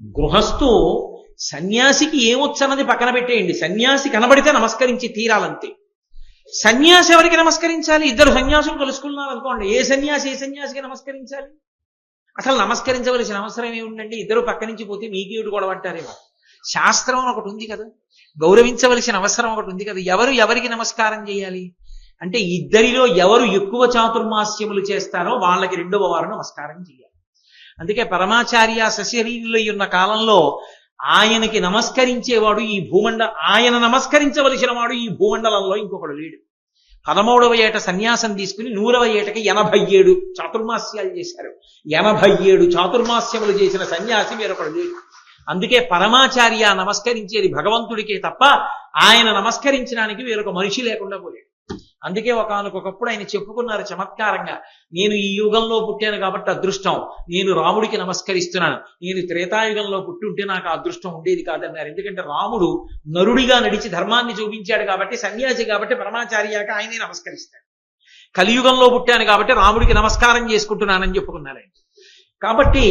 గృహస్థు సన్యాసికి ఏమొచ్చన్నది పక్కన పెట్టేయండి, సన్యాసి కనబడితే నమస్కరించి తీరాలంతే. సన్యాసి ఎవరికి నమస్కరించాలి? ఇద్దరు సన్యాసులు కలుసుకున్నారు అనుకోండి, ఏ సన్యాసికి నమస్కరించాలి? అసలు నమస్కరించవలసిన అవసరం ఏముందండి? ఇద్దరు పక్క నుంచి పోతే మీకేడు గొడవ అంటారేమో. శాస్త్రం అని ఒకటి ఉంది కదా, గౌరవించవలసిన అవసరం ఒకటి ఉంది కదా. ఎవరికి నమస్కారం చేయాలి అంటే ఇద్దరిలో ఎవరు ఎక్కువ చాతుర్మాస్యములు చేస్తారో వాళ్ళకి రెండవ వారు నమస్కారం చేయాలి. అందుకే పరమాచార్య సశరీరులై ఉన్న కాలంలో ఆయనకి నమస్కరించేవాడు ఆయన నమస్కరించవలసిన వాడు ఈ భూమండలంలో ఇంకొకడు లేడు. 13వ ఏట సన్యాసం తీసుకుని 100వ ఏటకి 87 చాతుర్మాస్యాలు చేశారు. 87 చాతుర్మాస్యములు చేసిన సన్యాసి వేరొకడు లేడు. అందుకే పరమాచార్య నమస్కరించేది భగవంతుడికే తప్ప ఆయన నమస్కరించడానికి వేరొక మనిషి లేకుండా పోయాడు. అందుకే ఒకానొకప్పుడు ఆయన చెప్పుకున్నారు చమత్కారంగా, నేను ఈ యుగంలో పుట్టాను కాబట్టి అదృష్టం, నేను రాముడికి నమస్కరిస్తున్నాను, నేను త్రేతాయుగంలో పుట్టుంటే నాకు అదృష్టం ఉండేది కాదన్నారు. ఎందుకంటే రాముడు నరుడిగా నడిచి ధర్మాన్ని చూపించాడు కాబట్టి, సన్యాసి కాబట్టి పరమాచార్యాక ఆయనే నమస్కరిస్తాడు. కలియుగంలో పుట్టాను కాబట్టి రాముడికి నమస్కారం చేసుకుంటున్నానని చెప్పుకున్నారు ఆయన. కాబట్టి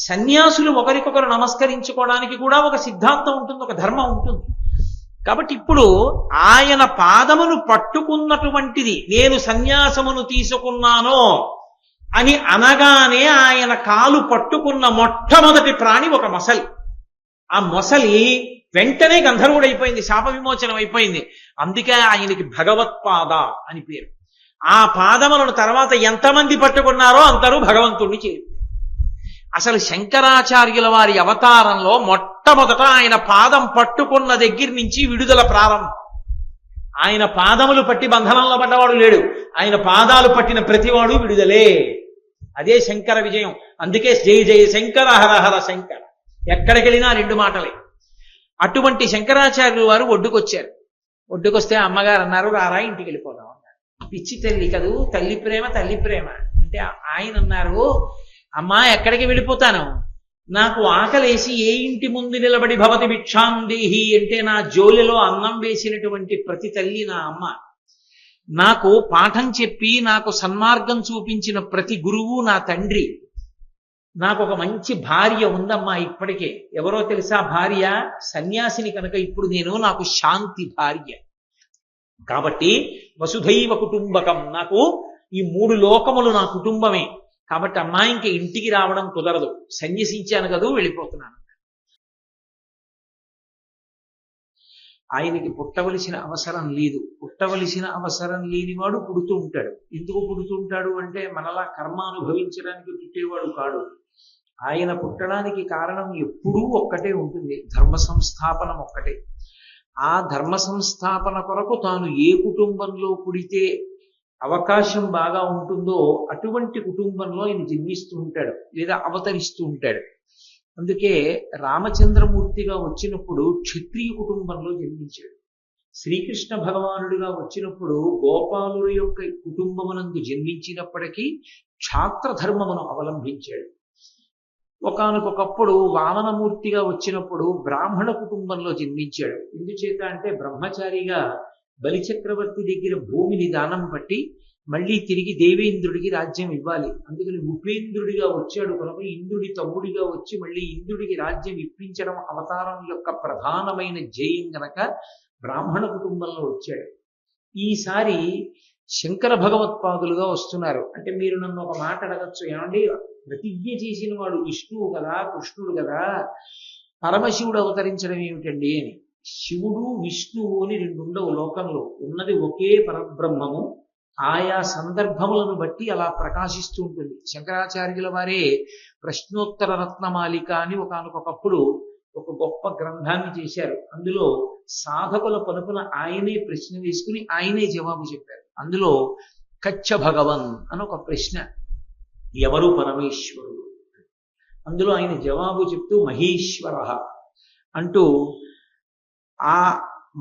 సన్యాసులు ఒకరికొకరు నమస్కరించుకోవడానికి కూడా ఒక సిద్ధాంతం ఉంటుంది, ఒక ధర్మం ఉంటుంది. కాబట్టి ఇప్పుడు ఆయన పాదమును పట్టుకున్నటువంటిది, నేను సన్యాసమును తీసుకున్నాను అని అనగానే ఆయన కాలు పట్టుకున్న మొట్టమొదటి ప్రాణి ఒక మొసలి. ఆ మొసలి వెంటనే గంధర్వుడైపోయింది, శాప విమోచనం అయిపోయింది. అందుకే ఆయనకి భగవత్పాద అని పేరు. ఆ పాదములను తర్వాత ఎంతమంది పట్టుకున్నారో అందరూ భగవంతుణ్ణి చేరు. అసలు శంకరాచార్యుల వారి అవతారంలో మొట్టమొదట ఆయన పాదం పట్టుకున్న దగ్గర నుంచి విడుదల ప్రారంభం. ఆయన పాదములు పట్టి బంధనంలో పడ్డవాడు లేడు, ఆయన పాదాలు పట్టిన ప్రతివాడు విడుదలే. అదే శంకర విజయం. అందుకే జయ జయ శంకర హర హర శంకర, ఎక్కడికి వెళ్ళినా రెండు మాటలే. అటువంటి శంకరాచార్యులు వారు ఒడ్డుకొచ్చారు. ఒడ్డుకొస్తే అమ్మగారు అన్నారు, రారా ఇంటికి వెళ్ళిపోదాం అన్నారు. పిచ్చి తల్లి కదూ, తల్లి ప్రేమ అంటే ఆయన అన్నారు, అమ్మా ఎక్కడికి వెళ్ళిపోతాను, నాకు ఆకలేసి ఏ ఇంటి ముందు నిలబడి భవతి భిక్షాందేహి అంటే నా జోలిలో అన్నం వేసినటువంటి ప్రతి తల్లి నా అమ్మ. నాకు పాఠం చెప్పి నాకు సన్మార్గం చూపించిన ప్రతి గురువు నా తండ్రి. నాకు ఒక మంచి భార్య ఉందమ్మా ఇప్పటికే. ఎవరో తెలుసా భార్య? సన్యాసిని కనుక ఇప్పుడు నాకు శాంతి భార్య. కాబట్టి వసుధైవ కుటుంబకం, నాకు ఈ 3 లోకములు నా కుటుంబమే. కాబట్టి అమ్మాయికి ఇంటికి రావడం కుదరదు, సన్యసించాను కదూ వెళ్ళిపోతున్నాను. ఆయనకి పుట్టవలసిన అవసరం లేదు. పుట్టవలసిన అవసరం లేనివాడు పుడుతూ ఉంటాడు. ఎందుకు పుడుతూ ఉంటాడు అంటే మనలా కర్మ అనుభవించడానికి పుట్టేవాడు కాడు. ఆయన పుట్టడానికి కారణం ఎప్పుడూ ఒక్కటే ఉంటుంది, ధర్మ సంస్థాపనం ఒక్కటే. ఆ ధర్మ సంస్థాపన కొరకు తాను ఏ కుటుంబంలో పుడితే అవకాశం బాగా ఉంటుందో అటువంటి కుటుంబంలో ఆయన జన్మిస్తూ ఉంటాడు లేదా అవతరిస్తూ ఉంటాడు. అందుకే రామచంద్రమూర్తిగా వచ్చినప్పుడు క్షత్రియ కుటుంబంలో జన్మించాడు. శ్రీకృష్ణ భగవానుడిగా వచ్చినప్పుడు గోపాలుల యొక్క కుటుంబమునందు జన్మించినప్పటికీ క్షాత్ర ధర్మమును అవలంబించాడు. ఒకానొకప్పుడు వామనమూర్తిగా వచ్చినప్పుడు బ్రాహ్మణ కుటుంబంలో జన్మించాడు. ఎందుచేత అంటే బ్రహ్మచారిగా బలిచక్రవర్తి దగ్గర భూమిని దానం పట్టి మళ్ళీ తిరిగి దేవేంద్రుడికి రాజ్యం ఇవ్వాలి. అందుకని ఉపేంద్రుడిగా వచ్చాడు కనుక ఇంద్రుడి తమ్ముడిగా వచ్చి మళ్ళీ ఇంద్రుడికి రాజ్యం ఇప్పించడం అవతారం యొక్క ప్రధానమైన ధ్యేయం గనక బ్రాహ్మణ కుటుంబంలో వచ్చాడు. ఈసారి శంకర భగవత్పాదులుగా వస్తున్నారు. అంటే మీరు నన్ను ఒక మాట అడగచ్చు, ఏమండి ప్రతిజ్ఞ చేసిన వాడు విష్ణువు కదా, కృష్ణుడు కదా, పరమశివుడు అవతరించడం ఏమిటండి అని. శివుడు విష్ణువు అని 2 ఉండవు లోకంలో, ఉన్నది ఒకే పరబ్రహ్మము. ఆయా సందర్భములను బట్టి అలా ప్రకాశిస్తూ ఉంటుంది. శంకరాచార్యుల వారే ప్రశ్నోత్తర రత్నమాలిక అని ఒకానొకప్పుడు ఒక గొప్ప గ్రంథాన్ని చేశారు. అందులో సాధకుల పలుపున ఆయనే ప్రశ్న వేసుకుని ఆయనే జవాబు చెప్పారు. అందులో కచ్చ భగవన్ అని ఒక ప్రశ్న, ఎవరు పరమేశ్వరుడు? అందులో ఆయన జవాబు చెప్తూ మహేశ్వర అంటూ, ఆ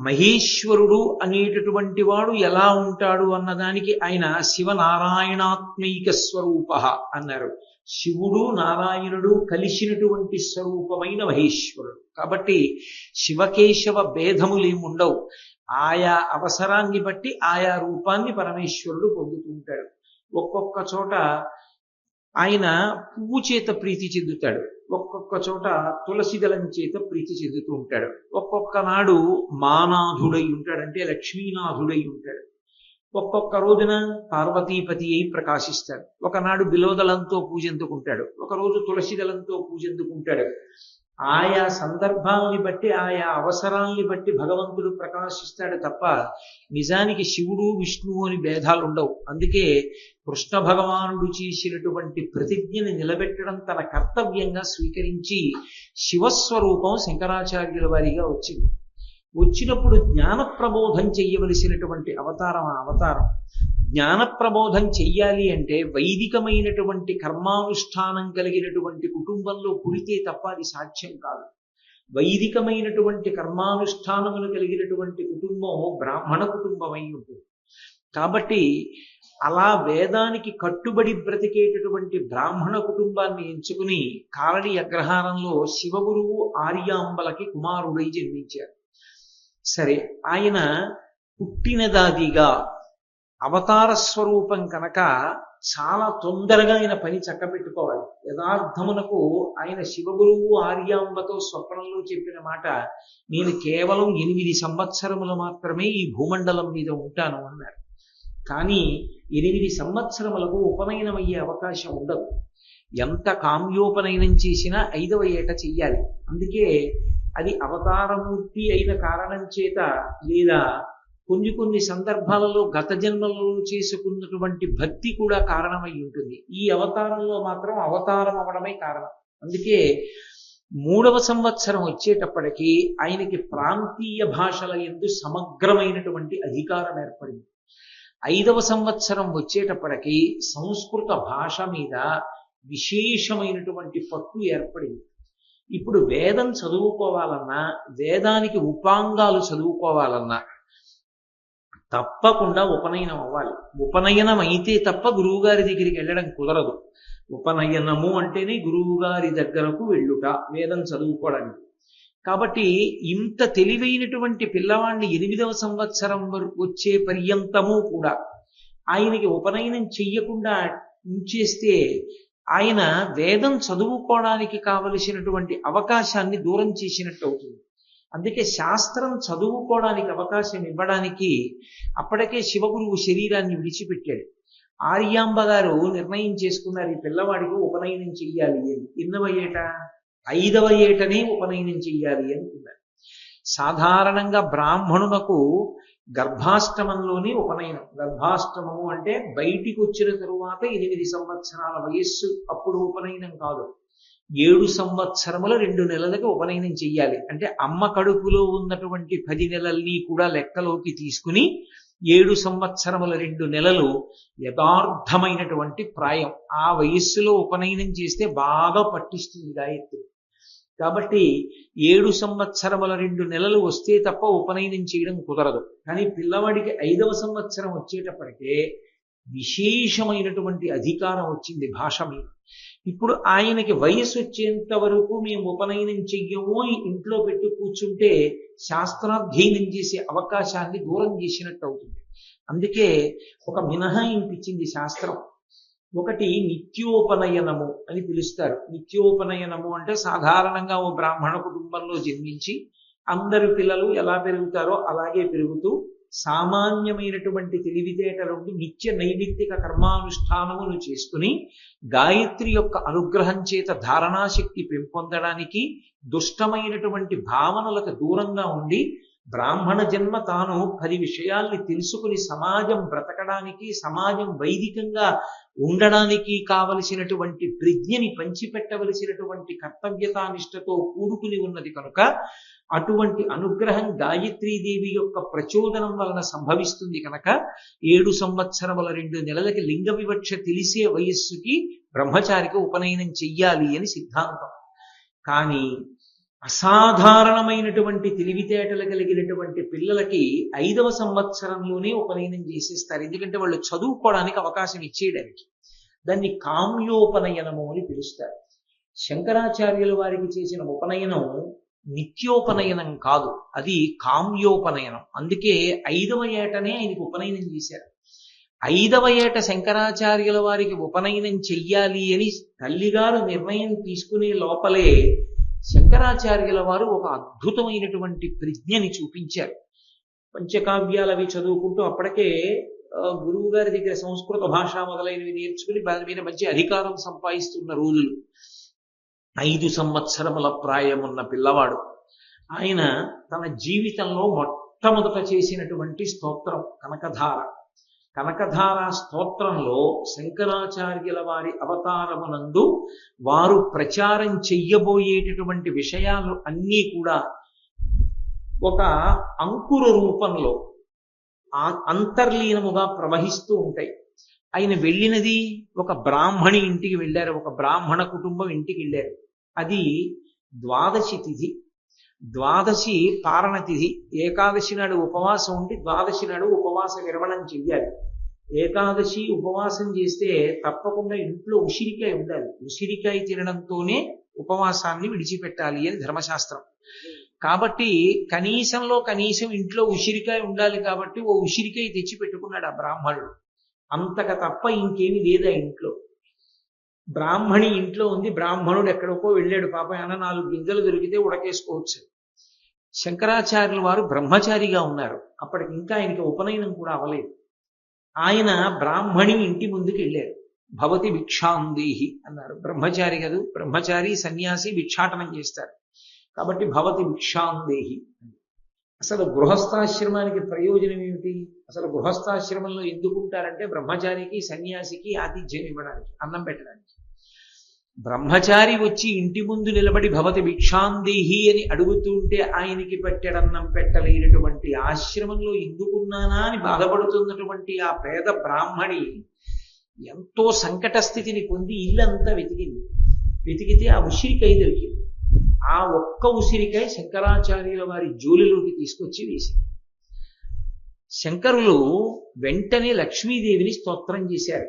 మహేశ్వరుడు అనేటటువంటి వాడు ఎలా ఉంటాడు అన్నదానికి ఆయన శివనారాయణాత్మైక స్వరూప అన్నారు. శివుడు నారాయణుడు కలిసినటువంటి స్వరూపమైన మహేశ్వరుడు. కాబట్టి శివకేశవ భేదములేముండవు. ఆయా అవసరాన్ని బట్టి ఆయా రూపాన్ని పరమేశ్వరుడు పొందుతూ ఉంటాడు. ఒక్కొక్క చోట ఆయన పువ్వు చేత ప్రీతి చెందుతాడు, ఒక్కొక్క చోట తులసి దళం చేత ప్రీతి చెందుతూ ఉంటాడు. ఒక్కొక్క నాడు మానాథుడై ఉంటాడు, అంటే లక్ష్మీనాథుడై ఉంటాడు. ఒక్కొక్క రోజున పార్వతీపతి అయి ప్రకాశిస్తాడు. ఒకనాడు బిలోదళంతో పూజెందుకుంటాడు, ఒకరోజు తులసి దళంతో పూజెందుకుంటాడు. ఆయా సందర్భాల్ని బట్టి ఆయా అవసరాల్ని బట్టి భగవంతుడు ప్రకాశిస్తాడు తప్ప నిజానికి శివుడు విష్ణువు అని భేదాలు ఉండవు. అందుకే కృష్ణ భగవానుడు చేసినటువంటి ప్రతిజ్ఞని నిలబెట్టడం తన కర్తవ్యంగా స్వీకరించి శివస్వరూపం శంకరాచార్యుల వారిగా వచ్చింది. వచ్చినప్పుడు జ్ఞాన ప్రబోధం చెయ్యవలసినటువంటి అవతారం ఆ అవతారం. జ్ఞాన ప్రబోధం చెయ్యాలి అంటే వైదికమైనటువంటి కర్మానుష్ఠానం కలిగినటువంటి కుటుంబంలో పుడితే తప్ప అది సాధ్యం కాదు. వైదికమైనటువంటి కర్మానుష్ఠానములు కలిగినటువంటి కుటుంబం బ్రాహ్మణ కుటుంబం అయి ఉంటుంది. కాబట్టి అలా వేదానికి కట్టుబడి బ్రతికేటటువంటి బ్రాహ్మణ కుటుంబాన్ని ఎంచుకుని కారడి అగ్రహారంలో శివగురువు ఆర్యాంబలకి కుమారుడై జన్మించారు. సరే, ఆయన పుట్టినదాదిగా అవతార స్వరూపం కనుక చాలా తొందరగా ఆయన పని చక్కబెట్టుకోవాలి. యథార్థమునకు ఆయన శివగురువు ఆర్యాంబతో స్వప్నంలో చెప్పిన మాట, నేను కేవలం 8 సంవత్సరములు మాత్రమే ఈ భూమండలం మీద ఉంటాను అన్నారు. కానీ 8 సంవత్సరములకు ఉపనయనమయ్యే అవకాశం ఉండదు. ఎంత కామ్యోపనయనం చేసినా 5వ ఏట చెయ్యాలి. అందుకే అది అవతారమూర్తి అయిన కారణం చేత, లేదా కొన్ని సందర్భాలలో గత జన్మలలో చేసుకున్నటువంటి భక్తి కూడా కారణమై ఉంటుంది. ఈ అవతారంలో మాత్రం అవతారం అవడమే కారణం. అందుకే 3వ సంవత్సరం వచ్చేటప్పటికీ ఆయనకి ప్రాంతీయ భాషల యందు సమగ్రమైనటువంటి అధికారం ఏర్పడింది. 5వ సంవత్సరం వచ్చేటప్పటికీ సంస్కృత భాష మీద విశేషమైనటువంటి పట్టు ఏర్పడింది. ఇప్పుడు వేదం చదువుకోవాలన్నా, వేదానికి ఉపాంగాలు చదువుకోవాలన్నా తప్పకుండా ఉపనయనం అవ్వాలి. ఉపనయనం అయితే తప్ప గురువుగారి దగ్గరికి వెళ్ళడం కుదరదు. ఉపనయనము అంటేనే గురువుగారి దగ్గరకు వెళ్ళుట వేదం చదువుకోవడానికి. కాబట్టి ఇంత తెలివైనటువంటి పిల్లవాడిని 8వ సంవత్సరం వరకు వచ్చే పర్యంతము కూడా ఆయనకి ఉపనయనం చెయ్యకుండా ఉంచేస్తే ఆయన వేదం చదువుకోవడానికి కావలసినటువంటి అవకాశాన్ని దూరం చేసినట్టు అవుతుంది. అందుకే శాస్త్రం చదువుకోవడానికి అవకాశం ఇవ్వడానికి అప్పటికే శివగురువు శరీరాన్ని విడిచిపెట్టాడు. ఆర్యాంబ గారు నిర్ణయం చేసుకున్నారు, ఈ పిల్లవాడికి ఉపనయనం చెయ్యాలి అని. ఎన్నవ ఏట? 5వ ఏటనే ఉపనయనం చెయ్యాలి అనుకున్నారు. సాధారణంగా బ్రాహ్మణునకు గర్భాష్టమంలోనే ఉపనయనం. గర్భాష్టమము అంటే బయటికి వచ్చిన తరువాత 8 సంవత్సరాల వయస్సు, అప్పుడు ఉపనయనం కాదు. 7 సంవత్సరముల 2 నెలలకి ఉపనయనం చెయ్యాలి. అంటే అమ్మ కడుపులో ఉన్నటువంటి 10 నెలల్ని కూడా లెక్కలోకి తీసుకుని 7 సంవత్సరముల 2 నెలలు యథార్థమైనటువంటి ప్రాయం. ఆ వయస్సులో ఉపనయనం చేస్తే బాగా పట్టిస్తుంది గాయత్రి. కాబట్టి 7 సంవత్సరముల 2 నెలలు వస్తే తప్ప ఉపనయనం చేయడం కుదరదు. కానీ పిల్లవాడికి 5వ సంవత్సరం వచ్చేటప్పటికే విశేషమైనటువంటి అధికారం వచ్చింది భాష మీద. ఇప్పుడు ఆయనకి వయసు వచ్చేంత వరకు మేము ఉపనయనం చెయ్యము, ఇంట్లో పెట్టి కూర్చుంటే శాస్త్రాధ్యయనం చేసే అవకాశాన్ని దూరం చేసినట్టు అవుతుంది. అందుకే ఒక మినహాయింపు ఇచ్చింది శాస్త్రం. ఒకటి నిత్యోపనయనము అని పిలుస్తారు. నిత్యోపనయనము అంటే సాధారణంగా ఓ బ్రాహ్మణ కుటుంబంలో జన్మించి అందరి పిల్లలు ఎలా పెరుగుతారో అలాగే పెరుగుతూ సామాన్యమైనటువంటి తెలివితేటలుండి నిత్య నైమిత్తిక కర్మానుష్ఠానములు చేసుకుని గాయత్రి యొక్క అనుగ్రహం చేత ధారణాశక్తి పెంపొందడానికి, దుష్టమైనటువంటి భావనలకు దూరంగా ఉండి బ్రాహ్మణ జన్మ తాను 10 విషయాల్ని తెలుసుకుని సమాజం బ్రతకడానికి, సమాజం వైదికంగా ఉండడానికి కావలసినటువంటి ప్రజ్ఞని పంచిపెట్టవలసినటువంటి కర్తవ్యతానిష్టతో కూడుకుని ఉన్నది కనుక అటువంటి అనుగ్రహం గాయత్రీదేవి యొక్క ప్రచోదనం వలన సంభవిస్తుంది కనుక 7 సంవత్సరముల 2 నెలలకి లింగ వివక్ష తెలిసే వయస్సుకి బ్రహ్మచారికి ఉపనయనం చెయ్యాలి అని సిద్ధాంతం. కానీ అసాధారణమైనటువంటి తెలివితేటలు కలిగినటువంటి పిల్లలకి 5వ సంవత్సరంలోనే ఉపనయనం చేసేస్తారు. ఎందుకంటే వాళ్ళు చదువుకోవడానికి అవకాశం ఇచ్చేయడానికి. దాన్ని కామ్యోపనయనము అని పిలుస్తారు. శంకరాచార్యుల వారికి చేసిన ఉపనయనం నిత్యోపనయనం కాదు, అది కామ్యోపనయనం. అందుకే 5వ ఏటనే ఆయనకు ఉపనయనం చేశారు. 5వ ఏట శంకరాచార్యుల వారికి ఉపనయనం చెయ్యాలి అని తల్లిగారు నిర్ణయం తీసుకునే లోపలే శంకరాచార్యుల వారు ఒక అద్భుతమైనటువంటి ప్రజ్ఞని చూపించారు. పంచకావ్యాలు అవి చదువుకుంటూ అప్పటికే గురువు గారి దగ్గర సంస్కృత భాష మొదలైనవి నేర్చుకుని దాని మీద మంచి అధికారం సంపాదిస్తున్న రోజులు. 5 సంవత్సరముల ప్రాయమున్న పిల్లవాడు. ఆయన తన జీవితంలో మొట్టమొదట చేసినటువంటి స్తోత్రం కనకధార. కనకధార స్తోత్రంలో శంకరాచార్యుల వారి అవతారమునందు వారు ప్రచారం చెయ్యబోయేటటువంటి విషయాలు అన్నీ కూడా ఒక అంకుర రూపంలో అంతర్లీనముగా ప్రవహిస్తూ ఉంటాయి. ఆయన వెళ్ళినది ఒక బ్రాహ్మణి ఇంటికి వెళ్ళారు, ఒక బ్రాహ్మణ కుటుంబం ఇంటికి వెళ్ళారు. అది ద్వాదశి తిథి, ద్వాదశి పారణ తిథి. ఏకాదశి నాడు ఉపవాసం ఉండి ద్వాదశి నాడు ఉపవాస విరమణం చెయ్యాలి. ఏకాదశి ఉపవాసం చేస్తే తప్పకుండా ఇంట్లో ఉసిరికాయ ఉండాలి. ఉసిరికాయ తినడంతోనే ఉపవాసాన్ని విడిచిపెట్టాలి అని ధర్మశాస్త్రం. కాబట్టి కనీసంలో కనీసం ఇంట్లో ఉసిరికాయ ఉండాలి కాబట్టి ఓ ఉసిరికాయ తెచ్చి పెట్టుకున్నాడు ఆ బ్రాహ్మణుడు. అంతక తప్ప ఇంకేమీ లేదా ఇంట్లో. బ్రాహ్మణి ఇంట్లో ఉంది, బ్రాహ్మణుడు ఎక్కడికో వెళ్ళాడు. పాపం ఏమైనా 4 గింజలు దొరికితే ఉడకేసుకోవచ్చు. శంకరాచార్యుల వారు బ్రహ్మచారిగా ఉన్నారు. అప్పటికి ఇంకా ఆయనకి ఉపనయనం కూడా అవ్వలేదు. ఆయన బ్రాహ్మణి ఇంటి ముందుకు వెళ్ళారు. భవతి భిక్షాందేహి అన్నారు. బ్రహ్మచారి కదూ, బ్రహ్మచారి సన్యాసి భిక్షాటనం చేస్తారు కాబట్టి భవతి భిక్షాందేహి. అసలు గృహస్థాశ్రమానికి ప్రయోజనం ఏమిటి? అసలు గృహస్థాశ్రమంలో ఎందుకుంటారంటే బ్రహ్మచారికి సన్యాసికి ఆతిథ్యం ఇవ్వడానికి, అన్నం పెట్టడానికి. బ్రహ్మచారి వచ్చి ఇంటి ముందు నిలబడి భవతి భిక్షాందేహి అని అడుగుతుంటే ఆయనకి పెట్టడన్నం పెట్టలేనటువంటి ఆశ్రమంలో ఎందుకున్నానా అని బాధపడుతున్నటువంటి ఆ పేద బ్రాహ్మణి ఎంతో సంకట స్థితిని పొంది ఇల్లంతా వెతికింది. వెతికితే ఆ ఉసిరికాయ దొరికింది. ఆ ఒక్క ఉసిరికాయ శంకరాచార్యుల వారి జోలిలోకి తీసుకొచ్చి వేసింది. శంకరులు వెంటనే లక్ష్మీదేవిని స్తోత్రం చేశారు.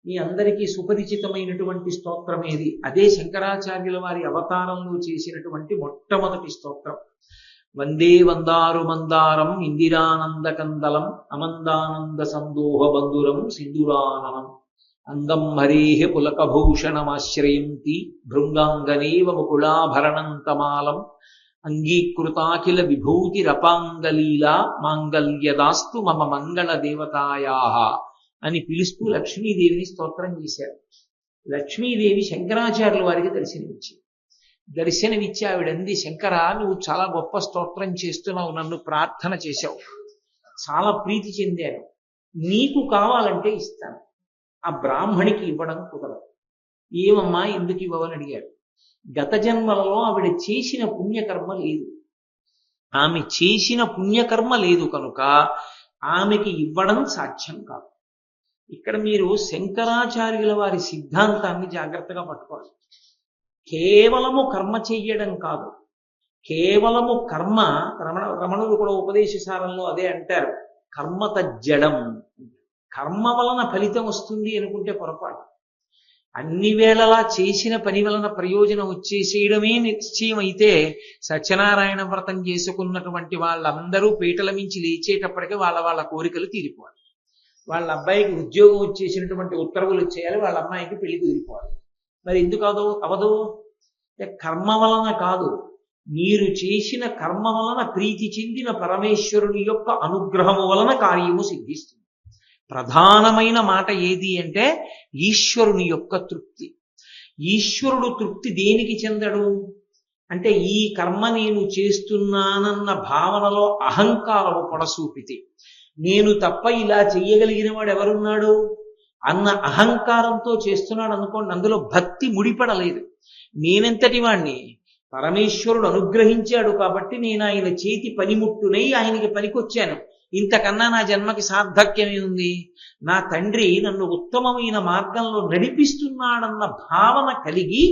మీ అందరికీ సుపరిచితమైనటువంటి స్తోత్రం ఏది? అదే శంకరాచార్యుల వారి అవతారంలో చేసినటువంటి మొట్టమొదటి స్తోత్రం. వందే వందారు మందారం ఇందిరానంద కందలం అమందానంద సందోహ బంధురం సింధురాననం అంగం హరేహ పులకభూషణమాశ్రయంతి భృంగాంగనేవ ముకుళాభరణంతమాలం అంగీకృతాఖిల విభూతిరపాంగలీలా మాంగల్యదాస్తు మమ మంగళ దేవతాయాః అని పిలుస్తూ లక్ష్మీదేవిని స్తోత్రం చేశారు. లక్ష్మీదేవి శంకరాచార్యుల వారికి దర్శనమిచ్చి ఆవిడంది, శంకర, నువ్వు చాలా గొప్ప స్తోత్రం చేస్తున్నావు, నన్ను ప్రార్థన చేశావు, చాలా ప్రీతి చెందాను, నీకు కావాలంటే ఇస్తాను. ఆ బ్రాహ్మణికి ఇవ్వడం కుదరదు. ఏమమ్మా ఎందుకు ఇవ్వవని అడిగారు. గత జన్మలలో ఆవిడ చేసిన పుణ్యకర్మ లేదు. ఆమె చేసిన పుణ్యకర్మ లేదు కనుక ఆమెకి ఇవ్వడం సాధ్యం కాదు. ఇక్కడ మీరు శంకరాచార్యుల వారి సిద్ధాంతాన్ని జాగ్రత్తగా పట్టుకోవాలి. కేవలము కర్మ చెయ్యడం కాదు, కేవలము కర్మ. రమణులు కూడా ఉపదేశసారంలో అదే అంటారు, కర్మ తజ్జడం. కర్మ వలన ఫలితం వస్తుంది అనుకుంటే పొరపాటు. అన్ని వేళలా చేసిన పని వలన ప్రయోజనం వచ్చేసేయడమే నిశ్చయం అయితే సత్యనారాయణ వ్రతం చేసుకున్నటువంటి వాళ్ళందరూ పీటల మించి లేచేటప్పటికీ వాళ్ళ కోరికలు తీరిపోవాలి. వాళ్ళ అబ్బాయికి ఉద్యోగం వచ్చేసినటువంటి ఉత్తర్వులు వచ్చేయాలి, వాళ్ళ అమ్మాయికి పెళ్లి కుదిరిపోవాలి. మరి ఎందుకు అవదు? కర్మ వలన కాదు, మీరు చేసిన కర్మ వలన ప్రీతి చెందిన పరమేశ్వరుని యొక్క అనుగ్రహము వలన కార్యము సిద్ధిస్తుంది. ప్రధానమైన మాట ఏది అంటే ఈశ్వరుని యొక్క తృప్తి. ఈశ్వరుడు తృప్తి దేనికి చెందడు అంటే ఈ కర్మ నేను చేస్తున్నానన్న భావనలో అహంకారము పొడసూపితే, నేను తప్ప ఇలా చెయ్యగలిగిన వాడు ఎవరున్నాడు అన్న అహంకారంతో చేస్తున్నాడు అనుకోండి, అందులో భక్తి ముడిపడలేదు. నేనెంతటి వాణ్ణి? పరమేశ్వరుడు అనుగ్రహించాడు కాబట్టి నేను ఆయన చేతి పనిముట్టునై ఆయనకి పనికొచ్చాను. ఇంతకన్నా నా జన్మకి సార్థక్యమే ఉంది. నా తండ్రి నన్ను ఉత్తమమైన మార్గంలో నడిపిస్తున్నాడన్న భావన కలిగి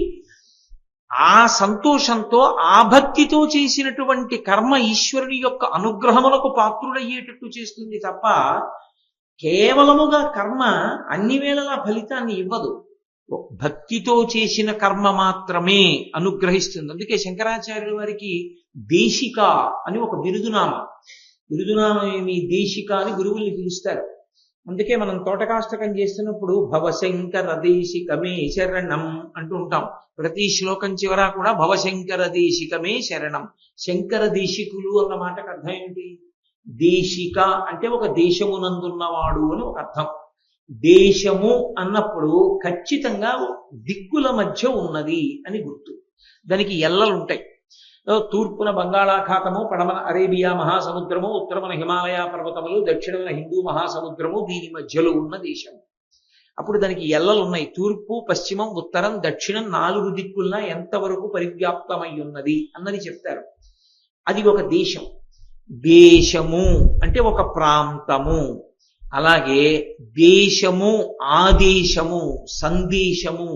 ఆ సంతోషంతో ఆ భక్తితో చేసినటువంటి కర్మ ఈశ్వరుని యొక్క అనుగ్రహములకు పాత్రుడయ్యేటట్టు చేస్తుంది తప్ప కేవలముగా కర్మ అన్ని వేళలా ఫలితాన్ని ఇవ్వదు. భక్తితో చేసిన కర్మ మాత్రమే అనుగ్రహిస్తుంది. అందుకే శంకరాచార్యుల వారికి దేశిక అని ఒక బిరుదునామం ఏమి దేశిక అని గురువుల్ని పిలుస్తారు. అందుకే మనం తోటకాష్టకం చేస్తున్నప్పుడు భవశంకర దేశికమే శరణం అంటూ ఉంటాం. ప్రతి శ్లోకం చివర కూడా భవశంకర దేశికమే శరణం. శంకర దేశికులు అన్న మాటకు అర్థం ఏంటి? దేశిక అంటే ఒక దేశమునందున్నవాడు అని ఒక అర్థం. దేశము అన్నప్పుడు ఖచ్చితంగా దిక్కుల మధ్య ఉన్నది అని గుర్తు. దానికి ఎల్లలు ఉంటాయి. తూర్పున బంగాళాఖాతము, పడమన అరేబియా మహాసముద్రము, ఉత్తరమున హిమాలయ పర్వతములు, దక్షిణమున హిందూ మహాసముద్రము, దీని మధ్యలో ఉన్న దేశం. అప్పుడు దానికి ఎల్లలు ఉన్నాయి. తూర్పు, పశ్చిమం, ఉత్తరం, దక్షిణం 4 దిక్కుల్లా ఎంతవరకు పరివ్యాప్తమై ఉన్నది అన్నది చెప్తారు. అది ఒక దేశం. దేశము అంటే ఒక ప్రాంతము. అలాగే దేశము, ఆదేశము, సందేశము,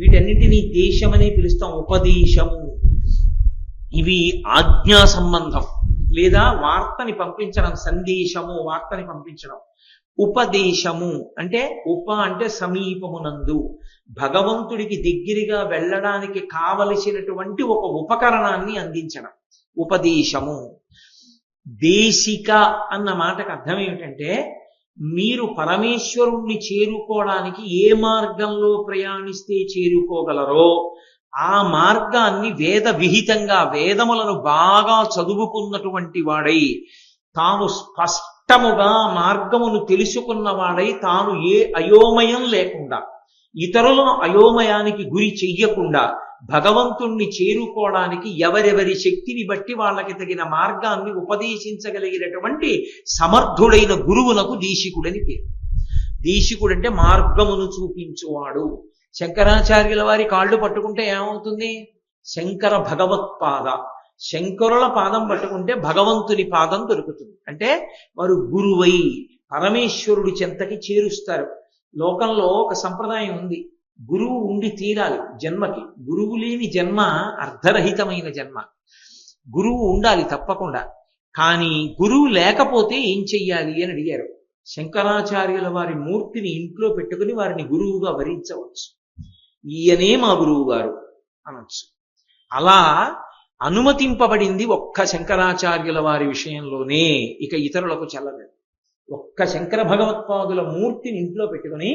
వీటన్నిటినీ దేశమని పిలుస్తాం. ఉపదేశము, ఇవి ఆజ్ఞా సంబంధం లేదా వార్తని పంపించడం. సందేశము వార్తని పంపించడం. ఉపదేశము అంటే ఉప అంటే సమీపమునందు, భగవంతుడికి దగ్గరగా వెళ్ళడానికి కావలసినటువంటి ఒక ఉపకరణాన్ని అందించడం ఉపదేశము. దేశిక అన్న మాటకు అర్థం ఏమిటంటే, మీరు పరమేశ్వరుణ్ణి చేరుకోవడానికి ఏ మార్గంలో ప్రయాణిస్తే చేరుకోగలరో ఆ మార్గాన్ని వేద విహితంగా, వేదములను బాగా చదువుకున్నటువంటి వాడై, తాను స్పష్టముగా మార్గమును తెలుసుకున్నవాడై, తాను ఏ అయోమయం లేకుండా, ఇతరులను అయోమయానికి గురి చెయ్యకుండా భగవంతుణ్ణి చేరుకోవడానికి ఎవరెవరి శక్తిని బట్టి వాళ్ళకి తగిన మార్గాన్ని ఉపదేశించగలిగినటువంటి సమర్థుడైన గురువునకు దేశికుడని పేరు. దేశికుడు అంటే మార్గమును చూపించువాడు. శంకరాచార్యుల వారి కాళ్ళు పట్టుకుంటే ఏమవుతుంది? శంకర భగవత్పాద. శంకరుల పాదం పట్టుకుంటే భగవంతుని పాదం దొరుకుతుంది. అంటే వారు గురువై పరమేశ్వరుడి చెంతకి చేరుస్తారు. లోకంలో ఒక సంప్రదాయం ఉంది, గురువు ఉండి తీరాలి జన్మకి. గురువు లేని జన్మ అర్ధరహితమైన జన్మ. గురువు ఉండాలి తప్పకుండా. కానీ గురువు లేకపోతే ఏం చెయ్యాలి అని అడిగారు. శంకరాచార్యుల వారి మూర్తిని ఇంట్లో పెట్టుకుని వారిని గురువుగా వరించవచ్చు. ఈయనే మా గురువు గారు అనొచ్చు. అలా అనుమతింపబడింది ఒక్క శంకరాచార్యుల వారి విషయంలోనే, ఇక ఇతరులకు చెల్లదు. ఒక్క శంకర భగవత్పాదుల మూర్తిని ఇంట్లో పెట్టుకుని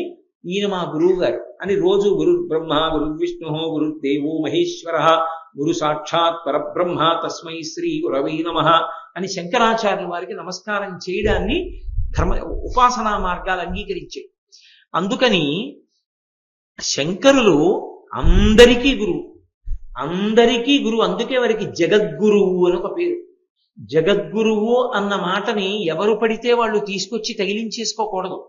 ఈయన మా గురువు గారు అని రోజు గురు బ్రహ్మ, గురు విష్ణు, గురు దేవో మహేశ్వర, గురు సాక్షాత్ పరబ్రహ్మ, తస్మై శ్రీ గురవై నమః అని శంకరాచార్యుల వారికి నమస్కారం చేయడాన్ని ధర్మ ఉపాసనా మార్గాలు అంగీకరించాయి. అందుకని శంకరులు అందరికీ గురువు, అందరికీ గురువు. అందుకే వారికి జగద్గురువు అని ఒక పేరు. జగద్గురువు అన్న మాటని ఎవరు పడితే వాళ్ళు తీసుకొచ్చి తగిలించేసుకోకూడదు.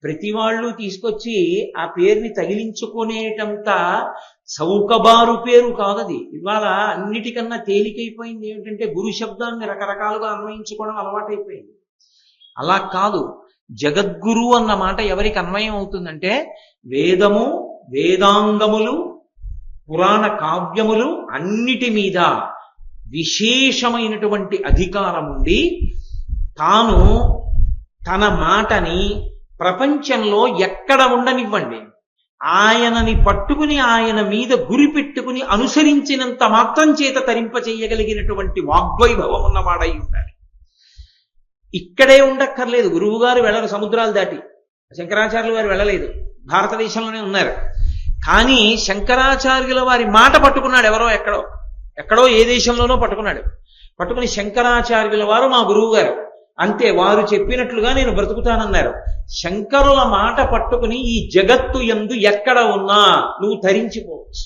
ప్రతి వాళ్ళు తీసుకొచ్చి ఆ పేరుని తగిలించుకునేటంత చౌకబారు పేరు కాదది. ఇవాళ అన్నిటికన్నా తేలికైపోయింది ఏమిటంటే గురు శబ్దాన్ని రకరకాలుగా అన్వయించుకోవడం అలవాటైపోయింది. అలా కాదు. జగద్గురు అన్న మాట ఎవరికి అన్వయం అవుతుందంటే, వేదము, వేదాంగములు, పురాణ కావ్యములు అన్నిటి మీద విశేషమైనటువంటి అధికారం ఉండి, తాను తన మాటని ప్రపంచంలో ఎక్కడ ఉండనివ్వండి, ఆయనని పట్టుకుని ఆయన మీద గురి పెట్టుకుని అనుసరించినంత మాత్రం చేత తరింప చేయగలిగినటువంటి వాగ్వైభవం ఉన్నవాడై ఉండాలి. ఇక్కడే ఉండక్కర్లేదు. గురువు గారు వెళ్ళరు సముద్రాలు దాటి, శంకరాచార్యుల వారు వెళ్ళలేదు, భారతదేశంలోనే ఉన్నారు. కానీ శంకరాచార్యుల వారి మాట పట్టుకున్నాడు ఎవరో, ఎక్కడో ఏ దేశంలోనో పట్టుకున్నాడు. పట్టుకుని శంకరాచార్యుల వారు మా గురువు గారు, అంతే, వారు చెప్పినట్లుగా నేను బ్రతుకుతానన్నారు. శంకరుల మాట పట్టుకుని ఈ జగత్తు యందు ఎక్కడ ఉన్నా నువ్వు తరించిపోవచ్చు.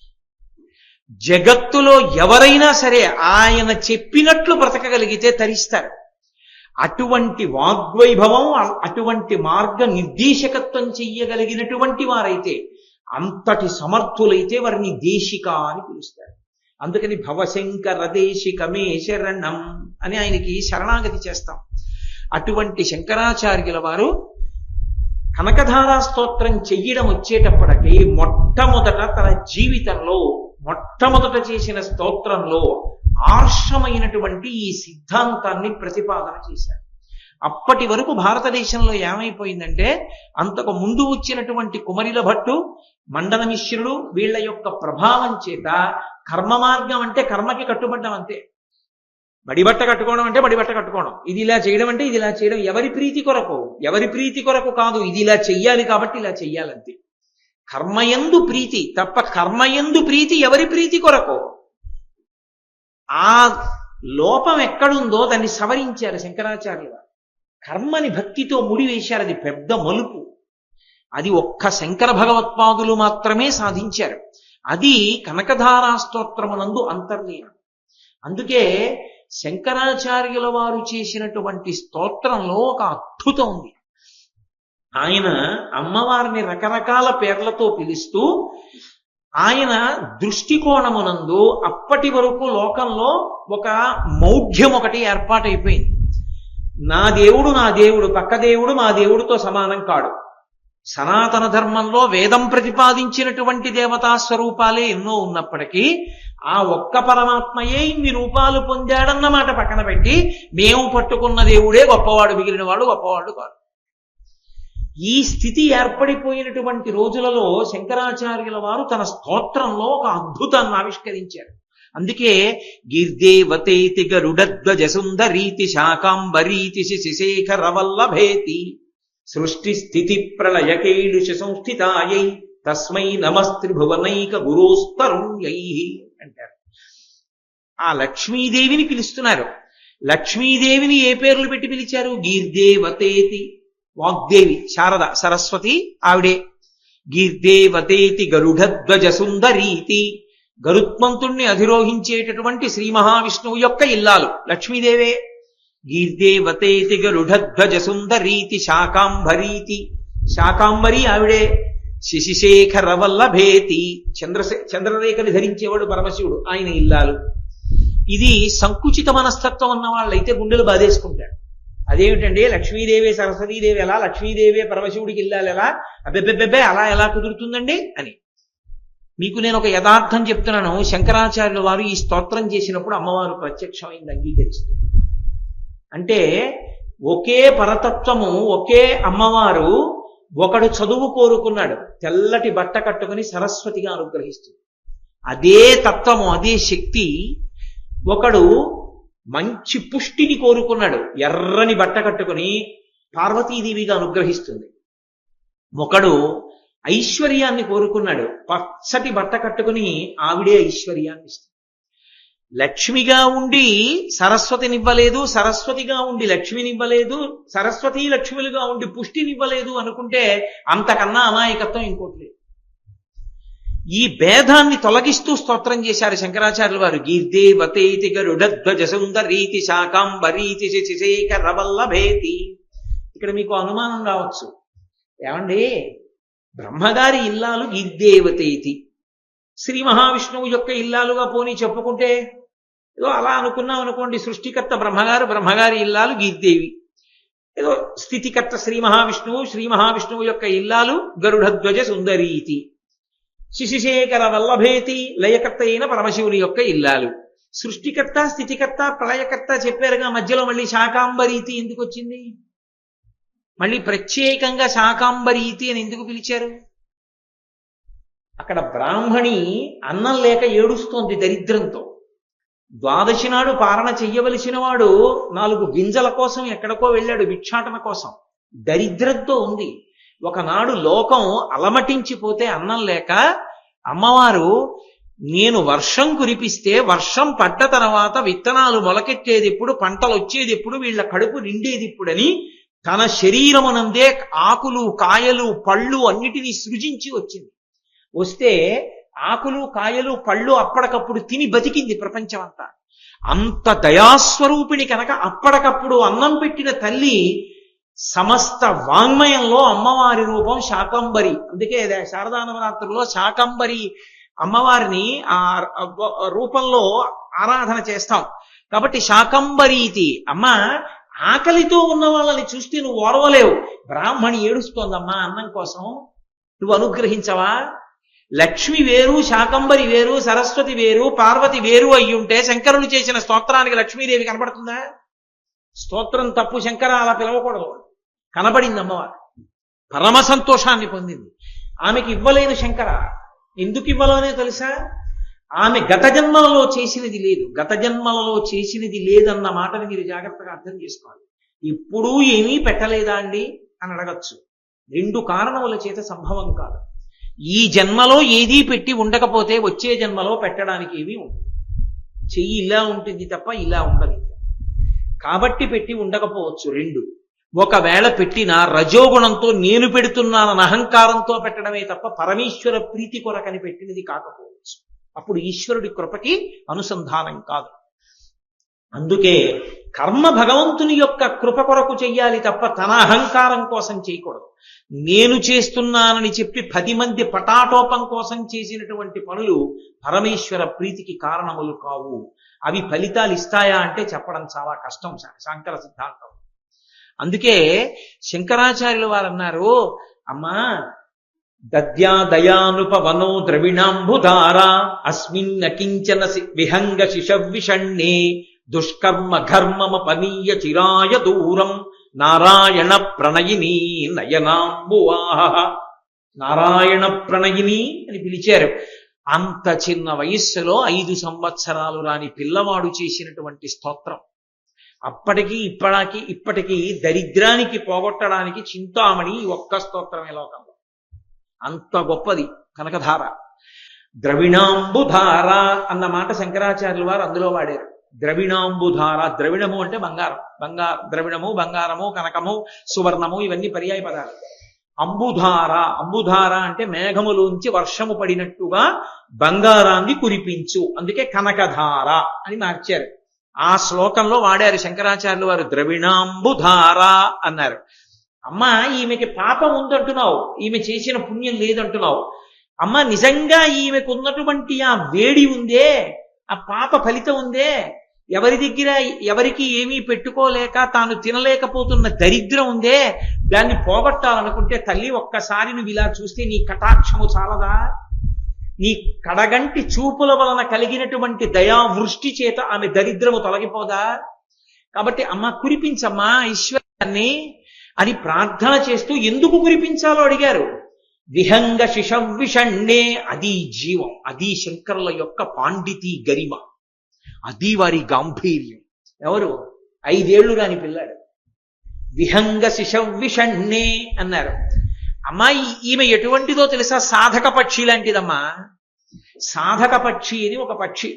జగత్తులో ఎవరైనా సరే ఆయన చెప్పినట్లు బ్రతకగలిగితే తరిస్తారు. అటువంటి వాగ్వైభవం, అటువంటి మార్గ నిర్దేశకత్వం చెయ్యగలిగినటువంటి వారైతే, అంతటి సమర్థులైతే వారిని దేశిక అని పిలుస్తారు. అందుకని భవశంకర దేశికమే శరణం అని ఆయనకి శరణాగతి చేస్తాం. అటువంటి శంకరాచార్యుల వారు కనకధారా స్తోత్రం చెయ్యడం వచ్చేటప్పటికి మొట్టమొదట తన జీవితంలో మొట్టమొదట చేసిన స్తోత్రంలో ఆర్షమైనటువంటి ఈ సిద్ధాంతాన్ని ప్రతిపాదన చేశారు. అప్పటి వరకు భారతదేశంలో ఏమైపోయిందంటే, అంతకు ముందు వచ్చినటువంటి కుమరిల భట్టు, మండన మిశ్రుడు, వీళ్ళ యొక్క ప్రభావం చేత కర్మ మార్గం అంటే కర్మకి కట్టుబడ్డం అంతే. బడిబట్ట కట్టుకోవడం అంటే బడిబట్ట కట్టుకోవడం, ఇది ఇలా చేయడం అంటే ఇది ఇలా చేయడం. ఎవరి ప్రీతి కొరకు? ఎవరి ప్రీతి కొరకు కాదు, ఇది ఇలా చెయ్యాలి కాబట్టి ఇలా చెయ్యాలంతే. కర్మయందు ప్రీతి తప్ప, కర్మయందు ప్రీతి ఎవరి ప్రీతి కొరకు? ఆ లోపం ఎక్కడుందో దాన్ని సవరించారు శంకరాచార్యులు. కర్మని భక్తితో ముడివేశారు, అది పెద్ద మలుపు. అది ఒక్క శంకర భగవత్పాదులు మాత్రమే సాధించారు. అది కనకధారా స్తోత్రమునందు అంతర్లీనం. అందుకే శంకరాచార్యుల వారు చేసినటువంటి స్తోత్రంలో ఒక అద్భుతం ఉంది. ఆయన అమ్మవారిని రకరకాల పేర్లతో పిలుస్తూ ఆయన దృష్టికోణమునందు అప్పటి వరకు లోకంలో ఒక మౌఢ్యం ఒకటి ఏర్పాటైపోయింది. నా దేవుడు పక్క దేవుడు మా దేవుడితో సమానం కాడు. సనాతన ధర్మంలో వేదం ప్రతిపాదించినటువంటి దేవతా స్వరూపాలే ఎన్నో ఉన్నప్పటికీ ఆ ఒక్క పరమాత్మయే ఇన్ని రూపాలు పొందాడన్నమాట పక్కన పెట్టి మేము పట్టుకున్న దేవుడే గొప్పవాడు, మిగిలిన వాడు గొప్పవాడు కాదు. ఈ స్థితి ఏర్పడిపోయినటువంటి రోజులలో శంకరాచార్యుల వారు తన స్తోత్రంలో ఒక అద్భుతాన్ని ఆవిష్కరించారు. అందుకే గిర్దేవతేతి గరుడధ్వజ సుందరీతి శాకాంబరీతి శిశేఖరవల్లభేతి సృష్టి స్థితి ప్రళయకేళుష సంస్థితాయై తస్మై నమస్త్రిభువనైక గురోస్తరుణ్యై అంటారు. ఆ లక్ష్మీదేవిని పిలుస్తున్నారు. లక్ష్మీదేవిని ఏ పేర్లు పెట్టి పిలిచారు? గీర్దేవతేతి, వాగ్దేవి శారద సరస్వతి ఆవిడే. గీర్దేవతేతి గరుడధ్వజ సుందరీతి, గరుత్మంతుణ్ణి అధిరోహించేటటువంటి శ్రీ మహావిష్ణువు యొక్క ఇల్లాలు లక్ష్మీదేవే. గీర్దేవతేతి గరుడధ్వజ సుందరీతి శాకాంబరీతి, శాకాంబరి ఆవిడే. శశిశేఖర వల్లభేతి, చంద్రరేఖని ధరించేవాడు పరమశివుడు, ఆయన ఇల్లాలు. ఇది సంకుచిత మనస్తత్వం ఉన్న వాళ్ళైతే గుండెలు బాధేసుకుంటాడు. అదేమిటండి లక్ష్మీదేవి సరస్వతీదేవి ఎలా, లక్ష్మీదేవి పరమశివుడికి ఇల్లాలు ఎలా, అబ్బెబ్బెబ్బెబ్బే అలా ఎలా కుదురుతుందండి అని. మీకు నేను ఒక యథార్థం చెప్తున్నాను. శంకరాచార్యుల వారు ఈ స్తోత్రం చేసినప్పుడు అమ్మవారు ప్రత్యక్షమైంది అంగీకరిస్తుంది. అంటే ఒకే పరతత్వము, ఒకే అమ్మవారు. ఒకడు చదువు కోరుకున్నాడు, తెల్లటి బట్ట కట్టుకుని సరస్వతిగా అనుగ్రహిస్తుంది. అదే తత్వము, అదే శక్తి. ఒకడు మంచి పుష్టిని కోరుకున్నాడు, ఎర్రని బట్ట కట్టుకుని పార్వతీదేవిగా అనుగ్రహిస్తుంది. ఒకడు ఐశ్వర్యాన్ని కోరుకున్నాడు, పచ్చటి బట్ట కట్టుకుని ఆవిడే ఐశ్వర్యాన్ని ఇస్తుంది. లక్ష్మిగా ఉండి సరస్వతినివ్వలేదు, సరస్వతిగా ఉండి లక్ష్మినివ్వలేదు, సరస్వతి లక్ష్ములుగా ఉండి పుష్టినివ్వలేదు అనుకుంటే అంతకన్నా అమాయకత్వం ఇంకోటి లేదు. ఈ భేదాన్ని తొలగిస్తూ స్తోత్రం చేశారు శంకరాచార్యుల వారు. గీర్దేవతేతి గరుడధ్వజ సుందరీతి శాకాంబరీతి శశిశేఖరవల్లభేతి. ఇక్కడ మీకు అనుమానం రావచ్చు, ఏమండి బ్రహ్మగారి ఇల్లాలు గీర్దేవతేతి, శ్రీ మహావిష్ణువు యొక్క ఇల్లాలుగా పోనీ చెప్పుకుంటే ఏదో అలా అనుకున్నాం అనుకోండి. సృష్టికర్త బ్రహ్మగారు, బ్రహ్మగారి ఇల్లాలు గీర్దేవి. ఏదో స్థితికర్త శ్రీ మహావిష్ణువు, శ్రీ మహావిష్ణువు యొక్క ఇల్లాలు గరుడధ్వజ సుందరీతి. శిశిశేఖర వల్లభేతి, లయకర్త అయిన పరమశివుని యొక్క ఇల్లాలు. సృష్టికర్త, స్థితికర్త, ప్రళయకర్త చెప్పారుగా, మధ్యలో మళ్ళీ శాకాంబరీతి ఎందుకు వచ్చింది? మళ్ళీ ప్రత్యేకంగా శాకాంబరీతి అని ఎందుకు పిలిచారు? అక్కడ బ్రాహ్మణి అన్నం లేక ఏడుస్తోంది దరిద్రంతో. ద్వాదశి నాడు పారణ చెయ్యవలసిన వాడు 4 గింజల కోసం ఎక్కడికో వెళ్ళాడు, భిక్షాటన కోసం. దరిద్రంతో ఉంది. ఒకనాడు లోకం అలమటించిపోతే అన్నం లేక అమ్మవారు, నేను వర్షం కురిపిస్తే వర్షం పడ్డ తర్వాత విత్తనాలు మొలకెత్తేది ఎప్పుడు, పంటలు వచ్చేది ఎప్పుడు, వీళ్ళ కడుపు నిండేది ఇప్పుడని తన శరీరమునందే ఆకులు, కాయలు, పళ్ళు అన్నిటినీ సృజించి వచ్చింది. వస్తే ఆకులు, కాయలు, పళ్ళు అప్పటికప్పుడు తిని బతికింది ప్రపంచం అంతా. అంత దయాస్వరూపిణి కనుక అప్పటికప్పుడు అన్నం పెట్టిన తల్లి. సమస్త వాంగ్మయంలో అమ్మవారి రూపం శాకంబరి. అందుకే శారదా నవరాత్రుల్లో శాకంబరి అమ్మవారిని ఆ రూపంలో ఆరాధన చేస్తాం. కాబట్టి శాకంబరీతి. అమ్మ ఆకలితో ఉన్న వాళ్ళని చూస్తే నువ్వు ఓర్వలేవు. బ్రాహ్మణి ఏడుస్తోందమ్మా అన్నం కోసం, నువ్వు అనుగ్రహించవా? లక్ష్మి వేరు, శాకంబరి వేరు, సరస్వతి వేరు, పార్వతి వేరు అయ్యుంటే శంకరులు చేసిన స్తోత్రానికి లక్ష్మీదేవి కనబడుతుందా? స్తోత్రం తప్పు, శంకర అలా పిలవకూడదు. కనబడింది అమ్మవారు, పరమ సంతోషాన్ని పొందింది. ఆమెకి ఇవ్వలేను శంకర. ఎందుకు ఇవ్వలేనో తెలుసా? ఆమె గత జన్మలలో చేసినది లేదు. గత జన్మలలో చేసినది లేదన్న మాటని మీరు జాగ్రత్తగా అర్థం చేసుకోవాలి. ఇప్పుడు ఏమీ పెట్టలేదా అండి అని అడగచ్చు. 2 కారణముల చేత సంభవం కాదు. ఈ జన్మలో ఏదీ పెట్టి ఉండకపోతే వచ్చే జన్మలో పెట్టడానికి ఏమీ ఉండదు. చెయ్యి ఇలా ఉంటుంది తప్ప ఇలా ఉండదు. కాబట్టి పెట్టి ఉండకపోవచ్చు. 2, ఒకవేళ పెట్టినా రజోగుణంతో నేను పెడుతున్నానన్న అహంకారంతో పెట్టడమే తప్ప పరమేశ్వర ప్రీతి కొరకని పెట్టినది కాకపోవచ్చు. అప్పుడు ఈశ్వరుడి కృపకి అనుసంధానం కాదు. అందుకే కర్మ భగవంతుని యొక్క కృప కొరకు చెయ్యాలి తప్ప తన అహంకారం కోసం చేయకూడదు. నేను చేస్తున్నానని చెప్పి 10 మంది పటాటోపం కోసం చేసినటువంటి పనులు పరమేశ్వర ప్రీతికి కారణములు కావు. అవి ఫలితాలు ఇస్తాయా అంటే చెప్పడం చాలా కష్టం శంకర సిద్ధాంతం. అందుకే శంకరాచార్యులు వారు అన్నారు, అమ్మా దద్యా దయానుపవనో ద్రవిణాంబుధార అస్మిన్న కించన విహంగ శిశవిషణ్ణే దుష్కర్మ ఘర్మమపనీయ చిరాయ దూరం నారాయణ ప్రణయిని నయనాంబువాహ. నారాయణ ప్రణయిని అని పిలిచారు. అంత చిన్న వయస్సులో 5 సంవత్సరాలు రాని పిల్లవాడు చేసినటువంటి స్తోత్రం. అప్పటికి ఇప్పటికీ దరిద్రానికి పోగొట్టడానికి చింతామణి ఒక్క స్తోత్రమే లోకంలో. అంత గొప్పది కనకధార. ద్రవిణాంబుధార అన్న మాట శంకరాచార్యులు వారు అందులో వాడారు. ద్రవిణాంబుధార, ద్రవిణము అంటే బంగారం, ద్రవిణము బంగారము, కనకము, సువర్ణము, ఇవన్నీ పర్యాయ పదాలు. అంబుధార, అంబుధార అంటే మేఘములోంచి వర్షము పడినట్టుగా బంగారాన్ని కురిపించు, అందుకే కనకధార అని మార్చారు. ఆ శ్లోకంలో వాడారు శంకరాచార్యులు వారు ద్రవిణాంబుధార అన్నారు. అమ్మా ఈమెకి పాపం ఉందంటున్నావు, ఈమె చేసిన పుణ్యం లేదంటున్నావు. అమ్మ నిజంగా ఈమెకు ఉన్నటువంటి ఆ వేడి ఉందే, ఆ పాప ఫలితం ఉందే, ఎవరి దగ్గర ఎవరికి ఏమీ పెట్టుకోలేక తాను తినలేకపోతున్న దరిద్రం ఉందే, దాన్ని పోగొట్టాలనుకుంటే తల్లి ఒక్కసారి నువ్వు ఇలా చూస్తే నీ కటాక్షము చాలదా? నీ కడగంటి చూపుల వలన కలిగినటువంటి దయావృష్టి చేత ఆమె దరిద్రము తొలగిపోదా? కాబట్టి అమ్మ కురిపించమ్మా ఈశ్వరాన్ని అని ప్రార్థన చేస్తూ ఎందుకు కురిపించాలో అడిగారు. విహంగ శిశవిషణ్ణే, అది జీవం, అది శంకరుల యొక్క పాండితి గరిమ, అది వారి గాంభీర్యం. ఎవరు? 5 ఏళ్లు రాని పిల్లాడు. విహంగ శిశవిషణ్ణే అన్నారు. అమ్మాయి ఈమె ఎటువంటిదో తెలుసా? సాధక పక్షి లాంటిదమ్మా. సాధక పక్షి అని ఒక పక్షి,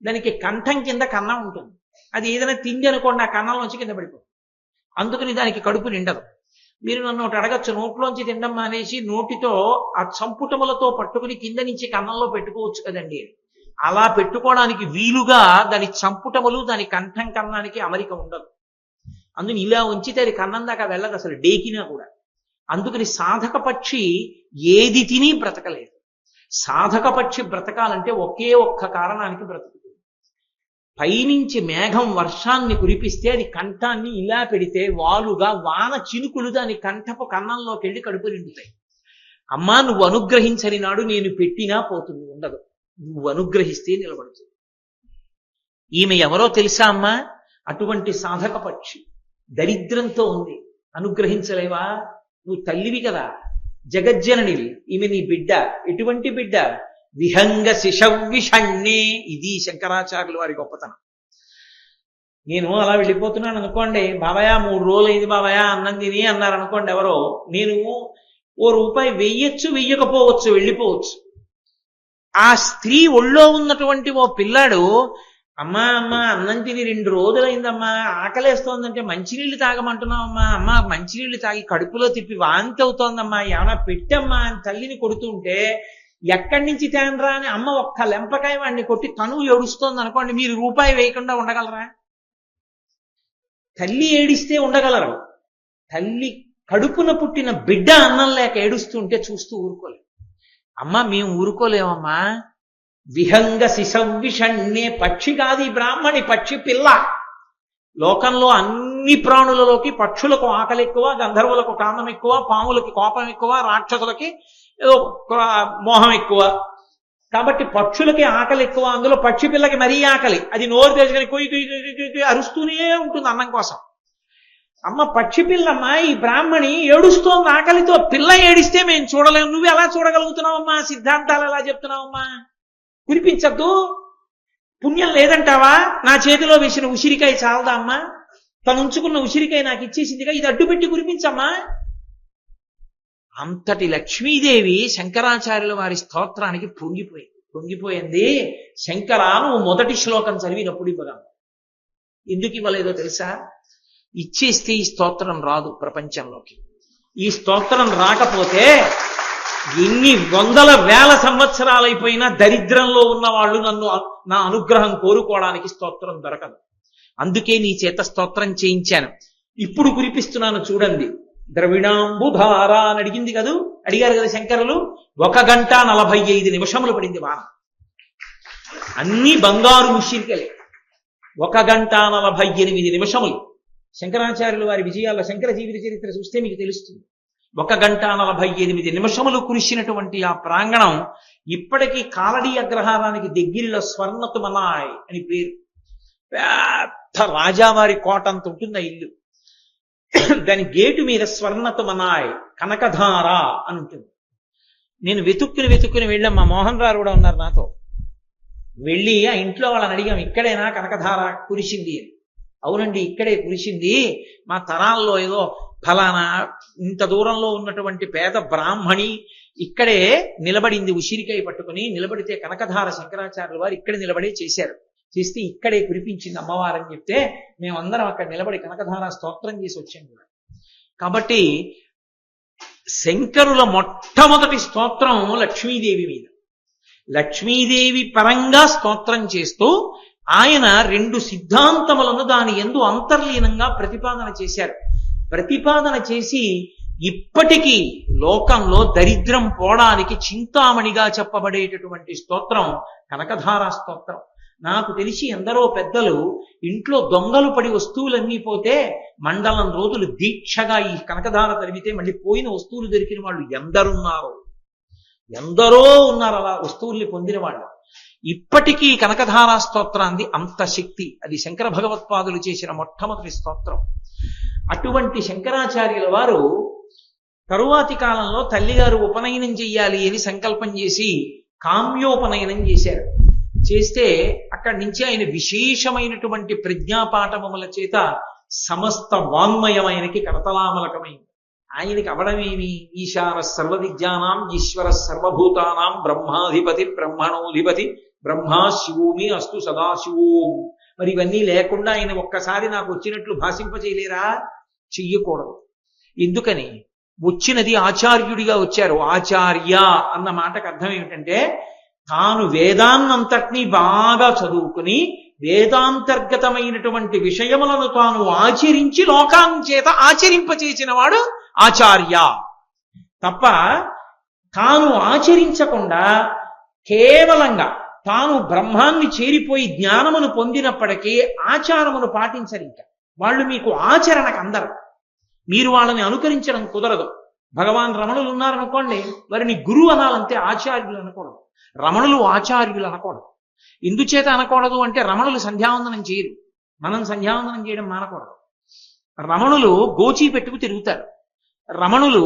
దానికి కంఠం కింద కన్నం ఉంటుంది. అది ఏదైనా తిండి అనుకోండి, ఆ కన్నంలోంచి కింద పడిపోతుంది. అందుకని దానికి కడుపు నిండదు. మీరు నన్ను ఒకటి అడగచ్చు, నోట్లోంచి తినడం మానేసి నోటితో ఆ చంపుటములతో పట్టుకుని కింద నుంచి కన్నంలో పెట్టుకోవచ్చు కదండి. అలా పెట్టుకోవడానికి వీలుగా దాని చంపుటములు దాని కంఠం కన్నానికి అమరిక ఉండదు. అందుని ఇలా ఉంచితే అది కన్నం దాకా వెళ్ళదు అసలు, డేకినా కూడా. అందుకని సాధక పక్షి ఏది తిని బ్రతకలేదు. సాధక పక్షి బ్రతకాలంటే ఒకే ఒక్క కారణానికి బ్రతుకుతుంది. పైనుంచి మేఘం వర్షాన్ని కురిపిస్తే అది కంఠాన్ని ఇలా పెడితే వాలుగా వాన చినుకులు దాని కంఠపు కన్నంలోకి వెళ్ళి కడుపు నిండుతాయి. అమ్మా నువ్వు అనుగ్రహించని నాడు నేను పెట్టినా పోతుంది, ఉండదు. నువ్వు అనుగ్రహిస్తే నిలబడుతుంది. ఈమె ఎవరో తెలుసా అమ్మా? అటువంటి సాధక పక్షి దరిద్రంతో ఉంది, అనుగ్రహించలేవా? నువ్వు తల్లివి కదా, జగజ్జననివి. ఈమె నీ బిడ్డ. ఎటువంటి బిడ్డ? విహంగ శిశవిషణ్ణే. ఇది శంకరాచార్యులు వారి గొప్పతనం. నేను అలా వెళ్ళిపోతున్నాను అనుకోండి, బాబాయ్ 3 రోజులు అయింది బాబాయ్ అన్నం తిని అన్నారు అనుకోండి ఎవరో, నేను ₹1 వెయ్యొచ్చు, వెయ్యకపోవచ్చు, వెళ్ళిపోవచ్చు. ఆ స్త్రీ ఒళ్ళో ఉన్నటువంటి ఓ పిల్లాడు, అమ్మా అన్నం తిని 2 రోజులైందమ్మా, ఆకలేస్తోందంటే మంచినీళ్ళు తాగమంటున్నావమ్మా, అమ్మ మంచినీళ్ళు తాగి కడుపులో తిప్పి వాంతి అవుతోందమ్మా, ఏమైనా పెట్టమ్మా అని తల్లిని కొడుతుంటే ఎక్కడి నుంచి తేనరా అని అమ్మ ఒక్క లెంపకాయ వాడిని కొట్టి తను ఏడుస్తోంది అనుకోండి, మీరు ₹1 వేయకుండా ఉండగలరా? తల్లి ఏడిస్తే ఉండగలరు. తల్లి కడుపున పుట్టిన బిడ్డ అన్నం లేక ఏడుస్తుంటే చూస్తూ ఊరుకోలేదు. అమ్మ మేము ఊరుకోలేమమ్మా. విహంగ శిశవిషణ్ణే, పక్షి కాదు ఈ బ్రాహ్మణి, పక్షి పిల్ల. లోకంలో అన్ని ప్రాణులలోకి పక్షులకు ఆకలి ఎక్కువ, గంధర్వులకు కామం ఎక్కువ, పాములకి కోపం ఎక్కువ, రాక్షసులకి ఏదో మోహం ఎక్కువ. కాబట్టి పక్షులకి ఆకలి ఎక్కువ, అందులో పక్షి పిల్లకి మరీ ఆకలి. అది నోరు తెచ్చుకొని కొయ్యి అరుస్తూనే ఉంటుంది అన్నం కోసం. అమ్మ పక్షి పిల్లమ్మ, ఈ బ్రాహ్మణి ఏడుస్తోంది ఆకలితో. పిల్ల ఏడిస్తే మేము చూడలేము, నువ్వు ఎలా చూడగలుగుతున్నావమ్మా? సిద్ధాంతాలు ఎలా చెప్తున్నావమ్మా? కురిపించద్దు? పుణ్యం లేదంటావా? నా చేతిలో వేసిన ఉసిరికాయ చాలదా అమ్మా? తను ఉంచుకున్న ఉసిరికాయ నాకు ఇచ్చేసిందిగా, ఇది అడ్డుపెట్టి కురిపించమ్మా. అంతటి లక్ష్మీదేవి శంకరాచార్యుల వారి స్తోత్రానికి పొంగిపోయింది. శంకర, నువ్వు మొదటి శ్లోకం చదివినప్పుడు ఇవ్వగా. ఎందుకు ఇవ్వలేదో తెలుసా? ఇచ్చేస్తే ఈ స్తోత్రం రాదు ప్రపంచంలోకి. ఈ స్తోత్రం రాకపోతే ఎన్ని వందల వేల సంవత్సరాలైపోయినా దరిద్రంలో ఉన్న వాళ్ళు నా అనుగ్రహం కోరుకోవడానికి స్తోత్రం దొరకదు. అందుకే నీ చేత స్తోత్రం చేయించాను. ఇప్పుడు కురిపిస్తున్నాను చూడండి. ద్రవిణాంబుధార అని అడిగారు కదా శంకరులు. 1 గంట 45 నిమిషములు పడింది వాన. అన్ని బంగారు ఉసిరికలే. 1 గంట 48 నిమిషములు. శంకరాచార్యులు వారి విజయాల శంకర జీవిత చరిత్ర చూస్తే మీకు తెలుస్తుంది. 1 గంట 48 నిమిషములు కురిసినటువంటి ఆ ప్రాంగణం ఇప్పటికీ కాలడీ అగ్రహారానికి దగ్గరలో స్వర్ణతుమనాయ్ అని పేరు. పెద్ద రాజావారి కోట అంత ఉంటుంది ఆ ఇల్లు. దాని గేటు మీద స్వర్ణతుమనాయ్ కనకధార అని ఉంటుంది. నేను వెతుక్కుని వెళ్ళాం. మా మోహన్ రావు కూడా ఉన్నారు నాతో. వెళ్ళి ఆ ఇంట్లో వాళ్ళని అడిగాం, ఇక్కడేనా కనకధార కురిసింది అని. అవునండి, ఇక్కడే కురిసింది. మా తరాల్లో ఏదో ఫలానా ఇంత దూరంలో ఉన్నటువంటి పేద బ్రాహ్మణి ఇక్కడే నిలబడింది, ఉసిరికాయ పట్టుకుని నిలబడితే కనకధార శంకరాచార్యుల వారు ఇక్కడ నిలబడే చేశారు. చేస్తే ఇక్కడే కురిపించింది అమ్మవారని చెప్తే మేమందరం అక్కడ నిలబడి కనకధార స్తోత్రం చేసి వచ్చాం కూడా. కాబట్టి శంకరుల మొట్టమొదటి స్తోత్రం లక్ష్మీదేవి మీద. లక్ష్మీదేవి పరంగా స్తోత్రం చేస్తూ ఆయన 2 సిద్ధాంతములను దాని యందు అంతర్లీనంగా ప్రతిపాదన చేశారు. ప్రతిపాదన చేసి ఇప్పటికీ లోకంలో దరిద్రం పోవడానికి చింతామణిగా చెప్పబడేటటువంటి స్తోత్రం కనకధార స్తోత్రం. నాకు తెలిసి ఎందరో పెద్దలు ఇంట్లో దొంగలు పడి వస్తువులన్నీ పోతే మండలం రోజులు దీక్షగా ఈ కనకధార తరిమితే మళ్ళీ పోయిన వస్తువులు దొరికిన వాళ్ళు ఎందరో ఉన్నారు అలా వస్తువుల్ని పొందిన వాళ్ళు. ఇప్పటికీ కనకధారా స్తోత్రాన్ని అంత శక్తి. అది శంకర భగవత్పాదులు చేసిన మొట్టమొదటి స్తోత్రం. అటువంటి శంకరాచార్యుల వారు తరువాతి కాలంలో తల్లిగారు ఉపనయనం చెయ్యాలి అని సంకల్పం చేసి కామ్యోపనయనం చేశారు. చేస్తే అక్కడి నుంచి ఆయన విశేషమైనటువంటి ప్రజ్ఞాపాఠముల చేత సమస్త వాంగ్మయమైనకి కరతలామలకమైంది. ఆయనకి అవడమేమి? ఈశాన సర్వ విద్యానాం ఈశ్వర సర్వభూతానాం బ్రహ్మాధిపతి బ్రహ్మణోధిపతి బ్రహ్మా శివోమి అస్తు సదాశివోం. మరి ఇవన్నీ లేకుండా ఆయన ఒక్కసారి నాకు వచ్చినట్లు భాషింపచేయలేరా? చెయ్యకూడదు. ఎందుకని? వచ్చినది ఆచార్యుడిగా వచ్చారు. ఆచార్య అన్న మాటకు అర్థం ఏమిటంటే తాను వేదాన్నంతటినీ బాగా చదువుకుని వేదాంతర్గతమైనటువంటి విషయములను తాను ఆచరించి లోకాన్ని చేత ఆచరింపచేసిన వాడు ఆచార్య. తప్ప తాను ఆచరించకుండా కేవలంగా తాను బ్రహ్మాన్ని చేరిపోయి జ్ఞానమును పొందినప్పటికీ ఆచారమును పాటించరు. ఇంకా వాళ్ళు మీకు ఆచరణకు అందరు. మీరు వాళ్ళని అనుకరించడం కుదరదు. భగవాన్ రమణులు ఉన్నారనుకోండి, వారిని గురువు అనాలంటే ఆచార్యులు అనకూడదు. రమణులు ఆచార్యులు అనకూడదు. ఎందుచేత అనకూడదు అంటే రమణులు సంధ్యావందనం చేయరు. మనం సంధ్యావందనం చేయడం మానకూడదు. రమణులు గోచీ పెట్టుకు తిరుగుతారు. రమణులు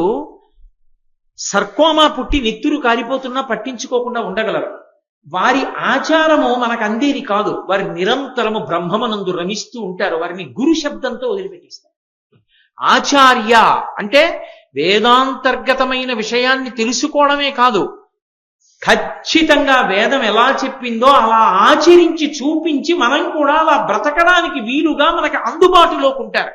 సర్కోమా పుట్టి నెత్తురు కారిపోతున్నా పట్టించుకోకుండా ఉండగలరు. వారి ఆచారము మనకు అందేది కాదు. వారి నిరంతరము బ్రహ్మమనందు రమిస్తూ ఉంటారు. వారిని గురు శబ్దంతో వదిలిపెట్టిస్తారు. ఆచార్య అంటే వేదాంతర్గతమైన విషయాన్ని తెలుసుకోవడమే కాదు, ఖచ్చితంగా వేదం ఎలా చెప్పిందో అలా ఆచరించి చూపించి మనం కూడా అలా బ్రతకడానికి వీలుగా మనకి అందుబాటులోకి ఉంటారు.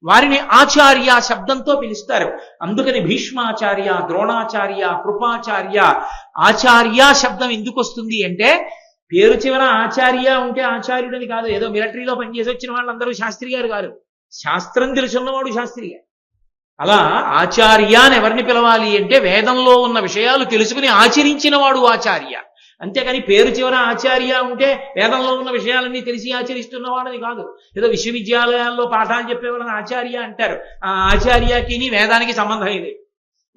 వారిని ఆచార్య శబ్దంతో పిలుస్తారు. అందుకని భీష్మాచార్య, ద్రోణాచార్య, కృపాచార్య, ఆచార్య శబ్దం ఎందుకు వస్తుంది అంటే పేరు చివర ఆచార్య ఉంటే ఆచార్యుడని కాదు. ఏదో మిలిటరీలో పనిచేసి వచ్చిన వాళ్ళందరూ శాస్త్రి గారు కాదు. శాస్త్రం తెలుసున్నవాడు శాస్త్రి గారు. అలా ఆచార్య అని ఎవరిని పిలవాలి అంటే వేదంలో ఉన్న విషయాలు తెలుసుకుని ఆచరించిన వాడు ఆచార్య. అంతేకాని పేరు చివర ఆచార్య ఉంటే వేదంలో ఉన్న విషయాలన్నీ తెలిసి ఆచరిస్తున్నవాడని కాదు. ఏదో విశ్వవిద్యాలయాల్లో పాఠాలు చెప్పేవాళ్ళని ఆచార్య అంటారు. ఆ ఆచార్యకి వేదానికి సంబంధం ఇది.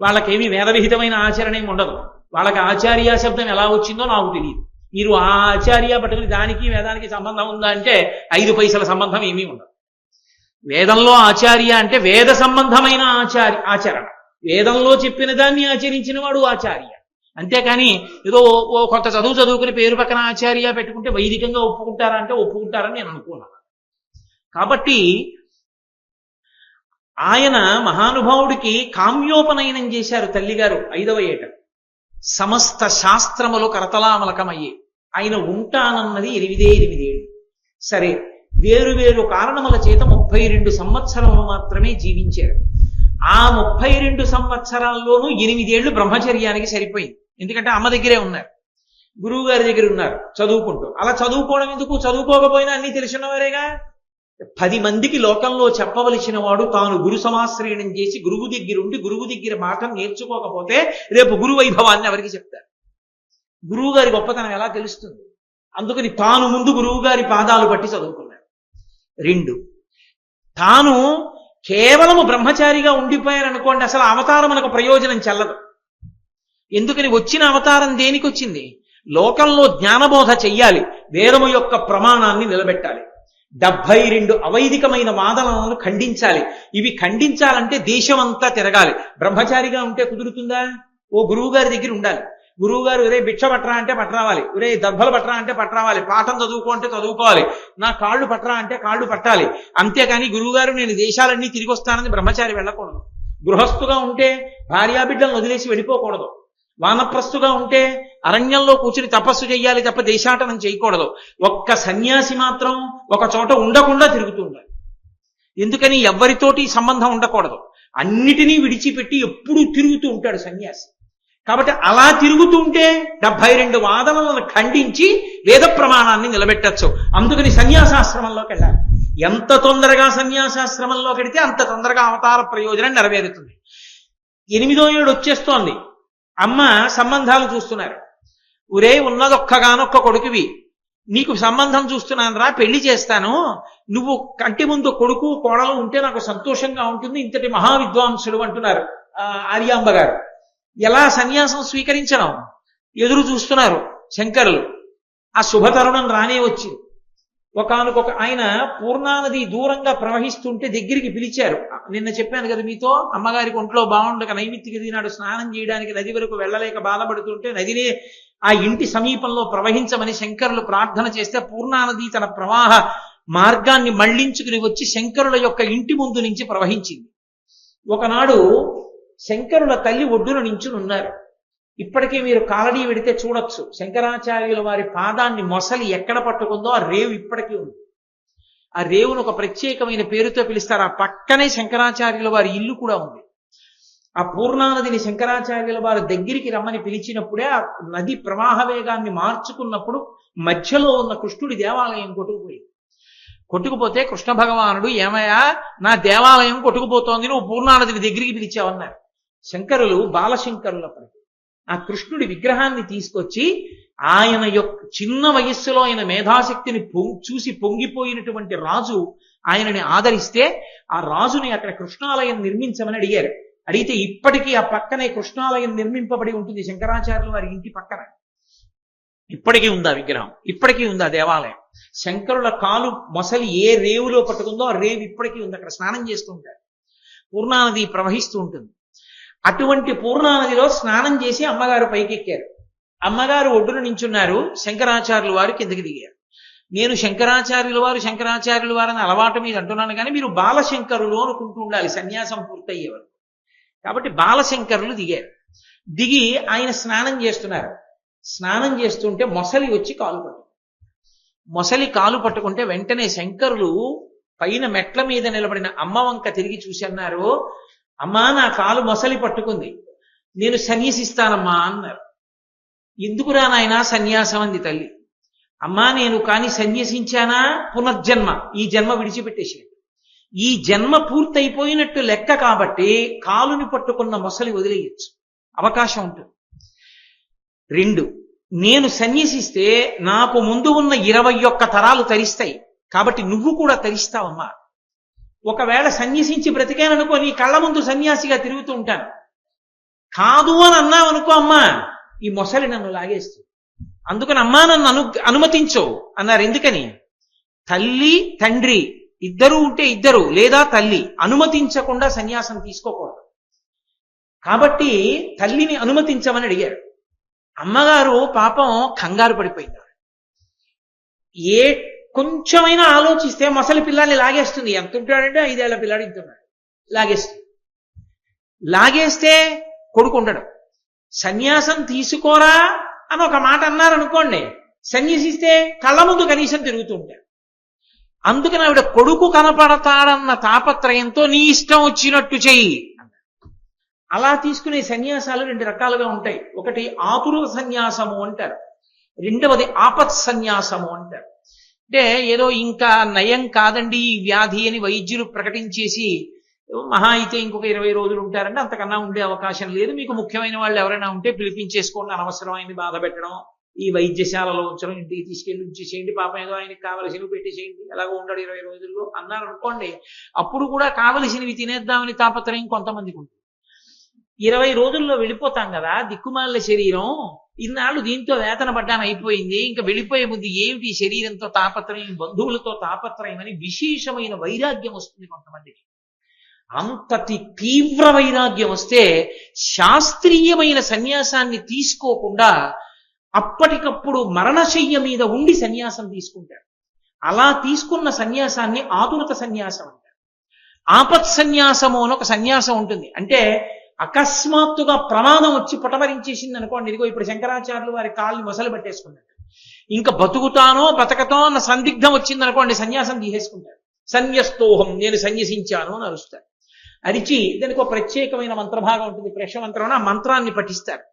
వాళ్ళకేమీ వేదవిహితమైన ఆచరణ ఏమి ఉండదు. వాళ్ళకి ఆచార్య శబ్దం ఎలా వచ్చిందో నాకు తెలియదు. మీరు ఆ ఆచార్య పట్టుకుని దానికి వేదానికి సంబంధం ఉందా అంటే 5 పైసల సంబంధం ఏమీ ఉండదు. వేదంలో ఆచార్య అంటే వేద సంబంధమైన ఆచరణ. వేదంలో చెప్పిన దాన్ని ఆచరించిన వాడు ఆచార్య. అంతేకాని ఏదో ఓ కొంత చదువుకుని పేరు పక్కన ఆచార్య పెట్టుకుంటే వైదికంగా ఒప్పుకుంటారా అంటే ఒప్పుకుంటారని నేను అనుకున్నాను. కాబట్టి ఆయన మహానుభావుడికి కామ్యోపనయనం చేశారు తల్లిగారు 5వ ఏట. సమస్త శాస్త్రములు కరతలామలకమయ్యే. ఆయన ఉంటానన్నది 8 ఏళ్ళు. సరే, వేరు కారణముల చేత 32 సంవత్సరములు మాత్రమే జీవించారు. ఆ 32 సంవత్సరాల్లోనూ 8 ఏళ్ళు బ్రహ్మచర్యానికి సరిపోయింది. ఎందుకంటే అమ్మ దగ్గరే ఉన్నారు, గురువు గారి దగ్గర ఉన్నారు చదువుకుంటూ. అలా చదువుకోవడం ఎందుకు? చదువుకోకపోయినా అన్ని తెలిసినవారేగా. 10 మందికి లోకంలో చెప్పవలసిన వాడు తాను గురు సమాశ్రయణం చేసి గురువు దగ్గర మాటను నేర్చుకోకపోతే రేపు గురు వైభవాన్ని ఎవరికి చెప్తారు? గురువు గారి గొప్పతనం ఎలా తెలుస్తుంది? అందుకని తాను ముందు గురువు గారి పాదాలు పట్టి చదువుకున్నాడు. 2, తాను కేవలము బ్రహ్మచారిగా ఉండిపోయారనుకోండి, అసలు అవతారం మనకు ప్రయోజనం చెల్లదు. ఎందుకని? వచ్చిన అవతారం దేనికి వచ్చింది? లోకంలో జ్ఞానబోధ చెయ్యాలి, వేదము యొక్క ప్రమాణాన్ని నిలబెట్టాలి, 72 అవైదికమైన వాదనలను ఖండించాలి. ఇవి ఖండించాలంటే దేశమంతా తిరగాలి. బ్రహ్మచారిగా ఉంటే కుదురుతుందా? ఓ గురువు గారి దగ్గర ఉండాలి. గురువు గారు ఒరే భిక్ష పట్టరా అంటే పట్టరావాలి, ఒరే దర్భలు పట్టరా అంటే పట్టరావాలి, పాఠం చదువుకో అంటే చదువుకోవాలి, నా కాళ్ళు పట్టరా అంటే కాళ్ళు పట్టాలి. అంతేకాని గురువుగారు నేను దేశాలన్నీ తిరిగి వస్తానని బ్రహ్మచారి వెళ్ళకూడదు. గృహస్థుగా ఉంటే భార్యాబిడ్డలను వదిలేసి వెళ్ళిపోకూడదు. వానప్రస్థుగా ఉంటే అరణ్యంలో కూర్చుని తపస్సు చెయ్యాలి తప్ప దేశాటనం చేయకూడదు. ఒక్క సన్యాసి మాత్రం ఒక చోట ఉండకుండా తిరుగుతూ ఉండాలి. ఎందుకని? ఎవ్వరితోటి సంబంధం ఉండకూడదు. అన్నిటినీ విడిచిపెట్టి ఎప్పుడూ తిరుగుతూ ఉంటాడు సన్యాసి. కాబట్టి అలా తిరుగుతూ ఉంటే 72 వాదనలను ఖండించి వేద ప్రమాణాన్ని నిలబెట్టచ్చు. అందుకని సన్యాసాశ్రమంలోకి వెళ్ళాలి. ఎంత తొందరగా సన్యాసాశ్రమంలోకి వెడితే అంత తొందరగా అవతార ప్రయోజనం నెరవేరుతుంది. 8వ ఏడు వచ్చేస్తోంది. అమ్మ సంబంధాలు చూస్తున్నారు. ఒరే ఉన్నదొక్కగానొక్క కొడుకువి, నీకు సంబంధం చూస్తున్నాను రా, పెళ్లి చేస్తాను, నువ్వు కంటి ముందు కొడుకు కోడలు ఉంటే నాకు సంతోషంగా ఉంటుంది, ఇంతటి మహావిద్వాంసుడు అంటున్నారు ఆర్యాంబ గారు. ఎలా సన్యాసం స్వీకరించడం ఎదురు చూస్తున్నారు శంకరులు. ఆ శుభతరుణం రానే వచ్చింది. ఒకానొక ఆయన పూర్ణానది దూరంగా ప్రవహిస్తుంటే దగ్గరికి పిలిచారు. నిన్న చెప్పాను కదా మీతో, అమ్మగారికి ఒంట్లో బాగుండక నైమిత్తిక దినాడు స్నానం చేయడానికి నది వరకు వెళ్ళలేక బాధపడుతుంటే నదినే ఆ ఇంటి సమీపంలో ప్రవహించమని శంకరులు ప్రార్థన చేస్తే పూర్ణానది తన ప్రవాహ మార్గాన్ని మళ్లించుకుని వచ్చి శంకరుల యొక్క ఇంటి ముందు నుంచి ప్రవహించింది. ఒకనాడు శంకరుల తల్లి ఒడ్డున నించుని ఉన్నారు. ఇప్పటికీ మీరు కాలడీ వెడితే చూడొచ్చు, శంకరాచార్యుల వారి పాదాన్ని మొసలి ఎక్కడ పట్టుకుందో ఆ రేవు ఇప్పటికీ ఉంది. ఆ రేవును ఒక ప్రత్యేకమైన పేరుతో పిలుస్తారు. ఆ పక్కనే శంకరాచార్యుల వారి ఇల్లు కూడా ఉంది. ఆ పూర్ణానదిని శంకరాచార్యుల వారి దగ్గరికి రమ్మని పిలిచినప్పుడే ఆ నది ప్రవాహ వేగాన్ని మార్చుకున్నప్పుడు మధ్యలో ఉన్న కృష్ణుడి దేవాలయం కొట్టుకుపోతే కృష్ణ భగవానుడు, ఏమయ్యా నా దేవాలయం కొట్టుకుపోతోంది, నువ్వు పూర్ణానదిని దగ్గరికి పిలిచావన్నారు. శంకరులు బాలశంకరులప్పటికి ఆ కృష్ణుడి విగ్రహాన్ని తీసుకొచ్చి ఆయన యొక్క చిన్న వయస్సులో ఆయన మేధాశక్తిని చూసి పొంగిపోయినటువంటి రాజు ఆయనని ఆదరిస్తే ఆ రాజుని అక్కడ కృష్ణాలయం నిర్మించమని అడిగారు. అడిగితే ఇప్పటికీ ఆ పక్కనే కృష్ణాలయం నిర్మింపబడి ఉంటుంది శంకరాచార్యుల వారి ఇంటి పక్కన. ఇప్పటికీ ఉంది ఆ విగ్రహం, ఇప్పటికీ ఉంది ఆ దేవాలయం. శంకరుల కాలు మొసలి ఏ రేవులో పట్టుకుందో ఆ రేవు ఇప్పటికీ ఉంది. అక్కడ స్నానం చేస్తూ ఉంటారు. పూర్ణానది ప్రవహిస్తూ ఉంటుంది. అటువంటి పూర్ణానదిలో స్నానం చేసి అమ్మగారు పైకెక్కారు. అమ్మగారు ఒడ్డున నించున్నారు, శంకరాచార్యుల వారు కిందకి దిగారు. నేను శంకరాచార్యుల వారు అని అలవాటు మీద అంటున్నాను, కానీ మీరు బాలశంకరులు అనుకుంటూ ఉండాలి సన్యాసం పూర్తయ్యేవారు. కాబట్టి బాలశంకరులు దిగారు. దిగి ఆయన స్నానం చేస్తున్నారు. స్నానం చేస్తుంటే మొసలి వచ్చి మొసలి కాలు పట్టుకుంటే వెంటనే శంకరులు పైన మెట్ల మీద నిలబడిన అమ్మ వంక తిరిగి చూసి అన్నారు, అమ్మా నా కాలు మొసలి పట్టుకుంది, నేను సన్యసిస్తానమ్మా అన్నారు. ఎందుకురా నాయనా సన్యాసం అంది తల్లి. అమ్మా నేను కాని సన్యసించానా పునర్జన్మ, ఈ జన్మ విడిచిపెట్టేసి ఈ జన్మ పూర్తయిపోయినట్టు లెక్క, కాబట్టి కాలుని పట్టుకున్న మొసలి వదిలేయచ్చు, అవకాశం ఉంటుంది. 2, నేను సన్యసిస్తే నాకు ముందు ఉన్న 21 తరాలు తరిస్తాయి, కాబట్టి నువ్వు కూడా తరిస్తావమ్మా. ఒకవేళ సన్యసించి బ్రతికాననుకో నీ కళ్ళ ముందు సన్యాసిగా తిరుగుతూ ఉంటాను. కాదు అని అన్నావనుకో అమ్మా ఈ మొసలి నన్ను లాగేస్తుంది. అందుకని అమ్మా నన్ను అనుమతించు అన్నారు. ఎందుకని? తల్లి తండ్రి ఇద్దరు ఉంటే ఇద్దరు, లేదా తల్లి అనుమతించకుండా సన్యాసం తీసుకోకూడదు. కాబట్టి తల్లిని అనుమతించమని అడిగారు. అమ్మగారు పాపం కంగారు పడిపోయింది. ఏ కొంచెమైనా ఆలోచిస్తే మొసలి పిల్లాన్ని లాగేస్తుంది. ఎంత ఉంటాడంటే 5 ఏళ్ల పిల్లాడు ఇంతున్నాడు, లాగేస్తుంది. లాగేస్తే కొడుకు ఉండడు. సన్యాసం తీసుకోరా అని ఒక మాట అన్నారనుకోండి, సన్యసిస్తే కళ్ళ ముందు కనీసం తిరుగుతూ ఉంటాడు. అందుకని ఆవిడ కొడుకు కనపడతాడన్న తాపత్రయంతో నీ ఇష్టం వచ్చినట్టు చెయ్యి. అలా తీసుకునే సన్యాసాలు 2 రకాలుగా ఉంటాయి. ఒకటి ఆతుర సన్యాసము అంటారు, రెండవది ఆపత్ సన్యాసము అంటారు. అంటే ఏదో ఇంకా నయం కాదండి ఈ వ్యాధి అని వైద్యులు ప్రకటించేసి మహా అయితే ఇంకొక 20 రోజులు ఉంటారంటే అంతకన్నా ఉండే అవకాశం లేదు, మీకు ముఖ్యమైన వాళ్ళు ఎవరైనా ఉంటే పిలిపించేసుకోండి, అనవసరమైన బాధ పెట్టడం, ఈ వైద్యశాలలో ఉంచడం, ఇంటికి తీసుకెళ్ళి ఉంచేసేయండి, పాపం ఏదో ఆయనకి కావలసినవి పెట్టేసేయండి, ఎలాగో ఉండడు 20 రోజుల్లో అన్నారు అనుకోండి. అప్పుడు కూడా కావలసినవి తినేద్దామని తాపత్రయం కొంతమందికి ఉంటుంది. 20 రోజుల్లో వెళ్ళిపోతాం కదా, దిక్కుమాల శరీరం, ఇన్నాళ్ళు దీంతో వేతన పడ్డాను అయిపోయింది, ఇంకా వెళ్ళిపోయే ముందు ఏమిటి శరీరంతో తాపత్రయం, బంధువులతో తాపత్రయం అని విశేషమైన వైరాగ్యం వస్తుంది కొంతమందికి. అంతటి తీవ్ర వైరాగ్యం వస్తే శాస్త్రీయమైన సన్యాసాన్ని తీసుకోకుండా అప్పటికప్పుడు మరణశయ్య మీద ఉండి సన్యాసం తీసుకుంటాడు. అలా తీసుకున్న సన్యాసాన్ని ఆతురత సన్యాసం అంటారు. ఆపత్ సన్యాసము అని ఒక సన్యాసం ఉంటుంది. అంటే అకస్మాత్తుగా ప్రమాదం వచ్చి పొటమరించేసింది అనుకోండి, ఇదిగో ఇప్పుడు శంకరాచార్యులు వారి కాళ్ళని మొసలు పట్టేసుకున్నాడు, ఇంకా బతుకుతానో బతకతో అన్న సందిగ్ధం వచ్చింది అనుకోండి, సన్యాసం తీసేసుకుంటాడు. సన్యస్తోహం, నేను సన్యసించాను అని అరుస్తాడు. అరిచి దానికి ఒక ప్రత్యేకమైన మంత్రభాగం ఉంటుంది, ప్రేక్షమంత్రం, ఆ మంత్రాన్ని పఠిస్తారు.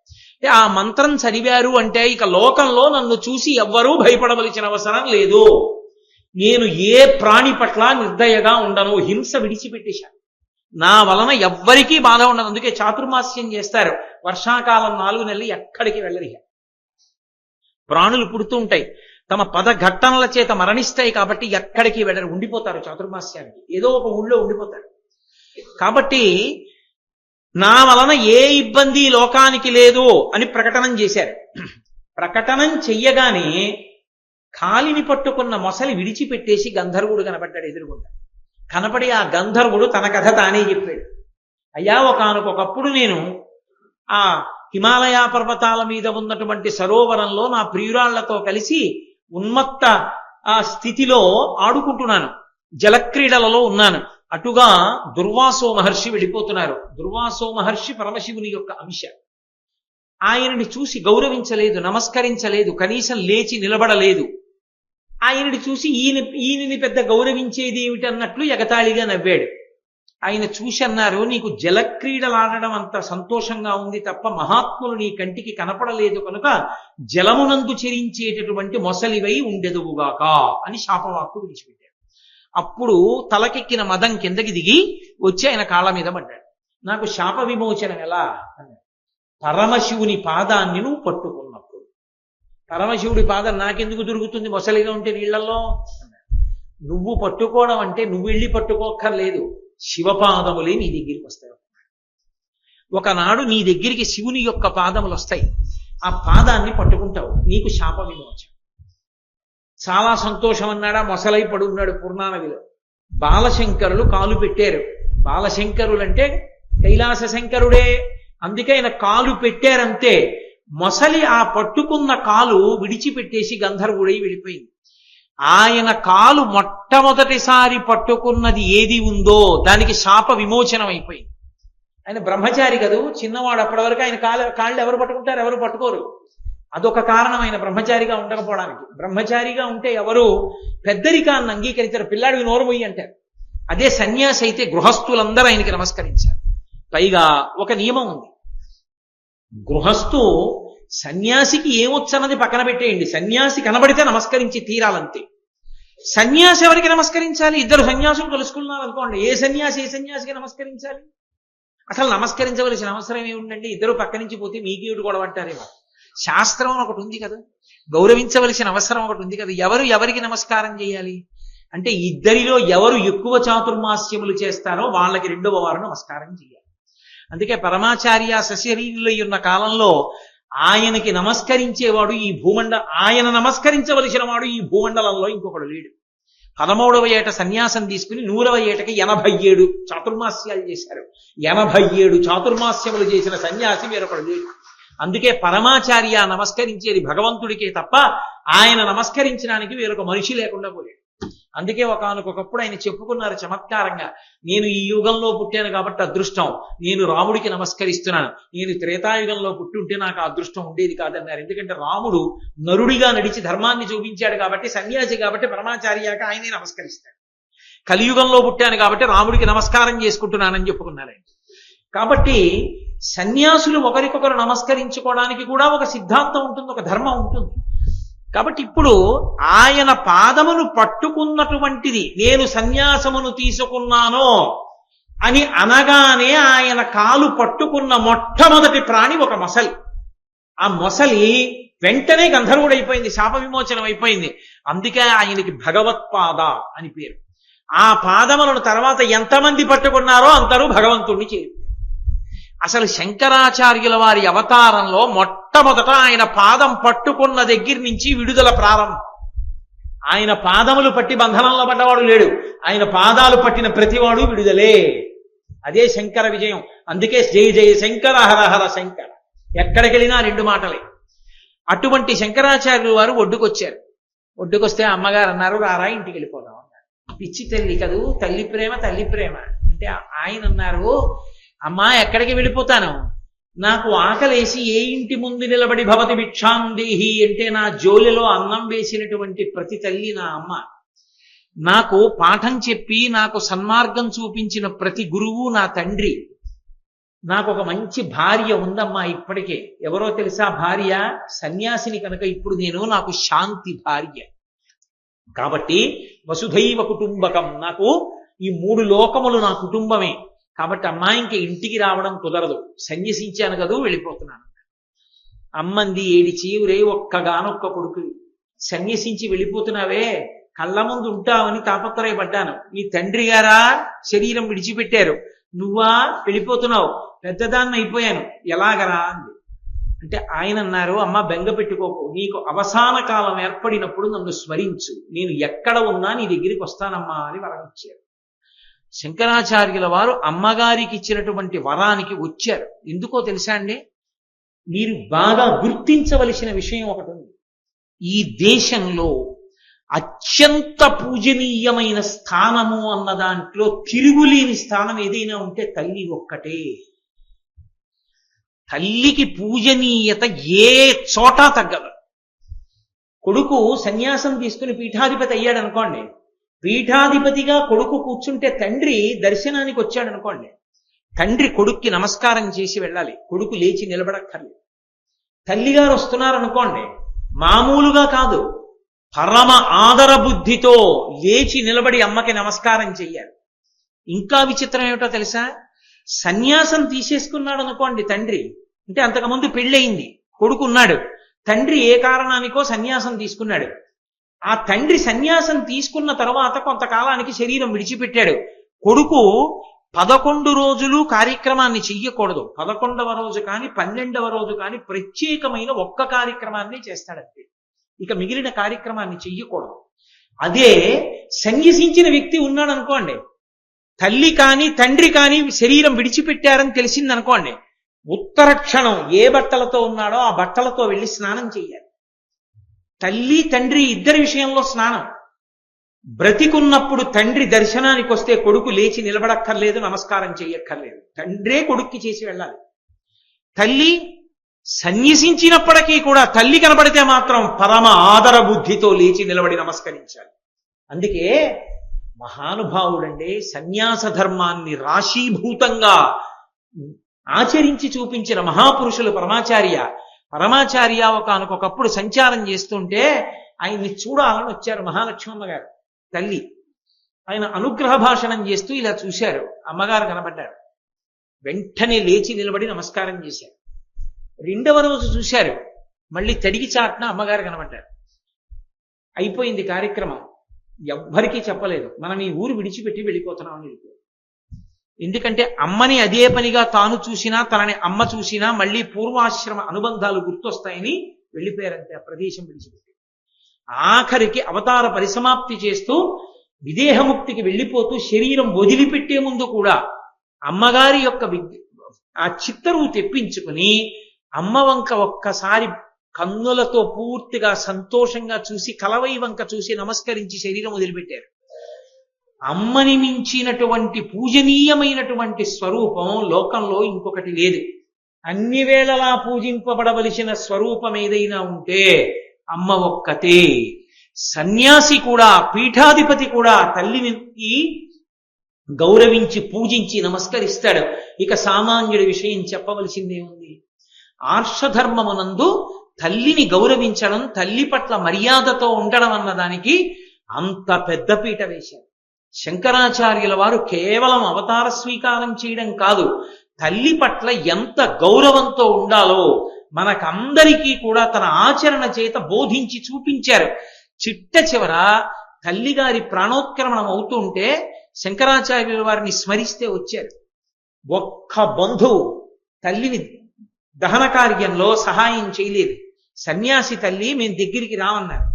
ఆ మంత్రం చదివారు అంటే ఇక లోకంలో నన్ను చూసి ఎవ్వరూ భయపడవలసిన అవసరం లేదు, నేను ఏ ప్రాణి పట్ల నిర్దయగా ఉండను, హింస విడిచిపెట్టేశాను, నా వలన ఎవ్వరికీ బాధ ఉండదు. అందుకే చాతుర్మాస్యం చేస్తారు. వర్షాకాలం 4 నెలలు ఎక్కడికి వెళ్ళరు, ప్రాణులు పుడుతూ ఉంటాయి, తమ పదఘట్టనల చేత మరణిస్తాయి కాబట్టి ఎక్కడికి వెళ్ళరు, ఉండిపోతారు చాతుర్మాస్యానికి, ఏదో ఒక ఊళ్ళో ఉండిపోతారు. కాబట్టి నా వలన ఏ ఇబ్బంది లోకానికి లేదు అని ప్రకటనం చేశారు. ప్రకటనం చెయ్యగానే కాలిని పట్టుకున్న మొసలి విడిచిపెట్టేసి గంధర్వుడు కనపడ్డాడు ఎదురుగుండా. కనపడి ఆ గంధర్వుడు తన కథ తానే చెప్పాడు. అయ్యా, ఒకనకొకప్పుడు నేను ఆ హిమాలయ పర్వతాల మీద ఉన్నటువంటి సరోవరంలో నా ప్రియురాళ్లతో కలిసి ఉన్మత్త ఆ స్థితిలో ఆడుకుంటున్నాను, జలక్రీడలలో ఉన్నాను. అటుగా దుర్వాసో మహర్షి వెళ్ళిపోతున్నారు. దుర్వాసో మహర్షి పరమశివుని యొక్క అంశ. ఆయనని చూసి గౌరవించలేదు, నమస్కరించలేదు, కనీసం లేచి నిలబడలేదు. ఆయనని చూసి ఈయనని పెద్ద గౌరవించేది ఏమిటి అన్నట్లు ఎగతాళిగా నవ్వాడు. ఆయన చూసి అన్నారు, నీకు జలక్రీడలాడడం అంత సంతోషంగా ఉంది తప్ప మహాత్ములు నీ కంటికి కనపడలేదు కనుక జలమునందు చెరించేటటువంటి మొసలివై ఉండెదువుగాక అని శాపవాక్కు విడిచిపెట్టాడు. అప్పుడు తలకెక్కిన మదం కిందకి దిగి వచ్చి ఆయన కాళ్ళ మీద పడ్డాడు. నాకు శాప విమోచనం ఎలా అన్నాడు. పరమశివుని పాదాన్ని నువ్వు పట్టుకున్నప్పుడు. పరమశివుడి పాదం నాకెందుకు దొరుకుతుంది మొసలిగా ఉంటే నీళ్లలో? నువ్వు పట్టుకోవడం అంటే నువ్వు వెళ్ళి పట్టుకోక్కర్లేదు, శివపాదములే నీ దగ్గరికి వస్తాయి. ఒకనాడు నీ దగ్గరికి శివుని యొక్క పాదములు వస్తాయి, ఆ పాదాన్ని పట్టుకుంటావు, నీకు శాప విమోచనం. చాలా సంతోషం అన్నాడా, మొసలై పడున్నాడు పూర్ణానదిలో. బాలశంకరులు కాలు పెట్టారు. బాలశంకరులు అంటే కైలాస శంకరుడే, అందుకే ఆయన కాలు పెట్టారంతే. మొసలి ఆ పట్టుకున్న కాలు విడిచిపెట్టేసి గంధర్వుడై వెళ్ళిపోయింది. ఆయన కాలు మొట్టమొదటిసారి పట్టుకున్నది ఏది ఉందో దానికి శాప విమోచనం అయిపోయింది. ఆయన బ్రహ్మచారి కదూ, చిన్నవాడు, అప్పటి వరకు ఆయన కాళ్ళు ఎవరు పట్టుకుంటారు, ఎవరు పట్టుకోరు. అదొక కారణం ఆయన బ్రహ్మచారిగా ఉండకపోవడానికి. బ్రహ్మచారిగా ఉంటే ఎవరు పెద్దరికాన్ని అంగీకరించారు, పిల్లాడికి నోరుమొయ్యి అంటారు. అదే సన్యాసి అయితే గృహస్థులందరూ ఆయనకి నమస్కరించారు. పైగా ఒక నియమం ఉంది, గృహస్థు సన్యాసికి ఏమొచ్చన్నది పక్కన పెట్టేయండి, సన్యాసి కనబడితే నమస్కరించి తీరాలంతే. సన్యాసి ఎవరికి నమస్కరించాలి? 2 సన్యాసులు కలుసుకున్నారు అనుకోండి, ఏ సన్యాసికి నమస్కరించాలి? అసలు నమస్కరించవలసిన అవసరం ఏముందండి? 2 పక్క నుంచి పోతే మీకేడు గొడవ అంటారేమో. శాస్త్రం ఒకటి ఉంది కదా, గౌరవించవలసిన అవసరం ఒకటి ఉంది కదా. ఎవరికి నమస్కారం చేయాలి అంటే, ఇద్దరిలో ఎవరు ఎక్కువ చాతుర్మాస్యములు చేస్తారో వాళ్ళకి 2వ వారు నమస్కారం చేయాలి. అందుకే పరమాచార్య సశరీరులై ఉన్న కాలంలో ఆయనకి నమస్కరించేవాడు ఈ ఆయన నమస్కరించవలసిన వాడు ఈ భూమండలంలో ఇంకొకడు లేడు. 13వ ఏట సన్యాసం తీసుకుని 100వ ఏటకి 87 చాతుర్మాస్యాలు చేశారు. 87 చాతుర్మాస్యములు చేసిన సన్యాసి వేరొకడు లేడు. అందుకే పరమాచార్య నమస్కరించేది భగవంతుడికే తప్ప ఆయన నమస్కరించడానికి వేరొక మనిషి లేకుండా పోయాడు. అందుకే ఒకానొకప్పుడు ఆయన చెప్పుకున్నారు చమత్కారంగా, నేను ఈ యుగంలో పుట్టాను కాబట్టి అదృష్టం, నేను రాముడికి నమస్కరిస్తున్నాను, నేను త్రేతాయుగంలో పుట్టుంటే నాకు ఆ అదృష్టం ఉండేది కాదన్నారు. ఎందుకంటే రాముడు నరుడిగా నడిచి ధర్మాన్ని చూపించాడు కాబట్టి, సన్యాసి కాబట్టి పరమాచార్యాక ఆయనే నమస్కరిస్తాడు. కలియుగంలో పుట్టాను కాబట్టి రాముడికి నమస్కారం చేసుకుంటున్నానని చెప్పుకున్నారండి. కాబట్టి సన్యాసులు ఒకరికొకరు నమస్కరించుకోవడానికి కూడా ఒక సిద్ధాంతం ఉంటుంది, ఒక ధర్మం ఉంటుంది. కాబట్టి ఇప్పుడు ఆయన పాదమును పట్టుకున్నటువంటిది నేను సన్యాసమును తీసుకున్నాను అని అనగానే ఆయన కాలు పట్టుకున్న మొట్టమొదటి ప్రాణి ఒక మొసలి. ఆ మొసలి వెంటనే గంధర్వుడైపోయింది, శాప విమోచనం అయిపోయింది. అందుకే ఆయనకి భగవత్పాద అని పేరు. ఆ పాదములను తర్వాత ఎంతమంది పట్టుకున్నారో అందరూ భగవంతుణ్ణి చేరు. అసలు శంకరాచార్యుల వారి అవతారంలో మొట్టమొదట ఆయన పాదం పట్టుకున్న దగ్గర నుంచి విడుదల ప్రారంభం. ఆయన పాదములు పట్టి బంధనంలో పడ్డవాడు లేడు, ఆయన పాదాలు పట్టిన ప్రతివాడు విడుదలే. అదే శంకర విజయం. అందుకే జయ జయ శంకర హర హర శంకర, ఎక్కడికి వెళ్ళినా రెండు మాటలే. అటువంటి శంకరాచార్యులు వారు ఒడ్డుకొచ్చారు. ఒడ్డుకొస్తే అమ్మగారు అన్నారు, రారా ఇంటికి వెళ్ళిపోదాం అన్నారు. పిచ్చి తల్లి కదూ, తల్లి ప్రేమ తల్లి ప్రేమ అంటే ఆయన అన్నారు, అమ్మా ఎక్కడికి వెళ్ళిపోతాను, నాకు ఆకలేసి ఏ ఇంటి ముందు నిలబడి భవతి భిక్షాందేహి అంటే నా జోలిలో అన్నం వేసినటువంటి ప్రతి తల్లి నా అమ్మ. నాకు పాఠం చెప్పి నాకు సన్మార్గం చూపించిన ప్రతి గురువు నా తండ్రి. నాకు ఒక మంచి భార్య ఉందమ్మా ఇప్పటికే. ఎవరో తెలుసా భార్య? సన్యాసిని కనుక ఇప్పుడు నేను, నాకు శాంతి భార్య. కాబట్టి వసుధైవ కుటుంబకం, నాకు ఈ 3 లోకములు నా కుటుంబమే. కాబట్టి అమ్మాయి ఇంక ఇంటికి రావడం కుదరదు, సన్యసించాను కదూ వెళ్ళిపోతున్నాను. అమ్మంది ఏడిచి, రే ఒక్కగానొక్క కొడుకు సన్యసించి వెళ్ళిపోతున్నావే, కళ్ళ ముందు ఉంటావని తాపత్రయపడ్డాను. మీ తండ్రి గారా శరీరం విడిచిపెట్టారు, నువ్వా వెళ్ళిపోతున్నావు, పెద్దదాన్ని అయిపోయాను, ఎలాగరా అంది. అంటే ఆయన అన్నారు, అమ్మ బెంగ పెట్టుకోకు, నీకు అవసాన కాలం ఏర్పడినప్పుడు నన్ను స్మరించు, నేను ఎక్కడ ఉన్నా నీ దగ్గరికి వస్తానమ్మా అని వరం ఇచ్చారు. శంకరాచార్యుల వారు అమ్మగారికి ఇచ్చినటువంటి వరానికి వచ్చారు. ఎందుకో తెలుసా అండి? మీరు బాగా గుర్తించవలసిన విషయం ఒకటి ఉంది. ఈ దేశంలో అత్యంత పూజనీయమైన స్థానము అన్న దాంట్లో తిరుగులేని స్థానం ఏదైనా ఉంటే తల్లి ఒక్కటే. తల్లికి పూజనీయత ఏ చోట తగ్గదు. కొడుకు సన్యాసం తీసుకుని పీఠాధిపతి అయ్యాడు అనుకోండి, పీఠాధిపతిగా కొడుకు కూర్చుంటే తండ్రి దర్శనానికి వచ్చాడు అనుకోండి, తండ్రి కొడుక్కి నమస్కారం చేసి వెళ్ళాలి, కొడుకు లేచి నిలబడక్కర్లేదు. తల్లిగారు వస్తున్నారనుకోండి, మామూలుగా కాదు, పరమ ఆదర బుద్ధితో లేచి నిలబడి అమ్మకి నమస్కారం చెయ్యాలి. ఇంకా విచిత్రం ఏమిటో తెలుసా? సన్యాసం తీసేసుకున్నాడు అనుకోండి తండ్రి, అంటే అంతకుముందు పెళ్ళయింది, కొడుకు ఉన్నాడు, తండ్రి ఏ కారణానికో సన్యాసం తీసుకున్నాడు. ఆ తండ్రి సన్యాసం తీసుకున్న తర్వాత కొంతకాలానికి శరీరం విడిచిపెట్టాడు. కొడుకు 11 రోజులు కార్యక్రమాన్ని చెయ్యకూడదు, 11వ రోజు కానీ 12వ రోజు కానీ ప్రత్యేకమైన ఒక్క కార్యక్రమాన్ని చేస్తాడంతే, ఇక మిగిలిన కార్యక్రమాన్ని చెయ్యకూడదు. అదే సన్యసించిన వ్యక్తి ఉన్నాడు అనుకోండి, తల్లి కానీ తండ్రి కానీ శరీరం విడిచిపెట్టారని తెలిసిందనుకోండి, ఉత్తర క్షణం ఏ బట్టలతో ఉన్నాడో ఆ బట్టలతో వెళ్ళి స్నానం చెయ్యాలి. తల్లి తండ్రి ఇద్దరి విషయంలో స్నానం. బ్రతికున్నప్పుడు తండ్రి దర్శనానికి వస్తే కొడుకు లేచి నిలబడక్కర్లేదు, నమస్కారం చెయ్యక్కర్లేదు, తండ్రే కొడుక్కి చేసి వెళ్ళాలి. తల్లి సన్యసించినప్పటికీ కూడా తల్లి కనబడితే మాత్రం పరమ ఆదర బుద్ధితో లేచి నిలబడి నమస్కరించాలి. అందుకే మహానుభావుడంటే సన్యాస ధర్మాన్ని రాశీభూతంగా ఆచరించి చూపించిన మహాపురుషులు పరమాచార్య ఒకనకొకప్పుడు సంచారం చేస్తుంటే ఆయన్ని చూడాలని వచ్చారు మహాలక్ష్మమ్మ గారు తల్లి. ఆయన అనుగ్రహ భాషణం చేస్తూ ఇలా చూశారు, అమ్మగారు కనబడ్డారు, వెంటనే లేచి నిలబడి నమస్కారం చేశారు. 2వ రోజు చూశారు, మళ్ళీ తడిగి చాట్న అమ్మగారు కనబడ్డారు. అయిపోయింది కార్యక్రమం, ఎవ్వరికీ చెప్పలేదు, మనం ఈ ఊరు విడిచిపెట్టి వెళ్ళిపోతున్నామని వెళ్ళిపోయారు. ఎందుకంటే అమ్మని అదే పనిగా తాను చూసినా, తనని అమ్మ చూసినా మళ్ళీ పూర్వాశ్రమ అనుబంధాలు గుర్తొస్తాయని వెళ్ళిపోయారంటే ఆ ప్రదేశం విడిచిపెట్టి. ఆఖరికి అవతార పరిసమాప్తి చేస్తూ విదేహముక్తికి వెళ్ళిపోతూ శరీరం వదిలిపెట్టే ముందు కూడా అమ్మగారి యొక్క ఆ చిత్తరువు తెప్పించుకుని అమ్మ వంక ఒక్కసారి కన్నులతో పూర్తిగా సంతోషంగా చూసి కలవై వంక చూసి నమస్కరించి శరీరం వదిలిపెట్టారు. అమ్మని మించినటువంటి పూజనీయమైనటువంటి స్వరూపం లోకంలో ఇంకొకటి లేదు. అన్ని వేళలా పూజింపబడవలసిన స్వరూపం ఏదైనా ఉంటే అమ్మ ఒక్కతే. సన్యాసి కూడా, పీఠాధిపతి కూడా తల్లిని గౌరవించి పూజించి నమస్కరిస్తాడు. ఇక సామాన్యుడి విషయం చెప్పవలసిందే ఉంది. ఆర్షధర్మమునందు తల్లిని గౌరవించడం, తల్లి పట్ల మర్యాదతో ఉండడం అన్నదానికి అంత పెద్ద పీట వేశారు. శంకరాచార్యుల వారు కేవలం అవతార స్వీకారం చేయడం కాదు, తల్లి పట్ల ఎంత గౌరవంతో ఉండాలో మనకందరికీ కూడా తన ఆచరణ చేత బోధించి చూపించారు. చిట్ట చివర తల్లిగారి ప్రాణోత్క్రమణం అవుతుంటే శంకరాచార్యుల వారిని స్మరిస్తే వచ్చారు. ఒక్క బంధువు తల్లిని దహన కార్యంలో సహాయం చేయలేదు. సన్యాసి తల్లి మేము దగ్గరికి రామన్నారు.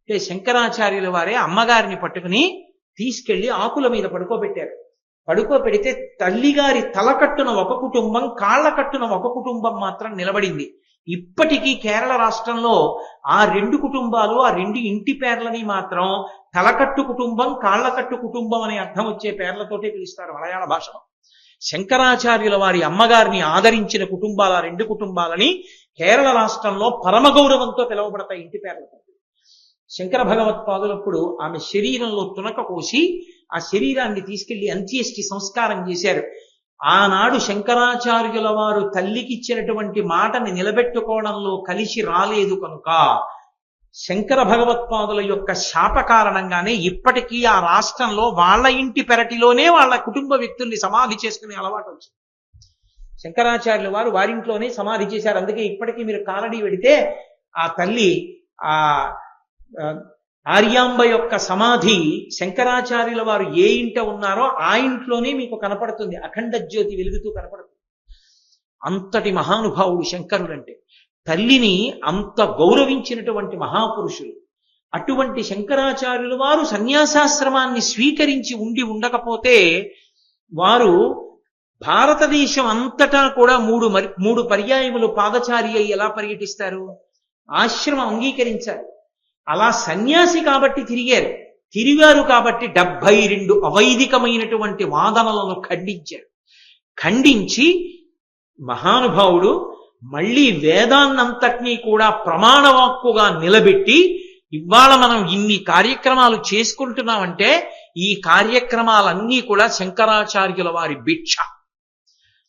అంటే శంకరాచార్యుల వారే అమ్మగారిని పట్టుకుని తీసుకెళ్లి ఆకుల మీద పడుకోబెట్టారు. పడుకోబెడితే తల్లిగారి తలకట్టున ఒక కుటుంబం, కాళ్ల కట్టున ఒక కుటుంబం మాత్రం నిలబడింది. ఇప్పటికీ కేరళ రాష్ట్రంలో ఆ రెండు కుటుంబాలు, ఆ రెండు ఇంటి పేర్లని మాత్రం తలకట్టు కుటుంబం, కాళ్లకట్టు కుటుంబం అనే అర్థం వచ్చే పేర్లతోటే పిలుస్తారు మలయాళ భాషలో. శంకరాచార్యుల వారి అమ్మగారిని ఆదరించిన కుటుంబాల రెండు కుటుంబాలని కేరళ రాష్ట్రంలో పరమగౌరవంతో పిలువబడతాయి ఇంటి పేర్లతో. శంకర భగవత్పాదులప్పుడు ఆమె శరీరంలో తునక కోసి ఆ శరీరాన్ని తీసుకెళ్లి అంత్యేష్టి సంస్కారం చేశారు. ఆనాడు శంకరాచార్యుల వారు తల్లికిచ్చినటువంటి మాటని నిలబెట్టుకోవడంలో కలిసి రాలేదు కనుక శంకర భగవత్పాదుల యొక్క శాప కారణంగానే ఇప్పటికీ ఆ రాష్ట్రంలో వాళ్ళ ఇంటి పెరటిలోనే వాళ్ళ కుటుంబ వ్యక్తుల్ని సమాధి చేసుకునే అలవాటు వచ్చింది. శంకరాచార్యుల వారు వారింట్లోనే సమాధి చేశారు. అందుకే ఇప్పటికీ మీరు కాలడి వెడితే ఆ తల్లి ఆ ఆర్యాంబ యొక్క సమాధి శంకరాచార్యుల వారు ఏ ఇంట ఉన్నారో ఆ ఇంట్లోనే మీకు కనపడుతుంది, అఖండ జ్యోతి వెలుగుతూ కనపడుతుంది. అంతటి మహానుభావుడు శంకరుడంటే. తల్లిని అంత గౌరవించినటువంటి మహాపురుషులు. అటువంటి శంకరాచార్యుల వారు సన్యాసాశ్రమాన్ని స్వీకరించి ఉండకపోతే వారు భారతదేశం అంతటా కూడా మూడు పర్యాయములు పాదచారి అయి ఎలా పర్యటిస్తారు? ఆశ్రమం అంగీకరించారు. అలా సన్యాసి కాబట్టి తిరిగారు కాబట్టి 72 అవైదికమైనటువంటి వాదనలను ఖండించి మహానుభావుడు మళ్ళీ వేదాన్నంతటినీ కూడా ప్రమాణవాక్కుగా నిలబెట్టి ఇవాళ మనం ఇన్ని కార్యక్రమాలు చేసుకుంటున్నామంటే ఈ కార్యక్రమాలన్నీ కూడా శంకరాచార్యుల వారి భిక్ష.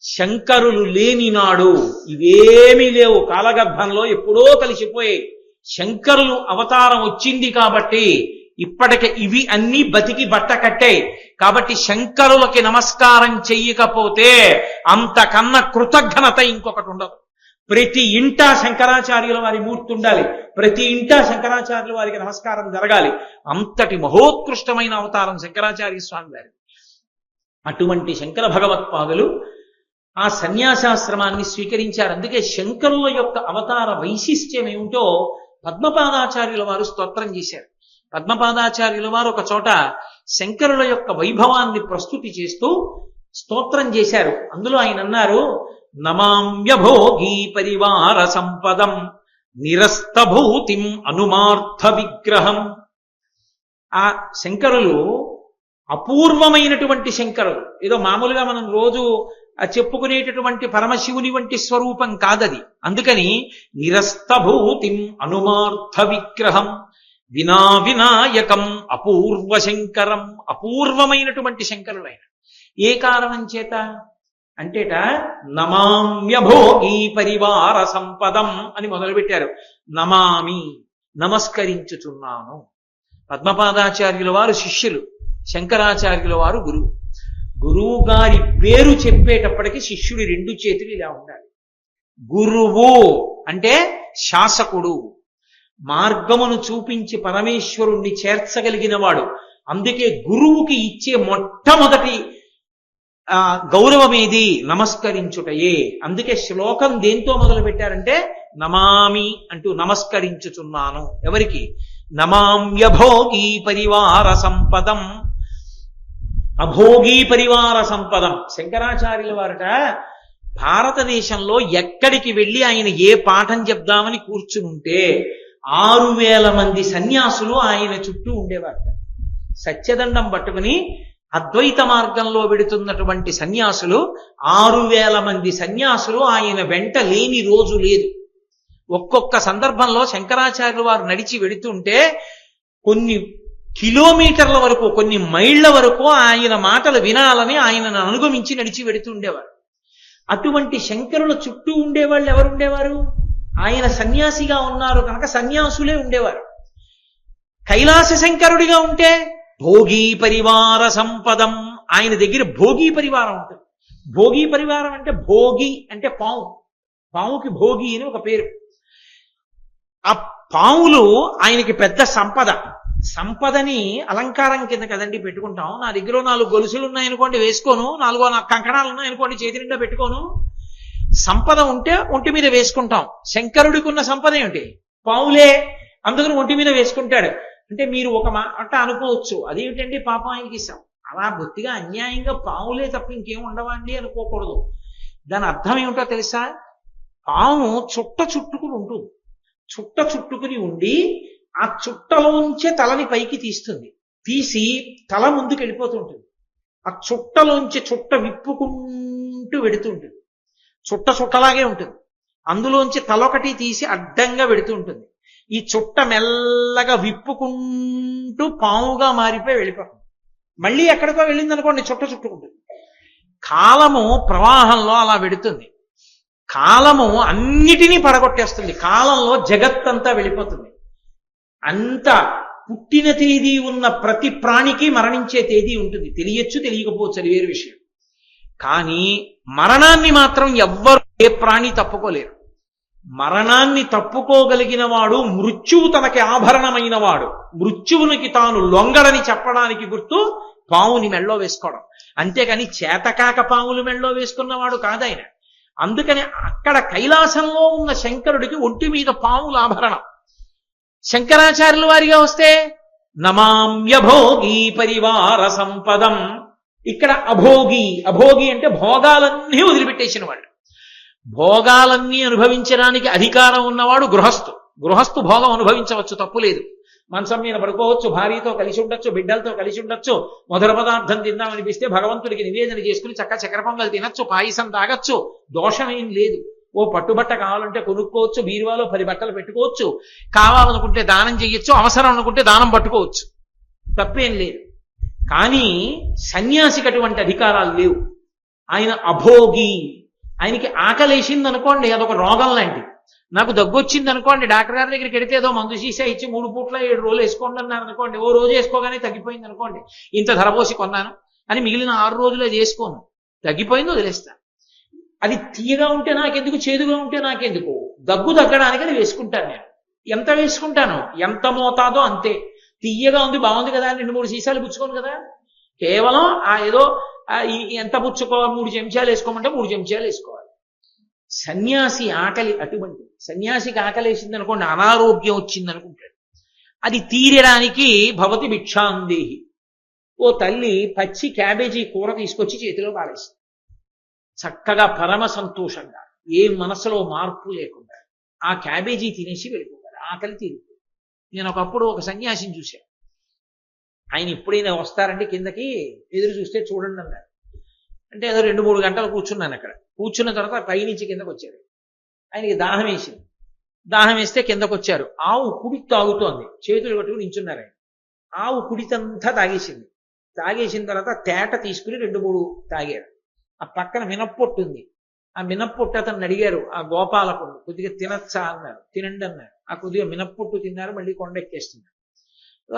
శంకరులు లేని నాడు ఇవేమీ లేవు, కాలగర్భంలో ఎప్పుడో కలిసిపోయాయి. శంకరులు అవతారం వచ్చింది కాబట్టి ఇప్పటికే ఇవి అన్ని బతికి బట్ట కట్టాయి. కాబట్టి శంకరులకి నమస్కారం చెయ్యకపోతే అంతకన్నా కృతజ్ఞత ఇంకొకటి ఉండదు. ప్రతి ఇంటా శంకరాచార్యుల వారి మూర్తి ఉండాలి, ప్రతి ఇంటా శంకరాచార్యుల వారికి నమస్కారం జరగాలి. అంతటి మహోత్కృష్టమైన అవతారం శంకరాచార్య స్వామి వారి. అటువంటి శంకర భగవత్పాదులు ఆ సన్యాసాశ్రమాన్ని స్వీకరించారు. అందుకే శంకరుల యొక్క అవతార వైశిష్ట్యం ఏమిటో పద్మపాదాచార్యుల వారు స్తోత్రం చేశారు. పద్మపాదాచార్యుల వారు ఒక చోట శంకరుల యొక్క వైభవాన్ని ప్రస్తుతి చేస్తూ స్తోత్రం చేశారు. అందులో ఆయన అన్నారు, నమామ్యభోగీ పరివార సంపదం నిరస్తభూతిం అనుమార్థ విగ్రహం. ఆ శంకరులు అపూర్వమైనటువంటి శంకరులు. ఏదో మామూలుగా మనం రోజు చెప్పుకునేటటువంటి పరమశివుని వంటి స్వరూపం కాదది. అందుకని నిరస్తభూతిం అనుమార్థ విగ్రహం వినాయకం అపూర్వ శంకరం. అపూర్వమైనటువంటి శంకరులైన ఏ కారణం చేత అంటేట నమామ్యభోగీ పరివార సంపదం అని మొదలుపెట్టారు. నమామి, నమస్కరించుచున్నాను. పద్మపాదాచార్యుల వారు శిష్యులు, శంకరాచార్యుల వారు గురువు. గురువు గారి పేరు చెప్పేటప్పటికి శిష్యుడి 2 చేతులు ఇలా ఉండాలి. గురువు అంటే శాసకుడు, మార్గమును చూపించి పరమేశ్వరుణ్ణి చేర్చగలిగిన వాడు. అందుకే గురువుకి ఇచ్చే మొట్టమొదటి గౌరవం ఏది? నమస్కరించుటయే. అందుకే శ్లోకం దేంతో మొదలు పెట్టారంటే నమామి అంటూ నమస్కరించుచున్నాను. ఎవరికి? నమామ్యభోగీ పరివార సంపదం. అభోగీ పరివార సంపదం. శంకరాచార్యుల వారట భారతదేశంలో ఎక్కడికి వెళ్ళి ఆయన ఏ పాఠం చెప్దామని కూర్చునుంటే 6,000 మంది సన్యాసులు ఆయన చుట్టూ ఉండేవారు. సత్యదండం పట్టుకుని అద్వైత మార్గంలో వెడుతున్నటువంటి సన్యాసులు 6,000 మంది సన్యాసులు ఆయన వెంట లేని రోజు లేదు. ఒక్కొక్క సందర్భంలో శంకరాచార్యులు వారు నడిచి వెడుతుంటే కొన్ని కిలోమీటర్ల వరకు, కొన్ని మైళ్ల వరకు ఆయన మాటలు వినాలని ఆయనను అనుగమించి నడిచి వెడుతుండేవారు. అటువంటి శంకరుల చుట్టూ ఉండేవాళ్ళు ఎవరుండేవారు? ఆయన సన్యాసిగా ఉన్నారు కనుక సన్యాసులే ఉండేవారు. కైలాస శంకరుడిగా ఉంటే భోగీ పరివార సంపదం, ఆయన దగ్గర భోగీ పరివారం ఉంటుంది. భోగీ పరివారం అంటే భోగి అంటే పాము, పాముకి భోగి అని ఒక పేరు. ఆ పాములు ఆయనకి పెద్ద సంపద. సంపదని అలంకారం కింద కదండి పెట్టుకుంటాం. నా దగ్గర 4 గొలుసులు ఉన్నాయనుకోండి వేసుకోను, 4 కంకణాలు ఉన్నాయనుకోండి చేతి నిండా పెట్టుకోను. సంపద ఉంటే ఒంటి మీద వేసుకుంటాం. శంకరుడికి ఉన్న సంపద ఏమిటి? పావులే, అందుకని ఒంటి మీద వేసుకుంటాడు. అంటే మీరు ఒక మాట అనుకోవచ్చు, అదేమిటండి పాపం ఆయనకి అలా బొత్తిగా అన్యాయంగా పావులే తప్ప ఇంకేం ఉండవండి అనుకోకూడదు. దాని అర్థం ఏమిటో తెలుసా? పాము చుట్ట చుట్టుకుని ఉంటుంది. చుట్ట చుట్టుకుని ఉండి ఆ చుట్టలోంచే తలని పైకి తీస్తుంది. తీసి తల ముందుకు వెళ్ళిపోతుంటుంది. ఆ చుట్టలోంచి చుట్ట విప్పుకుంటూ వెడుతుంటుంది. చుట్ట చుట్టలాగే ఉంటుంది. అందులోంచి తలొకటి తీసి అడ్డంగా వెడుతూ ఉంటుంది. ఈ చుట్ట మెల్లగా విప్పుకుంటూ పాముగా మారిపోయి వెళ్ళిపోతుంది. మళ్ళీ ఎక్కడికో వెళ్ళింది అనుకోండి, చుట్ట చుట్టుకుంటుంది. కాలము ప్రవాహంలో అలా వెడుతుంది. కాలము అన్నిటినీ పడగొట్టేస్తుంది. కాలంలో జగత్తంతా వెళ్ళిపోతుంది. అంత పుట్టిన తేదీ ఉన్న ప్రతి ప్రాణికి మరణించే తేదీ ఉంటుంది. తెలియచ్చు, తెలియకపోవచ్చు, అది వేరు విషయం. కానీ మరణాన్ని మాత్రం ఎవ్వరు, ఏ ప్రాణి తప్పుకోలేరు. మరణాన్ని తప్పుకోగలిగిన వాడు మృత్యువు తనకి ఆభరణమైన వాడు. మృత్యువునికి తాను లొంగడని చెప్పడానికి గుర్తు పావుని మెళ్ళో వేసుకోవడం. అంతేకాని చేతకాక పావులు మెళ్ళో వేసుకున్నవాడు కాదాయన. అందుకని అక్కడ కైలాసంలో ఉన్న శంకరుడికి ఒంటి మీద పావుల ఆభరణం. శంకరాచార్యుల వారిగా వస్తే నమామ్యభోగి పరివార సంపదం. ఇక్కడ అభోగి, అభోగి అంటే భోగాలన్నీ వదిలిపెట్టేసిన వాళ్ళు. భోగాలన్నీ అనుభవించడానికి అధికారం ఉన్నవాడు గృహస్థు. గృహస్థు భోగం అనుభవించవచ్చు, తప్పు లేదు. మంచం మీద పడుకోవచ్చు, భార్యతో కలిసి ఉండొచ్చు, బిడ్డలతో కలిసి ఉండొచ్చు. మధుర పదార్థం తిందామనిపిస్తే భగవంతుడికి నివేదన చేసుకుని చక్కెర పొంగల్ తినచ్చు, పాయసం తాగచ్చు, దోషమేం లేదు. ఓ పట్టుబట్ట కావాలంటే కొనుక్కోవచ్చు, బీరువాలో 10 బట్టలు పెట్టుకోవచ్చు, కావాలనుకుంటే దానం చెయ్యొచ్చు, అవసరం అనుకుంటే దానం పట్టుకోవచ్చు, తప్పేం లేదు. కానీ సన్యాసికి అటువంటి అధికారాలు లేవు. ఆయన అభోగి. ఆయనకి ఆకలేసింది అనుకోండి, అదొక రోగం లాంటిది. నాకు దగ్గు వచ్చింది అనుకోండి, డాక్టర్ గారి దగ్గరికి వెడితే ఏదో మందు సీసా ఇచ్చి 3 పూట్ల 7 రోజులు వేసుకోండి అన్నారు అనుకోండి. ఓ రోజు వేసుకోగానే తగ్గిపోయింది అనుకోండి, ఇంత ధర పోసి కొన్నాను అని మిగిలిన 6 రోజులు అది వేసుకోను, తగ్గిపోయింది వదిలేస్తాను. అది తీయగా ఉంటే నాకెందుకు, చేదుగా ఉంటే నాకెందుకు, దగ్గు తగ్గడానికి అది వేసుకుంటాను. నేను ఎంత వేసుకుంటాను, ఎంత మోతాదో అంతే. తీయగా ఉంది, బాగుంది కదా, 2-3 సీసాలు పుచ్చుకోను కదా. కేవలం ఏదో ఎంత పుచ్చుకోవాలి, 3 చెంచాలు వేసుకోమంటే 3 చెంచాలు వేసుకోవాలి. సన్యాసి ఆకలి అటువంటి. సన్యాసికి ఆకలి వేసింది అనుకోండి, అనారోగ్యం వచ్చింది అనుకుంటాడు. అది తీరడానికి భవతి భిక్షాందేహి. ఓ తల్లి పచ్చి క్యాబేజీ కూర తీసుకొచ్చి చేతిలో పారేస్తుంది. చక్కగా పరమ సంతోషంగా, ఏ మనసులో మార్పు లేకుండా ఆ క్యాబేజీ తినేసి వెళ్ళిపోతారు. ఆకలి తీరుతుంది. నేను ఒకప్పుడు ఒక సన్యాసిని చూశాను. ఆయన ఎప్పుడైనా వస్తారంటే కిందకి ఎదురు చూస్తే చూడండి అన్నారు. అంటే ఏదో 2-3 గంటలు కూర్చున్నాను అక్కడ. కూర్చున్న తర్వాత పైనుంచి కిందకు వచ్చారు. ఆయనకి దాహం వేసింది. దాహం వేస్తే కిందకు వచ్చారు. ఆవు కుడి తాగుతోంది, చేతులు కట్టుకుని నించున్నారు ఆయన. ఆవు కుడితంతా తాగేసింది. తాగేసిన తర్వాత తేట తీసుకుని 2-3 తాగారు. ఆ పక్కన మినప్పొట్టు ఉంది. ఆ మినప్పొట్టు అతను అడిగారు, ఆ గోపాలకుడు, కొద్దిగా తినచ్చా అన్నారు. తినండి అన్నారు. ఆ కొద్దిగా మినప్పొట్టు తిన్నారు. మళ్ళీ కొండెక్కేస్తున్నారు.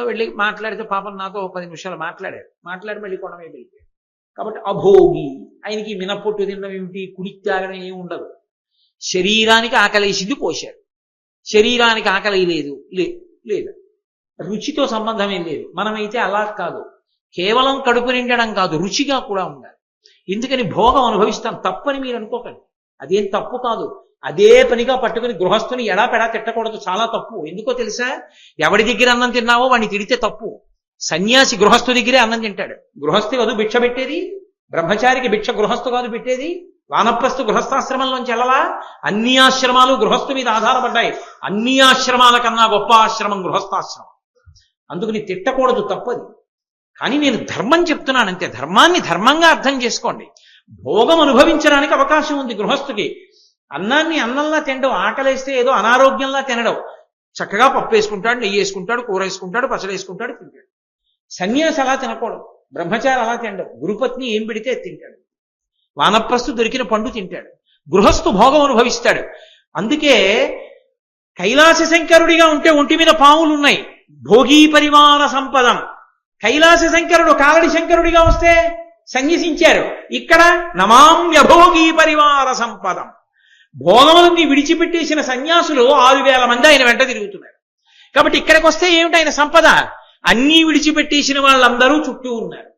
వెళ్ళి మాట్లాడితే పాపం నాతో 10 నిమిషాలు మాట్లాడి మళ్ళీ కొండ మీద వెళ్ళిపోయారు. కాబట్టి అభోగి. ఆయనకి మినప్పొట్టు తినడం ఏమిటి, కుడి తాగడం ఏమి ఉండదు. శరీరానికి ఆకలేసింది పోశారు. శరీరానికి ఆకలి లేదు, రుచితో సంబంధం ఏం లేదు. మనమైతే అలా కాదు, కేవలం కడుపు నిండడం కాదు, రుచిగా కూడా ఉండాలి. ఎందుకని భోగం అనుభవిస్తాం, తప్పని మీరు అనుకోకండి. అదేం తప్పు కాదు. అదే పనిగా పట్టుకుని గృహస్థుని ఎడాపెడా తిట్టకూడదు, చాలా తప్పు. ఎందుకో తెలుసా? ఎవడి దగ్గర అన్నం తిన్నావో వాడిని తిడితే తప్పు. సన్యాసి గృహస్థు దగ్గరే అన్నం తింటాడు. గృహస్థి కాదు భిక్ష పెట్టేది, బ్రహ్మచారికి భిక్ష గృహస్థు కాదు పెట్టేది. వానప్రస్థు గృహస్థాశ్రమంలోంచి వెళ్ళలా? అన్ని ఆశ్రమాలు గృహస్థు మీద ఆధారపడ్డాయి. అన్ని ఆశ్రమాల కన్నా గొప్ప ఆశ్రమం గృహస్థాశ్రమం. అందుకని తిట్టకూడదు, తప్పది. కానీ నేను ధర్మం చెప్తున్నానంతే. ధర్మాన్ని ధర్మంగా అర్థం చేసుకోండి. భోగం అనుభవించడానికి అవకాశం ఉంది గృహస్థుకి. అన్నాన్ని అన్నంలా తినడం, ఆకలేస్తే ఏదో అనారోగ్యంలా తినడం. చక్కగా పప్పు వేసుకుంటాడు, నెయ్యి వేసుకుంటాడు, కూర వేసుకుంటాడు, పచ్చడి వేసుకుంటాడు, తింటాడు. సన్యాసి అలా తినకూడదు. బ్రహ్మచారి అలా తినడం. గురుపత్ని ఏం పెడితే తింటాడు. వానప్రస్థు దొరికిన పండు తింటాడు. గృహస్థు భోగం అనుభవిస్తాడు. అందుకే కైలాస శంకరుడిగా ఉంటే ఒంటి మీద పాములు ఉన్నాయి. భోగీ పరివార సంపదం. కైలాస శంకరుడు కాలడి శంకరుడిగా వస్తే సన్యసించారు. ఇక్కడ నమామ్యభోగీ పరివార సంపదం. భోగములన్నీ విడిచిపెట్టేసిన సన్యాసులు 6,000 మంది ఆయన వెంట తిరుగుతున్నారు. కాబట్టి ఇక్కడికి వస్తే ఏమిటి ఆయన సంపద? అన్నీ విడిచిపెట్టేసిన వాళ్ళందరూ చుట్టూ ఉన్నారు.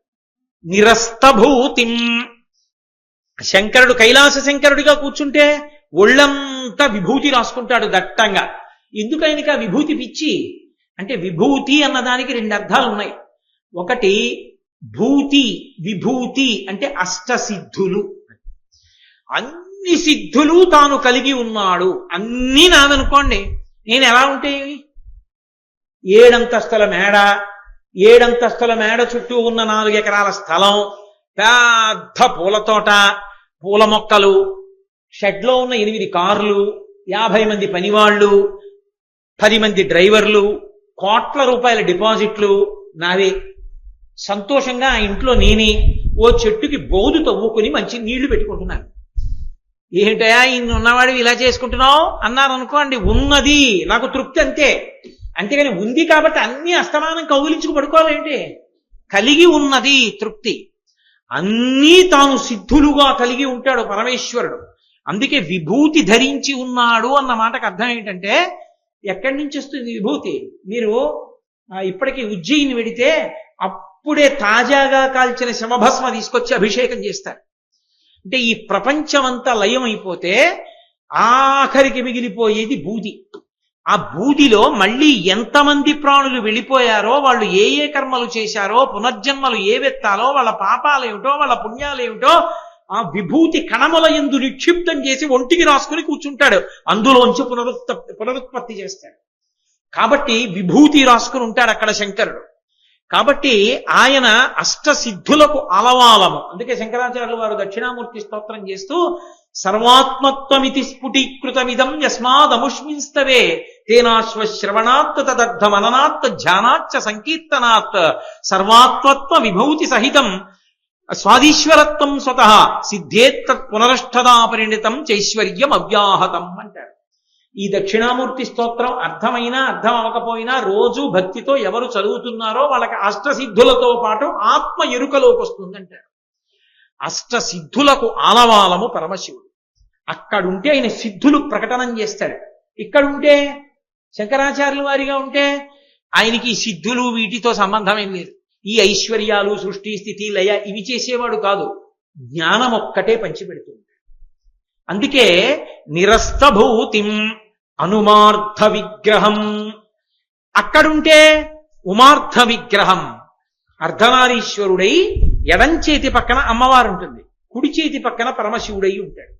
నిరస్తభూతిం. శంకరుడు కైలాస శంకరుడిగా కూర్చుంటే ఒళ్ళంతా విభూతి రాసుకుంటాడు దట్టంగా. ఎందుకు ఆయనకి ఆ విభూతి పిచ్చి అంటే, విభూతి అన్నదానికి 2 అర్థాలు ఉన్నాయి. ఒకటి భూతి, విభూతి అంటే అష్టసిద్ధులు. అన్ని సిద్ధులు తాను కలిగి ఉన్నాడు. అన్నీ నాదనుకోండి. నేను ఎలా ఉంటే 7 అంతస్తుల మేడ, 7 అంతస్తుల మేడ చుట్టూ ఉన్న 4 ఎకరాల స్థలం, పెద్ద పూల తోట, పూల మొక్కలు, షెడ్లో ఉన్న 8 కార్లు, 50 మంది పనివాళ్లు, 10 మంది డ్రైవర్లు, కోట్ల రూపాయల డిపాజిట్లు నావే. సంతోషంగా ఆ ఇంట్లో నేనే ఓ చెట్టుకి బోదు తవ్వుకుని మంచి నీళ్లు పెట్టుకుంటున్నాను. ఏంటయా ఇన్ని ఉన్నవాడివి ఇలా చేసుకుంటున్నావు అన్నారు అనుకోండి. ఉన్నది నాకు తృప్తి, అంతే. అంతేగాని ఉంది కాబట్టి అన్ని అస్తమానం కౌగిలించుకు పడుకోవాలేంటి? కలిగి ఉన్నది తృప్తి. అన్నీ తాను సిద్ధులుగా కలిగి ఉంటాడు పరమేశ్వరుడు. అందుకే విభూతి ధరించి ఉన్నాడు అన్న మాటకు అర్థం ఏంటంటే, ఎక్కడి నుంచి వస్తుంది విభూతి? మీరు ఇప్పటికీ ఉజ్జయిని వెడితే అప్పుడే తాజాగా కాల్చిన శమభస్మ తీసుకొచ్చి అభిషేకం చేస్తారు. అంటే ఈ ప్రపంచమంతా లయం అయిపోతే ఆఖరికి మిగిలిపోయేది బూది. ఆ బూదిలో మళ్ళీ ఎంతమంది ప్రాణులు వెళ్ళిపోయారో, వాళ్ళు ఏ ఏ కర్మలు చేశారో, పునర్జన్మలు ఏవెత్తాలో, వాళ్ళ పాపాలేమిటో, వాళ్ళ పుణ్యాలేమిటో ఆ విభూతి కణముల యందు నిక్షిప్తం చేసి ఒంటికి రాసుకుని కూర్చుంటాడు. అందులోంచి పునరుత్పత్తి చేస్తాడు. కాబట్టి విభూతి రాసుకుని ఉంటాడు అక్కడ శంకరుడు. కాబట్టి ఆయన అష్టసిద్ధులకు అలవాలము. అందుకే శంకరాచార్యులు వారు దక్షిణామూర్తి స్తోత్రం చేస్తూ సర్వాత్మత్వమితి స్ఫుటీకృతమిదం యస్మాదముష్మింస్తవే తేనాశ్వశ్రవణాత్ తదర్థ మననాత్ ధ్యానాచ్చ సంకీర్తనాత్ సర్వాత్మత్వ విభూతి సహితం స్వాదీశ్వరత్వం స్వతః సిద్ధేత్తత్ పునరష్టదా పరిణితం చైశ్వర్యం అవ్యాహతం అంటారు. ఈ దక్షిణామూర్తి స్తోత్రం అర్థమైనా అర్థం అవ్వకపోయినా రోజు భక్తితో ఎవరు చదువుతున్నారో వాళ్ళకి అష్టసిద్ధులతో పాటు ఆత్మ ఎరుకలోకి వస్తుందంటారు. అష్టసిద్ధులకు ఆలవాలము పరమశివుడు. అక్కడుంటే ఆయన సిద్ధులు ప్రకటనం చేస్తాడు. ఇక్కడుంటే శంకరాచార్యుల వారిగా ఉంటే ఆయనకి ఈ సిద్ధులు వీటితో సంబంధం ఏం లేదు. ఈ ఐశ్వర్యాలు, సృష్టి, స్థితి, లయ ఇవి చేసేవాడు కాదు. జ్ఞానం ఒక్కటే పంచిపెడుతుంది. అందుకే నిరస్తభూతిం అనుమార్థ విగ్రహం. అక్కడుంటే ఉమార్థ విగ్రహం. అర్ధనారీశ్వరుడై ఎడంచేతి పక్కన అమ్మవారు ఉంటుంది, కుడి చేతి పక్కన పరమశివుడై ఉంటాడు.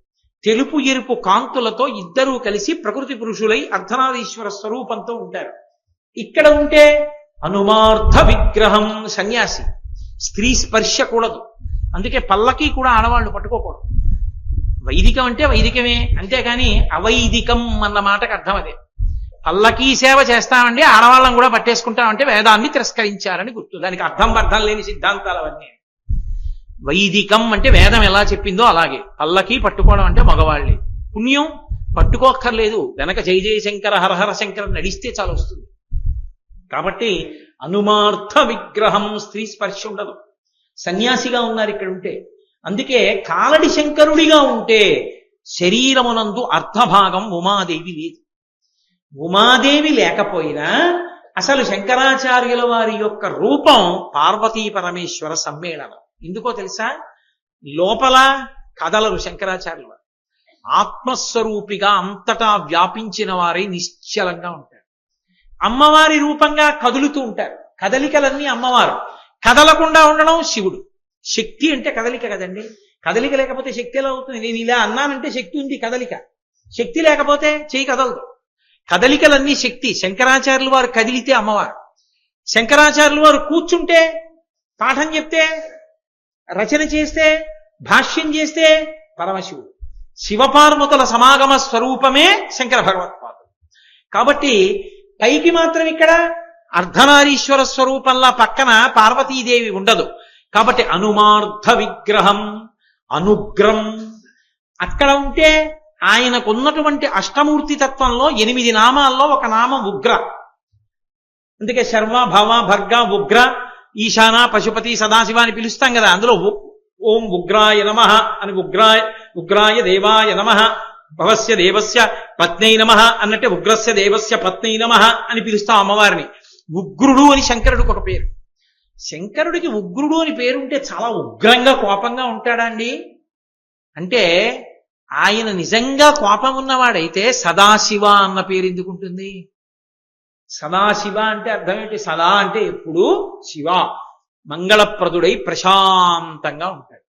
తెలుపు ఎరుపు కాంతులతో ఇద్దరూ కలిసి ప్రకృతి పురుషులై అర్ధనారీశ్వర స్వరూపంతో ఉంటారు. ఇక్కడ ఉంటే అనుమార్థ విగ్రహం. సన్యాసి స్త్రీ స్పర్శ కూడదు. అందుకే పల్లకి కూడా ఆడవాళ్ళు పట్టుకోకూడదు. వైదికం అంటే వైదికమే, అంతేకాని అవైదికం అన్న మాటకు అర్థం అదే. పల్లకీ సేవ చేస్తామండి, ఆడవాళ్ళం కూడా పట్టేసుకుంటామంటే వేదాన్ని తిరస్కరించారని గుర్తు. దానికి అర్థం లేని సిద్ధాంతాలు అవన్నీ. వైదికం అంటే వేదం ఎలా చెప్పిందో అలాగే. పల్లకీ పట్టుకోవడం అంటే మగవాళ్ళే. పుణ్యం పట్టుకోక్కర్లేదు, వెనక జయ జయశంకర హరహర శంకర నడిస్తే చాలా వస్తుంది. కాబట్టి అనుమార్థ విగ్రహం. స్త్రీ స్పర్శ ఉండదు. సన్యాసిగా ఉన్నారు ఇక్కడ ఉంటే. అందుకే కాలడి శంకరుడిగా ఉంటే శరీరమునందు అర్ధభాగం ఉమాదేవి లేదు. ఉమాదేవి లేకపోయినా అసలు శంకరాచార్యుల వారి యొక్క రూపం పార్వతీ పరమేశ్వర సమ్మేళనం. ఎందుకో తెలుసా? లోపల కదలరు శంకరాచార్యుల వారు. ఆత్మస్వరూపిగా అంతటా వ్యాపించిన వారై నిశ్చలంగా ఉంటారు. అమ్మవారి రూపంగా కదులుతూ ఉంటారు. కదలికలన్నీ అమ్మవారు. కదలకుండా ఉండడం శివుడు. శక్తి అంటే కదలిక కదండి. కదలిక లేకపోతే శక్తి ఎలా అవుతుంది? నేను ఇలా అన్నానంటే శక్తి ఉంది, కదలిక. శక్తి లేకపోతే చెయ్యి కదలదు. కదలికలన్నీ శక్తి. శంకరాచార్యులు వారు కదిలితే అమ్మవారు, శంకరాచార్యులు వారు కూర్చుంటే, పాఠం చెప్తే, రచన చేస్తే, భాష్యం చేస్తే పరమశివుడు. శివపార్వతుల సమాగమ స్వరూపమే శంకర భగవత్పాదుడు. కాబట్టి పైకి మాత్రం ఇక్కడ అర్ధనారీశ్వర స్వరూపంలా పక్కన పార్వతీదేవి ఉండదు. కాబట్టి అనుమార్ధ విగ్రహం, అనుగ్రం అక్కడ ఉంటే ఆయనకున్నటువంటి అష్టమూర్తి తత్వంలో 8 నామాల్లో ఒక నామం ఉగ్ర. అందుకే శర్వ, భవ, భర్గ, ఉగ్ర, ఈశాన, పశుపతి, సదాశివ అని పిలుస్తాం కదా. అందులో ఓం ఉగ్రాయ నమః అని ఉగ్రాయ దేవాయ నమః, భవస్య దేవస్య పత్నై నమః అన్నట్టే ఉగ్రస్య దేవస్య పత్నై నమః అని పిలుస్తాం అమ్మవారిని. ఉగ్రుడు అని శంకరుడికి ఒక పేరు. శంకరుడికి ఉగ్రుడు అని పేరుంటే చాలా ఉగ్రంగా కోపంగా ఉంటాడా అండి? అంటే ఆయన నిజంగా కోపం ఉన్నవాడైతే సదాశివ అన్న పేరు ఎందుకుంటుంది? సదాశివ అంటే అర్థం ఏంటి? సదా అంటే ఎప్పుడు, శివ మంగళప్రదుడై ప్రశాంతంగా ఉంటాడు.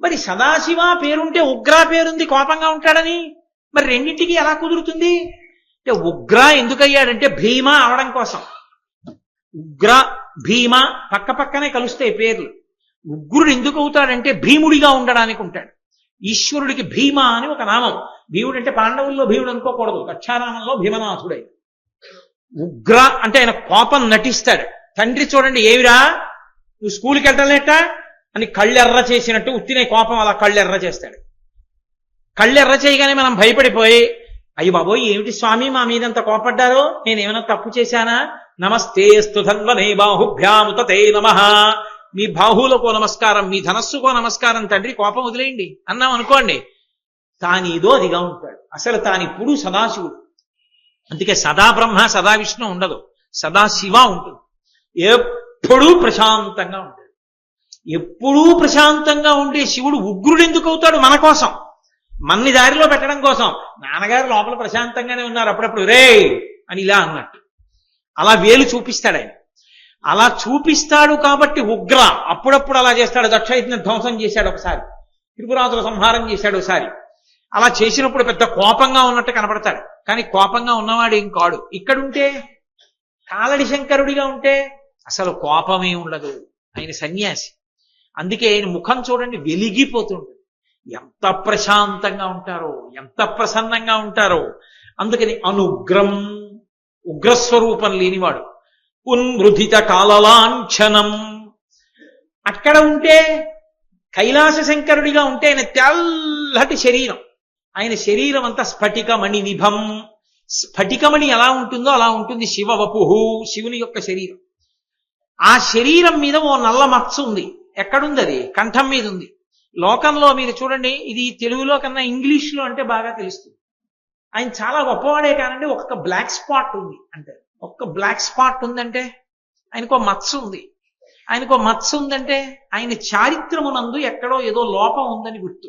మరి సదాశివ పేరుంటే ఉగ్ర పేరుంది కోపంగా ఉంటాడని, మరి రెండింటికి ఎలా కుదురుతుంది? అంటే ఉగ్ర ఎందుకయ్యాడంటే భీమ అవడం కోసం. ఉగ్ర భీమ పక్క పక్కనే కలుస్తాయి పేర్లు. ఉగ్రుడు ఎందుకు అవుతాడంటే భీముడిగా ఉండడానికి ఉంటాడు. ఈశ్వరుడికి భీమ అని ఒక నామం. భీముడు అంటే పాండవుల్లో భీముడు అనుకోకూడదు, దక్షారామంలో భీమనాథుడై. ఉగ్ర అంటే ఆయన కోపం నటిస్తాడు. తండ్రి చూడండి, ఏమిరా నువ్వు స్కూల్కి వెళ్ళలేట అని కళ్ళెర్ర చేసినట్టు ఉత్తినే కోపం అలా కళ్ళెర్ర చేస్తాడు. కళ్ళెర్ర చేయగానే మనం భయపడిపోయి, అయ్యి బాబోయ్ ఏమిటి స్వామి మా మీదంత కోపడ్డారో, నేనేమైనా తప్పు చేశానా? నమస్తే స్తుధన్వనే బాహుభ్యాముతే నమః, మీ బాహువులకో నమస్కారం, మీ ధనస్సుకో నమస్కారం తండ్రి, కోపం వదిలేయండి అన్నాం అనుకోండి, తానేదో అదిగా ఉంటాడు. అసలు తానిప్పుడు సదాశివుడు. అందుకే సదా బ్రహ్మ సదా విష్ణు ఉండదు, సదా శివ ఉంటుంది. ఎప్పుడూ ప్రశాంతంగా ఉంటాడు. ఎప్పుడూ ప్రశాంతంగా ఉండే శివుడు ఉగ్రుడు ఎందుకు అవుతాడు? మన కోసం, మన్ని దారిలో పెట్టడం కోసం. నాన్నగారు లోపల ప్రశాంతంగానే ఉన్నారు, అప్పుడప్పుడు రే అని ఇలా అన్నట్టు అలా వేలు చూపిస్తాడు ఆయన. అలా చూపిస్తాడు కాబట్టి ఉగ్ర. అప్పుడప్పుడు అలా చేస్తాడు. దక్షయజ్ఞ ధ్వంసం చేశాడు ఒకసారి, త్రిపురాసుల సంహారం చేశాడు ఒకసారి. అలా చేసినప్పుడు పెద్ద కోపంగా ఉన్నట్టు కనపడతాడు, కానీ కోపంగా ఉన్నవాడు ఏం కాడు. ఇక్కడుంటే కాలడి శంకరుడిగా ఉంటే అసలు కోపమే ఉండదు. ఆయన సన్యాసి. అందుకే ఆయన ముఖం చూడండి వెలిగిపోతుంటుంది. ఎంత ప్రశాంతంగా ఉంటారో, ఎంత ప్రసన్నంగా ఉంటారో. అందుకని అనుగ్రం, ఉగ్రస్వరూపం లేనివాడు. ఉన్మృధిత కాలలాంఛనం. అక్కడ ఉంటే కైలాస శంకరుడిగా ఉంటే ఆయన తెల్లటి శరీరం. ఆయన శరీరం అంతా స్ఫటికమణి నిభం. స్ఫటికమణి ఎలా ఉంటుందో అలా ఉంటుంది శివ వపుహు, శివుని యొక్క శరీరం. ఆ శరీరం మీద ఓ నల్ల మచ్చ ఉంది. ఎక్కడుంది అది? కంఠం మీద ఉంది. లోకంలో మీరు చూడండి, ఇది తెలుగులో కన్నా ఇంగ్లీష్లో అంటే బాగా తెలుస్తుంది. ఆయన చాలా గొప్పవాడే కానండి, ఒక్క బ్లాక్ స్పాట్ ఉంది అంటే, ఒక్క బ్లాక్ స్పాట్ ఉందంటే ఆయనకో మచ్చ ఉంది. ఆయనకో మచ్చ ఉందంటే ఆయన చారిత్రమునందు ఎక్కడో ఏదో లోపం ఉందని గుర్తు.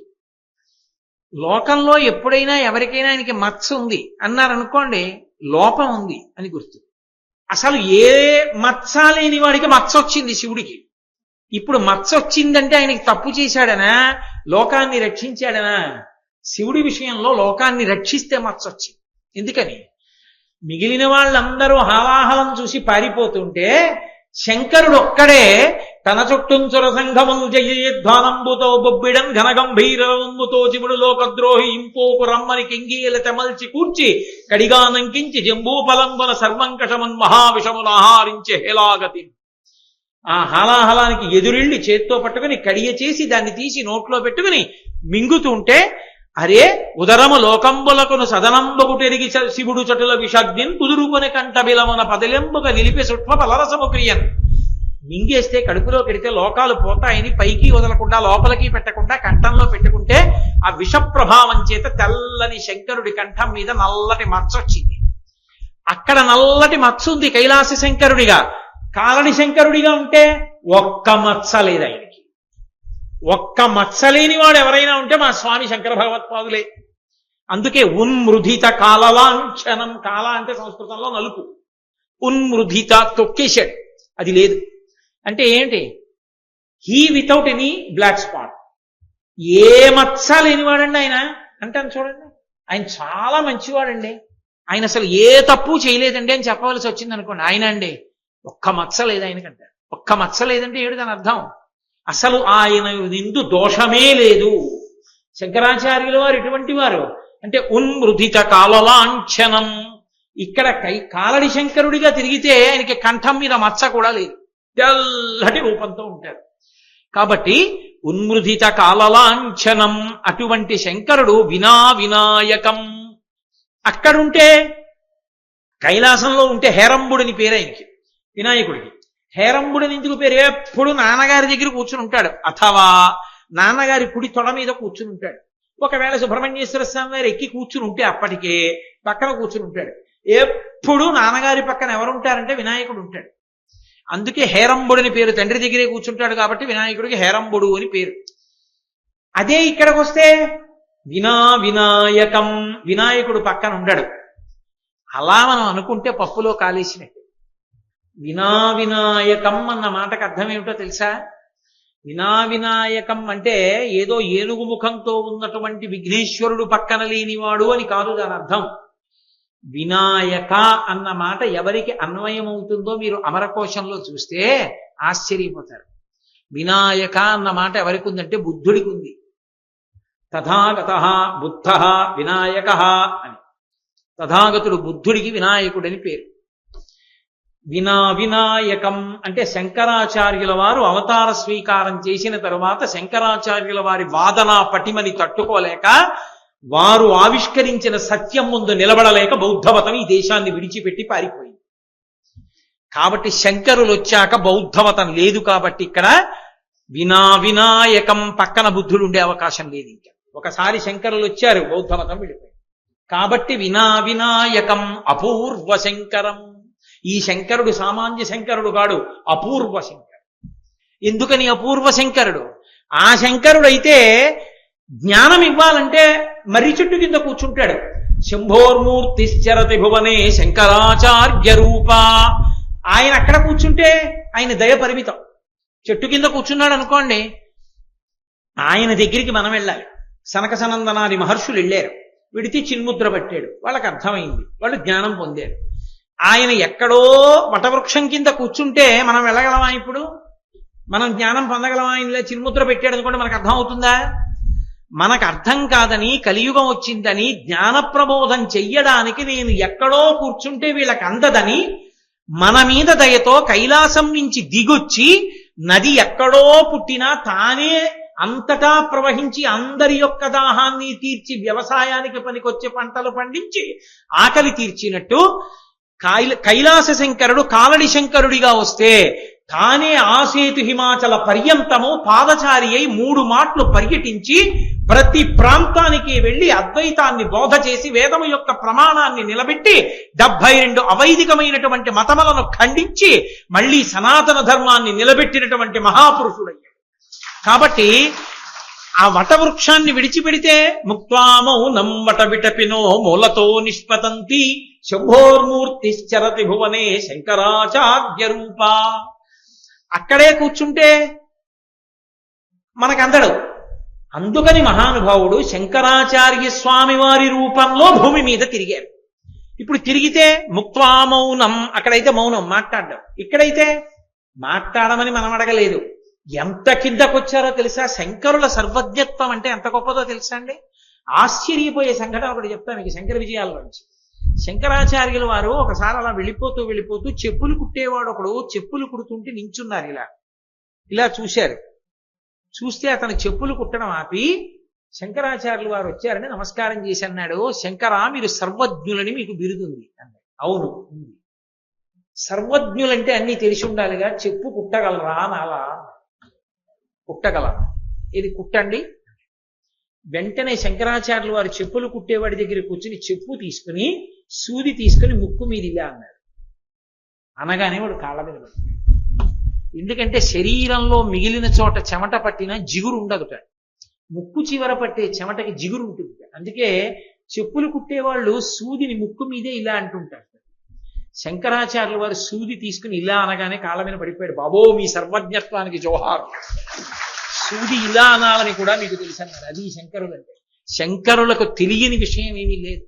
లోకంలో ఎప్పుడైనా ఎవరికైనా ఆయనకి మచ్చ ఉంది అన్నారనుకోండి, లోపం ఉంది అని గుర్తు. అసలు ఏ మచ్చ లేని వాడికి మచ్చ వచ్చింది శివుడికి. ఇప్పుడు మచ్చ వచ్చిందంటే ఆయనకి తప్పు చేశాడనా, లోకాన్ని రక్షించాడనా? శివుడి విషయంలో లోకాన్ని రక్షిస్తే మచ్చ వచ్చింది. ఎందుకని? మిగిలిన వాళ్ళందరూ హాలాహలం చూసి పారిపోతుంటే శంకరుడు ఒక్కడే తన చుట్టుంచుర సంఘములు జయధ్వానంబుతో బొబ్బిడం ఘనగంభీరంబుతో చిముడు లోకద్రోహి ఇంపోకు రమ్మని కింగీల తెమల్చి కూర్చి కడిగానంకించి జంబూఫలంబన సర్వంకషమన్ మహావిషమును ఆహారించే హేలాగతి. ఆ హాలాహలానికి ఎదురెళ్ళి చేత్తో పట్టుకుని కడియ చేసి దాన్ని తీసి నోట్లో పెట్టుకుని మింగుతుంటే, అరే ఉదరము లోకంబులకును సదనంబుకుటెరిగి శివుడు చటుల విషాగ్నిన్ కుదురుకొని కంట బిలమున పదలెంబుగా నిలిపి సుష్మ బలరసము క్రియన్. మింగేస్తే కడుపులో పెడితే లోకాలు పోతాయని పైకి వదలకుండా లోపలికి పెట్టకుండా కంఠంలో పెట్టుకుంటే ఆ విష ప్రభావం చేత తెల్లని శంకరుడి కంఠం మీద నల్లటి మచ్చ వచ్చింది. అక్కడ నల్లటి మచ్చ ఉంది కైలాస శంకరుడిగా. కాలడి శంకరుడిగా ఉంటే ఒక్క మచ్చ లేదు ఆయనకి. ఒక్క మచ్చలేని వాడు ఎవరైనా ఉంటే మా స్వామి శంకర భగవత్పాదులే. అందుకే ఉన్మృధిత కాలలాంఛనం. కాల అంటే సంస్కృతంలో నలుపు. ఉన్మృధిత తొక్కేశాడు, అది లేదు. అంటే ఏంటి? He without any black spot. ఏ మత్స లేనివాడండి ఆయన అంటాను చూడండి. ఆయన చాలా మంచివాడండి, ఆయన అసలు ఏ తప్పు చేయలేదండి అని చెప్పవలసి వచ్చింది అనుకోండి, ఆయన అండి ఒక్క మత్స లేదు ఆయనకంటే. ఒక్క మత్స లేదంటే ఏడు దాని అర్థం, అసలు ఆయన నిందు దోషమే లేదు. శంకరాచార్యుల వారు ఎటువంటి వారు అంటే ఉన్మృతిత కాలలాంఛనం. ఇక్కడ కాలడి శంకరుడిగా తిరిగితే ఆయనకి కంఠం మీద మచ్చ కూడా లేదు, తెల్లటి రూపంతో ఉంటారు. కాబట్టి ఉన్మృతిత కాలలాంఛనం అటువంటి శంకరుడు వినాయకం. అక్కడుంటే కైలాసంలో ఉంటే హేరంబుడిని పేరు ఆయనకి, వినాయకుడికి. హేరంబుడిని ఎందుకు పేరు? ఎప్పుడు నాన్నగారి దగ్గర కూర్చుని ఉంటాడు, అథవా నాన్నగారి కుడి తొడ మీద కూర్చుని ఉంటాడు. ఒకవేళ సుబ్రహ్మణ్యేశ్వర స్వామి వారు ఎక్కి కూర్చుని ఉంటే అప్పటికే పక్కన కూర్చుని ఉంటాడు. ఎప్పుడు నాన్నగారి పక్కన ఎవరుంటారంటే వినాయకుడు ఉంటాడు. అందుకే హేరంబుడిని పేరు, తండ్రి దగ్గరే కూర్చుంటాడు కాబట్టి వినాయకుడికి హేరంబుడు అని పేరు. అదే ఇక్కడికి వస్తే వినాయకం, వినాయకుడు పక్కన ఉండడు. అలా మనం అనుకుంటే పప్పులో కాలేసినట్టు. వినాయకం అన్న మాటకు అర్థం ఏమిటో తెలుసా? వినాయకం అంటే ఏదో ఏనుగు ముఖంతో ఉన్నటువంటి విఘ్నేశ్వరుడు పక్కన లేనివాడు అని కాదు దాని అర్థం. వినాయక అన్న మాట ఎవరికి అన్వయం అవుతుందో మీరు అమరకోశంలో చూస్తే ఆశ్చర్యపోతారు. వినాయక అన్న మాట ఎవరికి ఉందంటే బుద్ధుడికి ఉంది. తథాగత బుద్ధ వినాయక అని. తథాగతుడు బుద్ధుడికి వినాయకుడని పేరు. వినాయకం అంటే శంకరాచార్యుల వారు అవతార స్వీకారం చేసిన తరువాత శంకరాచార్యుల వారి వాదన పటిమని తట్టుకోలేక వారు ఆవిష్కరించిన సత్యం ముందు నిలబడలేక బౌద్ధమతం ఈ దేశాన్ని విడిచిపెట్టి పారిపోయింది. కాబట్టి శంకరులు వచ్చాక బౌద్ధమతం లేదు. కాబట్టి ఇక్కడ వినాయకం పక్కన బుద్ధుడు ఉండే అవకాశం లేదు. ఇంకా ఒకసారి శంకరులు వచ్చారు, బౌద్ధమతం విడిపోయింది. కాబట్టి వినాయకం అపూర్వ శంకరం. ఈ శంకరుడు సామాన్య శంకరుడు కాడు, అపూర్వ శంకరుడు. ఎందుకని అపూర్వ శంకరుడు? ఆ శంకరుడైతే జ్ఞానం ఇవ్వాలంటే మర్రి చెట్టు కింద కూర్చుంటాడు. శంభోర్మూర్తిశ్చరతి భువనే శంకరాచార్య రూప. ఆయన అక్కడ కూర్చుంటే ఆయన దయ పరిమితం. చెట్టు కింద కూర్చున్నాడు అనుకోండి, ఆయన దగ్గరికి మనం వెళ్ళాలి. సనక సనందనాది మహర్షులు వెళ్ళారు, విడితే చిన్ముద్ర పట్టాడు, వాళ్ళకి అర్థమైంది, వాళ్ళు జ్ఞానం పొందారు. ఆయన ఎక్కడో వటవృక్షం కింద కూర్చుంటే మనం వెళ్ళగలమా? ఇప్పుడు మనం జ్ఞానం పొందగలమా? ఆయనలో చిన్ముద్ర పెట్టాడు అనుకోండి, మనకు అర్థం అవుతుందా? మనకు అర్థం కాదని, కలియుగం వచ్చిందని, జ్ఞాన ప్రబోధం చెయ్యడానికి నేను ఎక్కడో కూర్చుంటే వీళ్ళకి అందదని మన మీద దయతో కైలాసం నుంచి దిగొచ్చి నది ఎక్కడో పుట్టినా తానే అంతటా ప్రవహించి అందరి యొక్క దాహాన్ని తీర్చి వ్యవసాయానికి పనికొచ్చే పంటలు పండించి ఆకలి తీర్చినట్టు కైలాస శంకరుడు కాలడి శంకరుడిగా వస్తే తానే ఆసేతు హిమాచల పర్యంతము పాదచారి అయి 3 మాటలు పర్యటించి ప్రతి ప్రాంతానికి వెళ్లి అద్వైతాన్ని బోధ చేసి వేదము యొక్క ప్రమాణాన్ని నిలబెట్టి 72 అవైదికమైనటువంటి మతములను ఖండించి మళ్ళీ సనాతన ధర్మాన్ని నిలబెట్టినటువంటి మహాపురుషుడయ్యాడు. కాబట్టి ఆ వటవృక్షాన్ని విడిచిపెడితే ముక్తామౌనం వట విటపినో మూలతో నిష్పతంతి శంభోర్మూర్తిశ్చరతి భువనే శంకరాచార్య రూప. అక్కడే కూర్చుంటే మనకందడు. అందుకని మహానుభావుడు శంకరాచార్య స్వామి వారి రూపంలో భూమి మీద తిరిగారు. ఇప్పుడు తిరిగితే ముక్తామౌనం, అక్కడైతే మౌనం మాట్లాడడం, ఇక్కడైతే మాట్లాడమని మనం అడగలేదు. ఎంత కిందకొచ్చారో తెలుసా? శంకరుల సర్వజ్ఞత్వం అంటే ఎంత గొప్పదో తెలుసా అండి? ఆశ్చర్యపోయే సంఘటన ఒకటి చెప్తాను మీకు శంకర విజయాల నుంచి. శంకరాచార్యుల వారు ఒకసారి అలా వెళ్ళిపోతూ చెప్పులు కుట్టేవాడు ఒకడు చెప్పులు కుడుతుంటే నించున్నారు. ఇలా చూశారు. చూస్తే అతను చెప్పులు కుట్టడం ఆపి శంకరాచార్యుల వారు వచ్చారని నమస్కారం చేసి అన్నాడు, శంకరా మీరు సర్వజ్ఞులని మీకు బిరుదుంది అన్నాడు. అవును ఉంది. సర్వజ్ఞులంటే అన్ని తెలిసి ఉండాలిగా, చెప్పు కుట్టగలరా అని. అలా కుట్టగలరా, ఇది కుట్టండి. వెంటనే శంకరాచార్యులు వారు చెప్పులు కుట్టేవాడి దగ్గర కూర్చుని చెప్పు తీసుకుని సూది తీసుకుని ముక్కు మీద ఇలా అన్నాడు. అనగానే వాడు కాళ్ళ మీద పడుతుంది. ఎందుకంటే శరీరంలో మిగిలిన చోట చెమట పట్టిన జిగురు ఉండదుట, ముక్కు చివర పట్టే చెమటకి జిగురు ఉంటుంది. అందుకే చెప్పులు కుట్టేవాళ్ళు సూదిని ముక్కు మీదే ఇలా అంటుంటారు. శంకరాచార్యుల వారు సూది తీసుకుని ఇలా అనగానే కాళ్ళ మీద పడిపోయాడు. బాబో మీ సర్వజ్ఞత్వానికి జోహారు. సూది ఇలా అనాలని కూడా మీకు తెలుసన్నారు. అది శంకరులు అంటే. శంకరులకు తెలియని విషయం ఏమీ లేదు.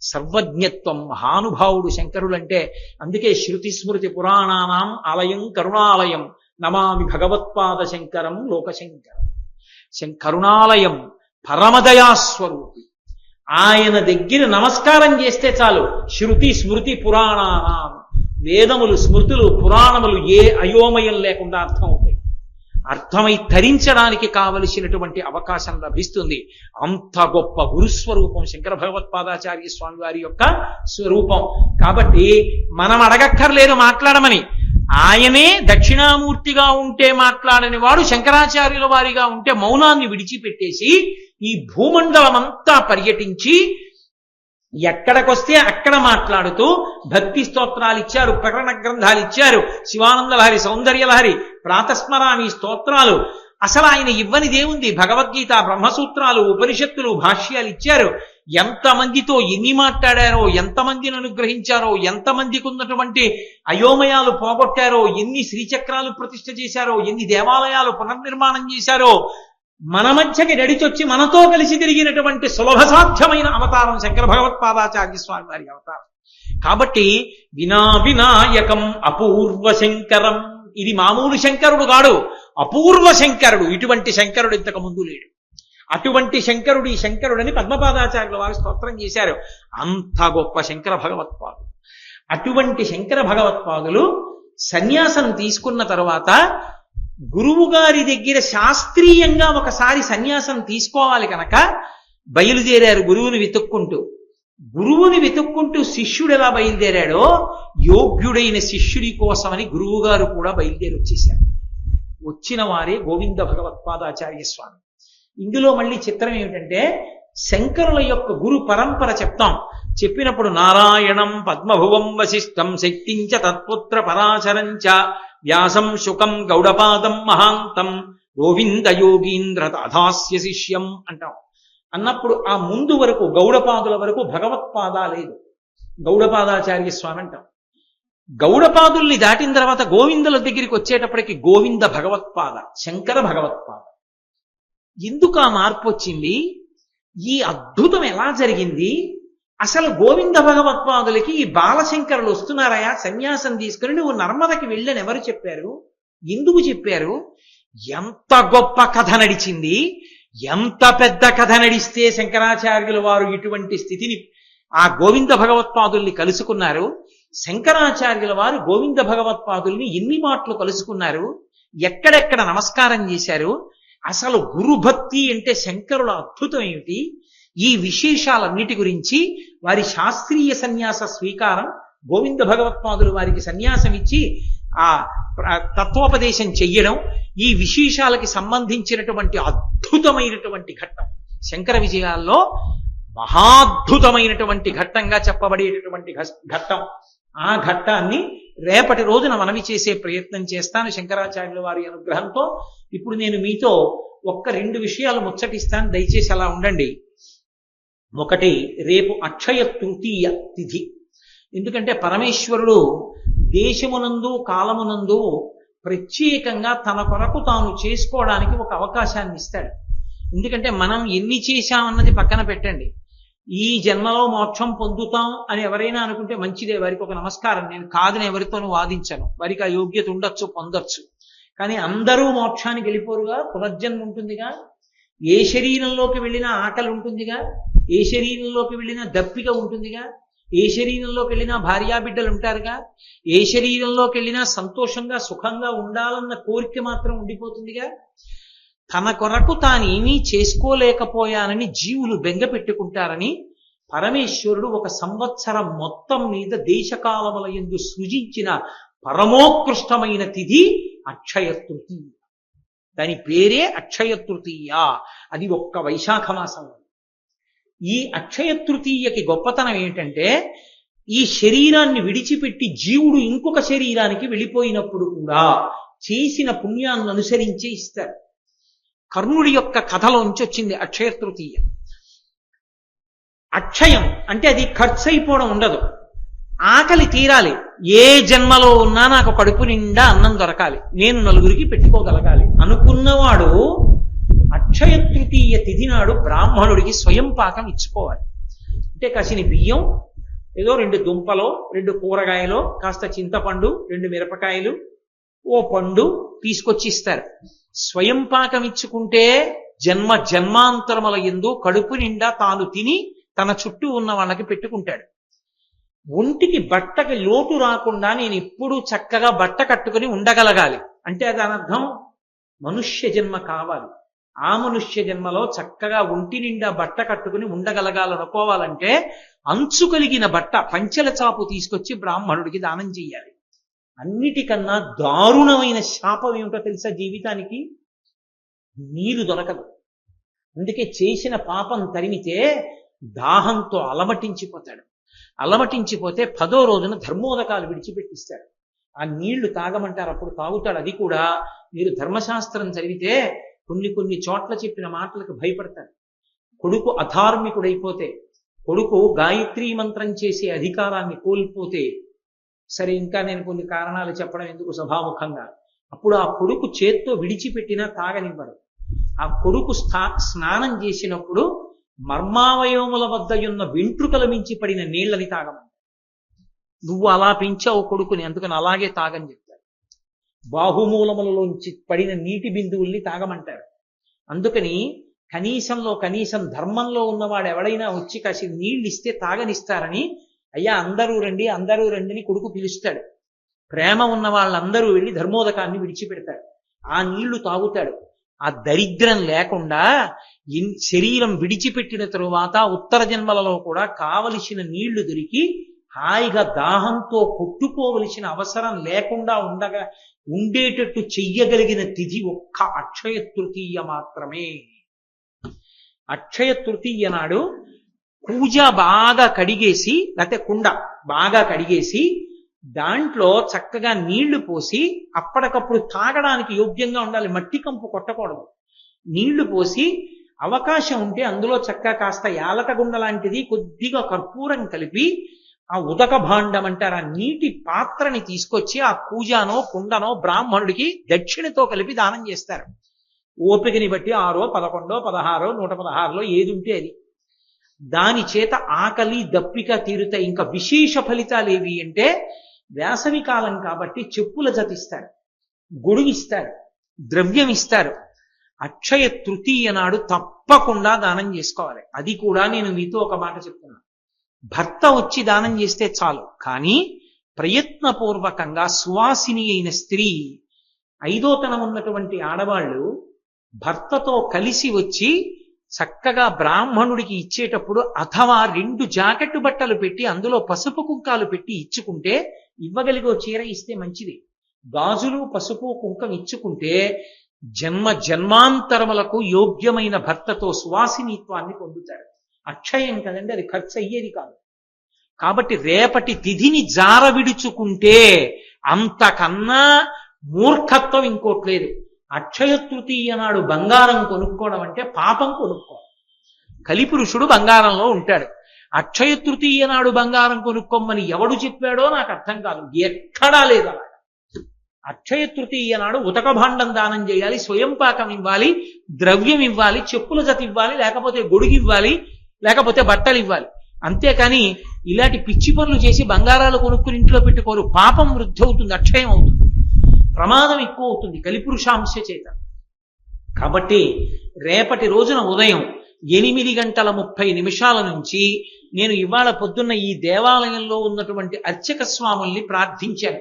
సర్వజ్ఞత్వం, మహానుభావుడు శంకరులంటే. అందుకే శృతి స్మృతి పురాణానాం ఆలయం కరుణాలయం నమామి భగవత్పాద శంకరం లోకశంకరం. కరుణాలయం, పరమదయాస్వరూపి. ఆయన దగ్గర నమస్కారం చేస్తే చాలు. శృతి స్మృతి పురాణానాం, వేదములు స్మృతులు పురాణములు ఏ అయోమయం లేకుండా అర్థమవుతాయి. అర్థమై తరించడానికి కావలసినటువంటి అవకాశం లభిస్తుంది. అంత గొప్ప గురుస్వరూపం శంకర భగవత్పాదాచార్య స్వామి వారి యొక్క స్వరూపం. కాబట్టి మనం అడగక్కర్లేదు మాట్లాడమని. ఆయనే దక్షిణామూర్తిగా ఉంటే మాట్లాడని వాడు శంకరాచార్యుల వారిగా ఉంటే మౌనాన్ని విడిచిపెట్టేసి ఈ భూమండలమంతా పర్యటించి ఎక్కడికొస్తే అక్కడ మాట్లాడుతూ భక్తి స్తోత్రాలు ఇచ్చారు, ప్రకరణ గ్రంథాలు ఇచ్చారు, శివానందలహరి, సౌందర్యలహరి, ప్రాతస్మరామి స్తోత్రాలు. అసలు ఆయన ఇవ్వనిదేముంది? భగవద్గీత, బ్రహ్మసూత్రాలు, ఉపనిషత్తులు, భాష్యాలు ఇచ్చారు. ఎంతమందితో ఎన్ని మాట్లాడారో, ఎంతమందిని అనుగ్రహించారో, ఎంతమందికి ఉన్నటువంటి అయోమయాలు పోగొట్టారో, ఎన్ని శ్రీచక్రాలు ప్రతిష్ఠ చేశారో, ఎన్ని దేవాలయాలు పునర్నిర్మాణం చేశారో. మన మధ్యకి నడిచొచ్చి మనతో కలిసి తిరిగినటువంటి సులభ సాధ్యమైన అవతారం శంకర భగవత్పాదాచార్య స్వామి వారి అవతారం. కాబట్టి వినాయకం అపూర్వ శంకరం. ఇది మామూలు శంకరుడు కాడు, అపూర్వ శంకరుడు. ఇటువంటి శంకరుడు ఇంతకు ముందు లేడు. అటువంటి శంకరుడు ఈ శంకరుడని పద్మపాదాచార్యుల వారు స్తోత్రం చేశారు. అంత గొప్ప శంకర భగవత్పాదులు. అటువంటి శంకర భగవత్పాదులు సన్యాసం తీసుకున్న తరువాత గురువు గారి దగ్గర శాస్త్రీయంగా ఒకసారి సన్యాసం తీసుకోవాలి కనుక బయలుదేరారు గురువుని వెతుక్కుంటూ. గురువుని వెతుక్కుంటూ శిష్యుడు ఎలా బయలుదేరాడో యోగ్యుడైన శిష్యుడి కోసమని గురువు గారు కూడా బయలుదేరి వచ్చేశారు. వచ్చిన వారే గోవింద భగవత్పాదాచార్య స్వామి. ఇందులో మళ్ళీ చిత్రం ఏమిటంటే శంకరుల యొక్క గురు పరంపర చెప్తాం. చెప్పినప్పుడు నారాయణం పద్మభువం వశిష్టం శక్తించ తత్పుత్ర పరాశరంచ వ్యాసం శుకం గౌడపాదం మహాంతం గోవింద యోగీంద్ర తథాస్య శిష్యం అంటాం. అన్నప్పుడు ఆ ముందు వరకు గౌడపాదుల వరకు భగవత్పాద లేదు, గౌడపాదాచార్య స్వామి అంటాం. గౌడపాదుల్ని దాటిన తర్వాత గోవిందుల దగ్గరికి వచ్చేటప్పటికి గోవింద భగవత్పాద, శంకర భగవత్పాద. ఎందుకు ఆ మార్పు వచ్చింది? ఈ అద్భుతం ఎలా జరిగింది? అసలు గోవింద భగవత్పాదులకి ఈ బాలశంకరులు వస్తున్నారయా సన్యాసం తీసుకుని నువ్వు నర్మదకి వెళ్ళని ఎవరు చెప్పారు? ఎందుకు చెప్పారు? ఎంత గొప్ప కథ నడిచింది. ఎంత పెద్ద కథ నడిస్తే శంకరాచార్యుల వారు ఇటువంటి స్థితిని ఆ గోవింద భగవత్పాదుల్ని కలుసుకున్నారు. శంకరాచార్యుల వారు గోవింద భగవత్పాదుల్ని ఎన్ని మాటలు కలుసుకున్నారు, ఎక్కడెక్కడ నమస్కారం చేశారు, అసలు గురుభక్తి అంటే శంకరుల అద్భుతం ఏమిటి, ఈ విశేషాలన్నిటి గురించి వారి శాస్త్రీయ సన్యాస స్వీకారం, గోవింద భగవత్పాదులు వారికి సన్యాసం ఇచ్చి ఆ తత్వోపదేశం చెయ్యడం, ఈ విశేషాలకి సంబంధించినటువంటి అద్భుతమైనటువంటి ఘట్టం శంకర విజయాల్లో మహాద్భుతమైనటువంటి ఘట్టంగా చెప్పబడేటటువంటి ఘట్టం. ఆ ఘట్టాన్ని రేపటి రోజున మనవి చేసే ప్రయత్నం చేస్తాను శంకరాచార్యుల వారి అనుగ్రహంతో. ఇప్పుడు నేను మీతో ఒక్క 2 విషయాలు ముచ్చటిస్తాను, దయచేసి అలా ఉండండి. ఒకటి, రేపు అక్షయ తృతీయ తిథి. ఎందుకంటే పరమేశ్వరుడు దేశమునందు కాలమునందు ప్రత్యేకంగా తన కొరకు తాను చేసుకోవడానికి ఒక అవకాశాన్ని ఇస్తాడు. ఎందుకంటే మనం ఎన్ని చేశామన్నది పక్కన పెట్టండి, ఈ జన్మలో మోక్షం పొందుతాం అని ఎవరైనా అనుకుంటే మంచిదే, వారికి ఒక నమస్కారం. నేను కాదని ఎవరితోనూ వాదించను, వారికి ఆ యోగ్యత ఉండొచ్చు, పొందొచ్చు. కానీ అందరూ మోక్షానికి వెళ్ళిపోరుగా, పునర్జన్మ ఉంటుందిగా, ఏ శరీరంలోకి వెళ్ళినా ఆకలి ఉంటుందిగా, ఏ శరీరంలోకి వెళ్ళినా దప్పిక ఉంటుందిగా, ఏ శరీరంలోకి వెళ్ళినా భార్యాబిడ్డలు ఉంటారుగా, ఏ శరీరంలోకి వెళ్ళినా సంతోషంగా సుఖంగా ఉండాలన్న కోరిక మాత్రం ఉండిపోతుందిగా. తన కొరకు తానేమీ చేసుకోలేకపోయానని జీవులు బెంగ పెట్టుకుంటారని పరమేశ్వరుడు ఒక సంవత్సరం మొత్తం మీద దేశకాలముల యందు సృజించిన పరమోత్కృష్టమైన తిథి అక్షయ తృతీయ. దాని పేరే అక్షయ తృతీయ. అది ఒక్క వైశాఖ మాసం. ఈ అక్షయ తృతీయకి గొప్పతనం ఏంటంటే ఈ శరీరాన్ని విడిచిపెట్టి జీవుడు ఇంకొక శరీరానికి వెళ్ళిపోయినప్పుడు కూడా చేసిన పుణ్యాన్ని అనుసరించి ఇస్తారు. కర్ణుడి యొక్క కథలోంచి వచ్చింది అక్షయ తృతీయ. అక్షయం అంటే అది ఖర్చు అయిపోవడం ఉండదు, ఆకలి తీరాలి. ఏ జన్మలో ఉన్నా నాకు కడుపు నిండా అన్నం దొరకాలి, నేను నలుగురికి పెట్టుకోగలగాలి అనుకున్నవాడు అక్షయ తృతీయ తిథి నాడు బ్రాహ్మణుడికి స్వయం పాకం ఇచ్చుకోవాలి. అంటే కాసిని బియ్యం, ఏదో 2 దుంపలో 2 కూరగాయలో కాస్త చింతపండు, 2 మిరపకాయలు, ఓ పండు తీసుకొచ్చి ఇస్తారు. స్వయం పాకం ఇచ్చుకుంటే జన్మ జన్మాంతరముల యందు కడుపు నిండా తాను తిని తన చుట్టూ ఉన్న వాళ్ళకి పెట్టుకుంటాడు. ఒంటికి బట్టకి లోటు రాకుండా నేను ఎప్పుడూ చక్కగా బట్ట కట్టుకుని ఉండగలగాలి అంటే దాని అర్థం మనుష్య జన్మ కావాలి. ఆ మనుష్య జన్మలో చక్కగా ఒంటి నిండా బట్ట కట్టుకుని ఉండగలగాలనుకోవాలంటే అంచు కలిగిన బట్ట, పంచెల చాపు తీసుకొచ్చి బ్రాహ్మణుడికి దానం చెయ్యాలి. అన్నిటికన్నా దారుణమైన శాపం ఏమిటో తెలుసా జీవితానికి? నీరు దొరకదు. అందుకే చేసిన పాపం తరిమితే దాహంతో అలమటించిపోతాడు. అలమటించిపోతే 10వ రోజున ధర్మోదకాలు విడిచిపెట్టిస్తాడు. ఆ నీళ్లు తాగమంటారు, అప్పుడు తాగుతాడు. అది కూడా మీరు ధర్మశాస్త్రం చదివితే కొన్ని చోట్ల చెప్పిన మాటలకు భయపడతారు. కొడుకు అధార్మికుడైపోతే, కొడుకు గాయత్రీ మంత్రం చేసే అధికారాన్ని కోల్పోతే, సరే ఇంకా నేను కొన్ని కారణాలు చెప్పడం ఎందుకు సభాముఖంగా, అప్పుడు ఆ కొడుకు చేత్తో విడిచిపెట్టినా తాగనివ్వరు. ఆ కొడుకు స్నానం చేసినప్పుడు మర్మావయవముల వద్ద ఉన్న వెంట్రుకల మించి పడిన నీళ్లని తాగమంటారు. నువ్వు అలా పెంచావు కొడుకుని, అందుకని అలాగే తాగని చెప్తారు. బాహుమూలములలోంచి పడిన నీటి బిందువుల్ని తాగమంటారు. అందుకని కనీసం ధర్మంలో ఉన్నవాడు ఎవడైనా వచ్చి కాసి నీళ్ళు ఇస్తే తాగనిస్తారని, అయ్యా అందరూ రండి అని కొడుకు పిలుస్తాడు. ప్రేమ ఉన్న వాళ్ళందరూ వెళ్ళి ధర్మోదకాన్ని విడిచిపెడతాడు. ఆ నీళ్లు తాగుతాడు. ఆ దరిద్రం లేకుండా శరీరం విడిచిపెట్టిన తరువాత ఉత్తర జన్మలలో కూడా కావలసిన నీళ్లు దొరికి హాయిగా దాహంతో కొట్టుకోవలసిన అవసరం లేకుండా ఉండేటట్టు చెయ్యగలిగిన తిథి ఒక్క అక్షయ తృతీయ మాత్రమే. అక్షయ తృతీయ నాడు పూజ బాగా కడిగేసి, లేకపోతే కుండ బాగా కడిగేసి దాంట్లో చక్కగా నీళ్లు పోసి, అప్పటికప్పుడు తాగడానికి యోగ్యంగా ఉండాలి, మట్టి కంపు కొట్టకూడదు. నీళ్లు పోసి అవకాశం ఉంటే అందులో చక్కగా కాస్త యాలకగుండ లాంటిది కొద్దిగా కర్పూరం కలిపి ఆ ఉదక భాండం అంటారు ఆ నీటి పాత్రని తీసుకొచ్చి ఆ పూజానో కుండనో బ్రాహ్మణుడికి దక్షిణతో కలిపి దానం చేస్తారు. ఓపికని బట్టి 6, 11, 16, 116లో ఏది ఉంటే అది. దాని చేత ఆకలి దప్పిక తీరుతాయి. ఇంకా విశేష ఫలితాలు ఏవి అంటే, వేసవి కాలం కాబట్టి చెప్పుల జతిస్తారు, గొడుగు ఇస్తారు, ద్రవ్యం ఇస్తారు. అక్షయ తృతీయ నాడు తప్పకుండా దానం చేసుకోవాలి. అది కూడా నేను మీతో ఒక మాట చెప్తున్నాను, భర్త వచ్చి దానం చేస్తే చాలు, కానీ ప్రయత్నపూర్వకంగా సువాసిని అయిన స్త్రీ, 5వ తనం ఉన్నటువంటి ఆడవాళ్ళు భర్తతో కలిసి వచ్చి చక్కగా బ్రాహ్మణుడికి ఇచ్చేటప్పుడు, అథవా 2 జాకెట్టు బట్టలు పెట్టి అందులో పసుపు కుంకాలు పెట్టి ఇచ్చుకుంటే, ఇవ్వగలిగో చీర ఇస్తే మంచిది. గాజులు పసుపు కుంకం ఇచ్చుకుంటే జన్మాంతరములకు యోగ్యమైన భర్తతో సువాసినిత్వాన్ని పొందుతారు. అక్షయం కదండి, అది ఖర్చు అయ్యేది కాదు. కాబట్టి రేపటి తిథిని జార విడుచుకుంటే అంతకన్నా మూర్ఖత్వం ఇంకోట్లేదు. అక్షయ తృతీయ నాడు బంగారం కొనుక్కోవడం అంటే పాపం కొనుక్కోవడం. కలిపురుషుడు బంగారంలో ఉంటాడు. అక్షయ తృతీయ నాడు బంగారం కొనుక్కోమని ఎవడు చెప్పాడో నాకు అర్థం కాదు, ఎక్కడా లేదా. అక్షయ తృతీయ నాడు ఉతక భాండం దానం చేయాలి, స్వయం పాకం ఇవ్వాలి, ద్రవ్యం ఇవ్వాలి, చెప్పుల జత ఇవ్వాలి, లేకపోతే గొడుగు ఇవ్వాలి, లేకపోతే బట్టలు ఇవ్వాలి. అంతేకాని ఇలాంటి పిచ్చి పనులు చేసి బంగారాలు కొనుక్కుని ఇంట్లో పెట్టుకోరు. పాపం వృద్ధి అవుతుంది, అక్షయం అవుతుంది, ప్రమాదం ఎక్కువ అవుతుంది కలిపురుషాంశ చేత. కాబట్టి రేపటి రోజున ఉదయం 8:30 నుంచి నేను ఇవాళ పొద్దున్న ఈ దేవాలయంలో ఉన్నటువంటి అర్చక స్వాముల్ని ప్రార్థించాను.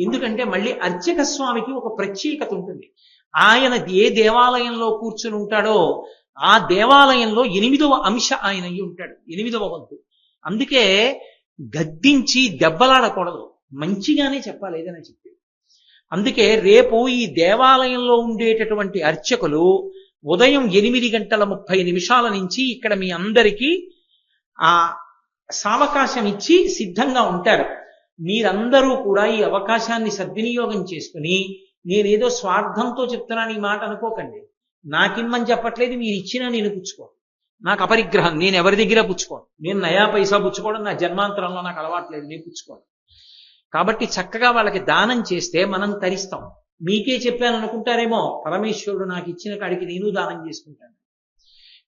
ఎందుకంటే మళ్ళీ అర్చక స్వామికి ఒక ప్రత్యేకత ఉంటుంది. ఆయన ఏ దేవాలయంలో కూర్చుని ఉంటాడో ఆ దేవాలయంలో 8వ అంశ ఆయన అయి ఉంటాడు, 8వ వంతు. అందుకే గద్దించి దెబ్బలాడకూడదు, మంచిగానే చెప్పాలి ఏదైనా చెప్పి. అందుకే రేపు ఈ దేవాలయంలో ఉండేటటువంటి అర్చకులు ఉదయం 8:30 నుంచి ఇక్కడ మీ అందరికీ ఆ సావకాశం ఇచ్చి సిద్ధంగా ఉంటారు. మీరందరూ కూడా ఈ అవకాశాన్ని సద్వినియోగం చేసుకుని, నేనేదో స్వార్థంతో చెప్తున్నాను ఈ మాట అనుకోకండి, నాకిమ్మని చెప్పట్లేదు, మీరు ఇచ్చినా నేను పుచ్చుకో. నాకు అపరిగ్రహం, నేను ఎవరి దగ్గర పుచ్చుకోను, నేను నయా పైసా పుచ్చుకోవడం నా జన్మాంతరంలో నాకు అలవాట్లేదు, నేను పుచ్చుకోను. కాబట్టి చక్కగా వాళ్ళకి దానం చేస్తే మనం తరిస్తాం. మీకే చెప్పాను అనుకుంటారేమో, పరమేశ్వరుడు నాకు ఇచ్చిన కాడికి నేను దానం చేసుకుంటాను.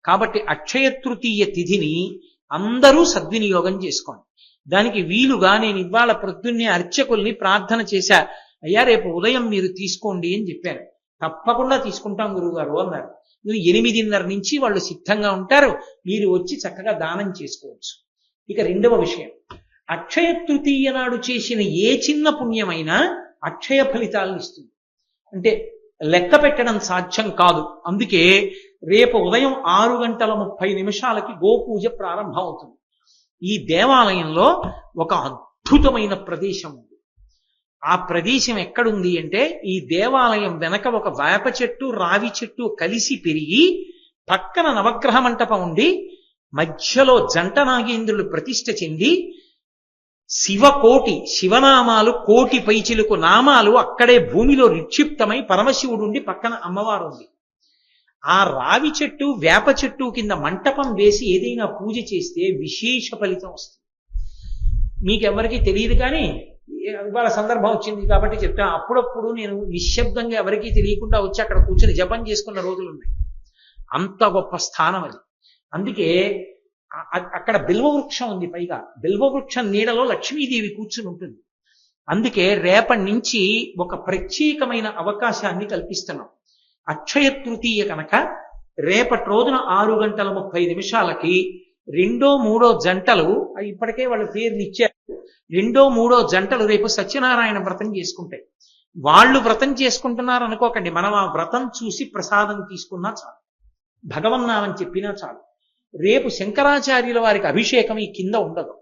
కాబట్టి అక్షయ తృతీయ తిథిని అందరూ సద్వినియోగం చేసుకోండి. దానికి వీలుగా నేను ఇవాళ ప్రొద్దున్నే అర్చకుల్ని ప్రార్థన చేశా, అయ్యా రేపు ఉదయం మీరు తీసుకోండి అని చెప్పాను. తప్పకుండా తీసుకుంటాం గురువుగారు అన్నారు. 8:30 నుంచి వాళ్ళు సిద్ధంగా ఉంటారు, మీరు వచ్చి చక్కగా దానం చేసుకోవచ్చు. ఇక రెండవ విషయం, అక్షయ తృతీయ నాడు చేసిన ఏ చిన్న పుణ్యమైనా అక్షయ ఫలితాలను ఇస్తుంది. అంటే లెక్క పెట్టడం సాధ్యం కాదు. అందుకే రేపు ఉదయం 6:30 గోపూజ ప్రారంభం అవుతుంది. ఈ దేవాలయంలో ఒక అద్భుతమైన ప్రదేశం ఉంది. ఆ ప్రదేశం ఎక్కడుంది అంటే, ఈ దేవాలయం వెనక ఒక వేప చెట్టు రావి చెట్టు కలిసి పెరిగి పక్కన నవగ్రహ మంటపం ఉండి మధ్యలో జంట నాగేంద్రులు ప్రతిష్ఠ చెంది శివనామాలు కోటి పైచిలుకు నామాలు అక్కడే భూమిలో నిక్షిప్తమై పరమశివుడుండి పక్కన అమ్మవారు ఉంది. ఆ రావి చెట్టు వేప చెట్టు కింద మంటపం వేసి ఏదైనా పూజ చేస్తే విశేష ఫలితం వస్తుంది. మీకెవరికి తెలియదు, కానీ ఇవాళ సందర్భం వచ్చింది కాబట్టి చెప్తా. అప్పుడప్పుడు నేను నిశ్శబ్దంగా ఎవరికీ తెలియకుండా వచ్చి అక్కడ కూర్చొని జపం చేసుకున్న రోజులు ఉన్నాయి. అంత గొప్ప స్థానం అది. అందుకే అక్కడ బిల్వవృక్షం ఉంది. పైగా బిల్వవృక్షం నీడలో లక్ష్మీదేవి కూర్చుని ఉంటుంది. అందుకే రేపటి నుంచి ఒక ప్రత్యేకమైన అవకాశాన్ని కల్పిస్తున్నాం. అక్షయ తృతీయ కనుక రేపటి రోజున 6:30 రెండో మూడో జంటలు, ఇప్పటికే వాళ్ళ పేర్లు ఇచ్చారు, రెండో మూడో జంటలు రేపు సత్యనారాయణ వ్రతం చేసుకుంటాయి. వాళ్ళు వ్రతం చేసుకుంటున్నారు అనుకోకండి, మనం ఆ వ్రతం చూసి ప్రసాదం తీసుకున్నా చాలు, భగవన్నామని చెప్పినా చాలు. రేపు శంకరాచార్యుల వారికి అభిషేకం ఈ కింద ఉండదు.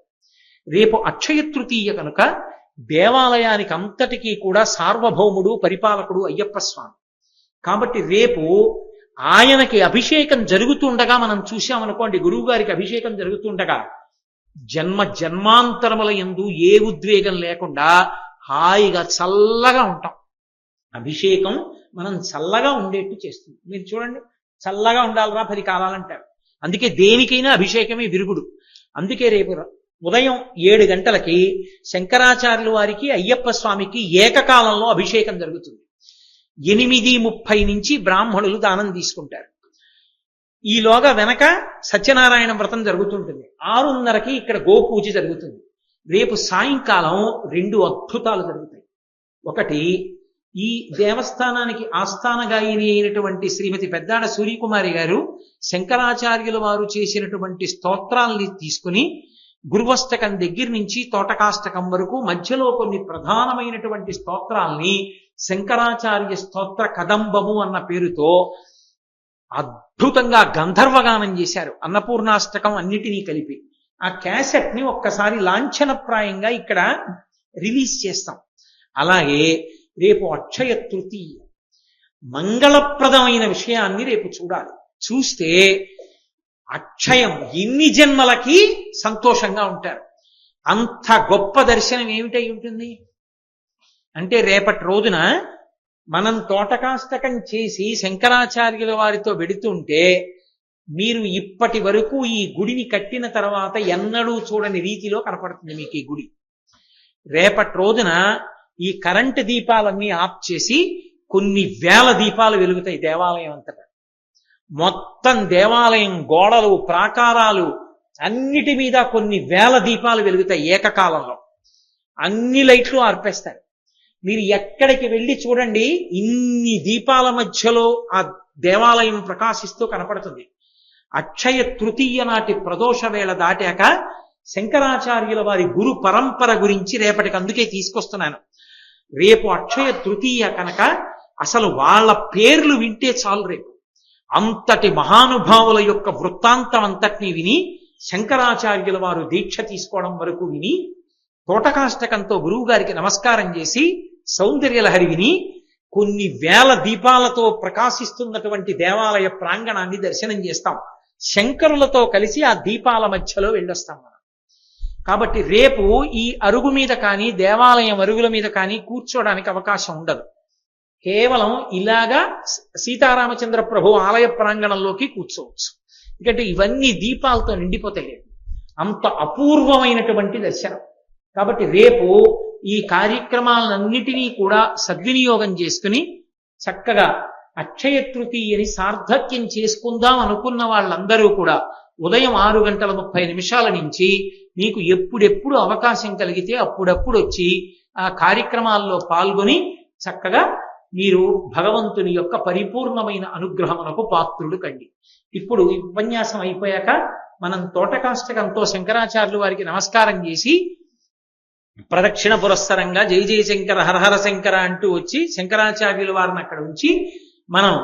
రేపు అక్షయ తృతీయ కనుక దేవాలయానికి అంతటికీ కూడా సార్వభౌముడు పరిపాలకుడు అయ్యప్ప స్వామి. కాబట్టి రేపు ఆయనకి అభిషేకం జరుగుతుండగా మనం చూశామనుకోండి, గురువు గారికి అభిషేకం జరుగుతుండగా జన్మాంతరముల యందు ఏ ఉద్వేగం లేకుండా హాయిగా చల్లగా ఉంటాం. అభిషేకం మనం చల్లగా ఉండేట్టు చేస్తుంది. మీరు చూడండి, చల్లగా ఉండాలిరా 10 కాలాలంటారు. అందుకే దేనికైనా అభిషేకమే విరుగుడు. అందుకే రేపు ఉదయం 7 గంటలకి శంకరాచార్యుల వారికి అయ్యప్ప స్వామికి ఏకకాలంలో అభిషేకం జరుగుతుంది. 8:30 నుంచి బ్రాహ్మణులు దానం తీసుకుంటారు. ఈలోగా వెనక సత్యనారాయణ వ్రతం జరుగుతుంటుంది. 6:30కి ఇక్కడ గోపూజ జరుగుతుంది. రేపు సాయంకాలం 2 అద్భుతాలు జరుగుతాయి. ఒకటి, ఈ దేవస్థానానికి ఆస్థాన గాయని అయినటువంటి శ్రీమతి పెద్దాడ సూర్యకుమారి గారు శంకరాచార్యుల వారు చేసినటువంటి స్తోత్రాల్ని తీసుకుని గురువష్టకం దగ్గర నుంచి తోటకాష్టకం వరకు మధ్యలో కొన్ని ప్రధానమైనటువంటి స్తోత్రాల్ని శంకరాచార్య స్తోత్ర కదంబము అన్న పేరుతో అద్భుతంగా గంధర్వగానం చేశారు. అన్నపూర్ణాష్టకం అన్నిటినీ కలిపి ఆ క్యాసెట్ ని ఒక్కసారి లాంఛనప్రాయంగా ఇక్కడ రిలీజ్ చేస్తాం. అలాగే రేపు అక్షయ తృతీయ, మంగళప్రదమైన విషయాన్ని రేపు చూడాలి. చూస్తే అక్షయం, ఎన్ని జన్మలకి సంతోషంగా ఉంటారు. అంత గొప్ప దర్శనం ఏమిటై ఉంటుంది అంటే, రేపటి రోజున మనం తోటకాష్టకం చేసి శంకరాచార్యుల వారితో వెడుతుంటే మీరు ఇప్పటి వరకు ఈ గుడిని కట్టిన తర్వాత ఎన్నడూ చూడని రీతిలో కనపడుతుంది మీకు ఈ గుడి. రేపటి రోజున ఈ కరెంటు దీపాలన్నీ ఆఫ్ చేసి కొన్ని వేల దీపాలు వెలుగుతాయి దేవాలయం అంతటా. మొత్తం దేవాలయం గోడలు ప్రాకారాలు అన్నిటి మీద కొన్ని వేల దీపాలు వెలుగుతాయి ఏకకాలంలో. అన్ని లైట్లు ఆర్పేస్తారు. మీరు ఎక్కడికి వెళ్ళి చూడండి, ఇన్ని దీపాల మధ్యలో ఆ దేవాలయం ప్రకాశిస్తూ కనపడుతుంది. అక్షయ తృతీయ నాటి ప్రదోష వేళ దాటాక శంకరాచార్యుల వారి గురు పరంపర గురించి రేపటికి అందుకే తీసుకొస్తున్నాను. రేపు అక్షయ తృతీయ కనుక అసలు వాళ్ళ పేర్లు వింటే చాలు. రేపు అంతటి మహానుభావుల యొక్క వృత్తాంతం అంతటినీ విని, శంకరాచార్యుల వారు దీక్ష తీసుకోవడం వరకు విని, తోటకాష్టకంతో గురువు గారికి నమస్కారం చేసి సౌందర్యలహరి విని, కొన్ని వేల దీపాలతో ప్రకాశిస్తున్నటువంటి దేవాలయ ప్రాంగణాన్ని దర్శనం చేస్తాం. శంకరులతో కలిసి ఆ దీపాల మధ్యలో వెళ్ళొస్తాం మనం. కాబట్టి రేపు ఈ అరుగు మీద కానీ దేవాలయం అరుగుల మీద కానీ కూర్చోడానికి అవకాశం ఉండదు. కేవలం ఇలాగా సీతారామచంద్ర ప్రభు ఆలయ ప్రాంగణంలోకి కూర్చోవచ్చు. ఎందుకంటే ఇవన్నీ దీపాలతో నిండిపోతాయి. అంత అపూర్వమైనటువంటి దర్శనం. కాబట్టి రేపు ఈ కార్యక్రమాలన్నిటినీ కూడా సద్వినియోగం చేసుకుని చక్కగా అక్షయ తృతీయని సార్థక్యం చేసుకుందాం అనుకున్న వాళ్ళందరూ కూడా ఉదయం 6:30 నుంచి మీకు ఎప్పుడెప్పుడు అవకాశం కలిగితే అప్పుడప్పుడు వచ్చి ఆ కార్యక్రమాల్లో పాల్గొని చక్కగా మీరు భగవంతుని యొక్క పరిపూర్ణమైన అనుగ్రహమునకు పాత్రుడు కండి. ఇప్పుడు ఈ ఉపన్యాసం అయిపోయాక మనం తోటకాష్టకంతో శంకరాచార్యులు వారికి నమస్కారం చేసి ప్రదక్షిణ పురస్సరంగా జై జయ శంకర హరహర శంకర అంటూ వచ్చి శంకరాచార్యుల వారిని అక్కడ ఉంచి మనం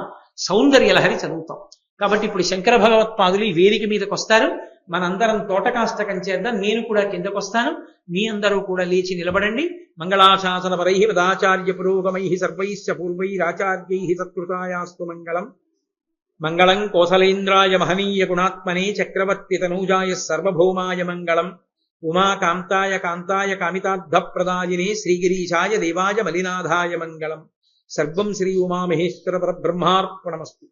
సౌందర్య లహరి చదువుతాం. కాబట్టి ఇప్పుడు శంకర భగవత్పాదులు ఈ వేదిక మీదకి వస్తారు. మనందరం తోటకాష్టకం చేద్దాం. నేను కూడా కిందకు వస్తాను. మీ అందరూ కూడా లేచి నిలబడండి. మంగళాశాసన పరై పదాచార్య పురోగమై సర్వైశ్చ పూర్వైరాచార్యై సత్కృతాయాస్తు మంగళం. మంగళం కోసలేంద్రాయ మహనీయ గుణాత్మనే చక్రవర్తి తనూజాయ సర్వభౌమాయ మంగళం. ఉమాకాంతాయ కాంతాయ కామితార్థప్రదాయినే శ్రీగిరీశాయ దేవాయ మలినాథాయ మంగళం. సర్వం శ్రీ ఉమామహేశ్వర పరబ్రహ్మార్పణమస్తు.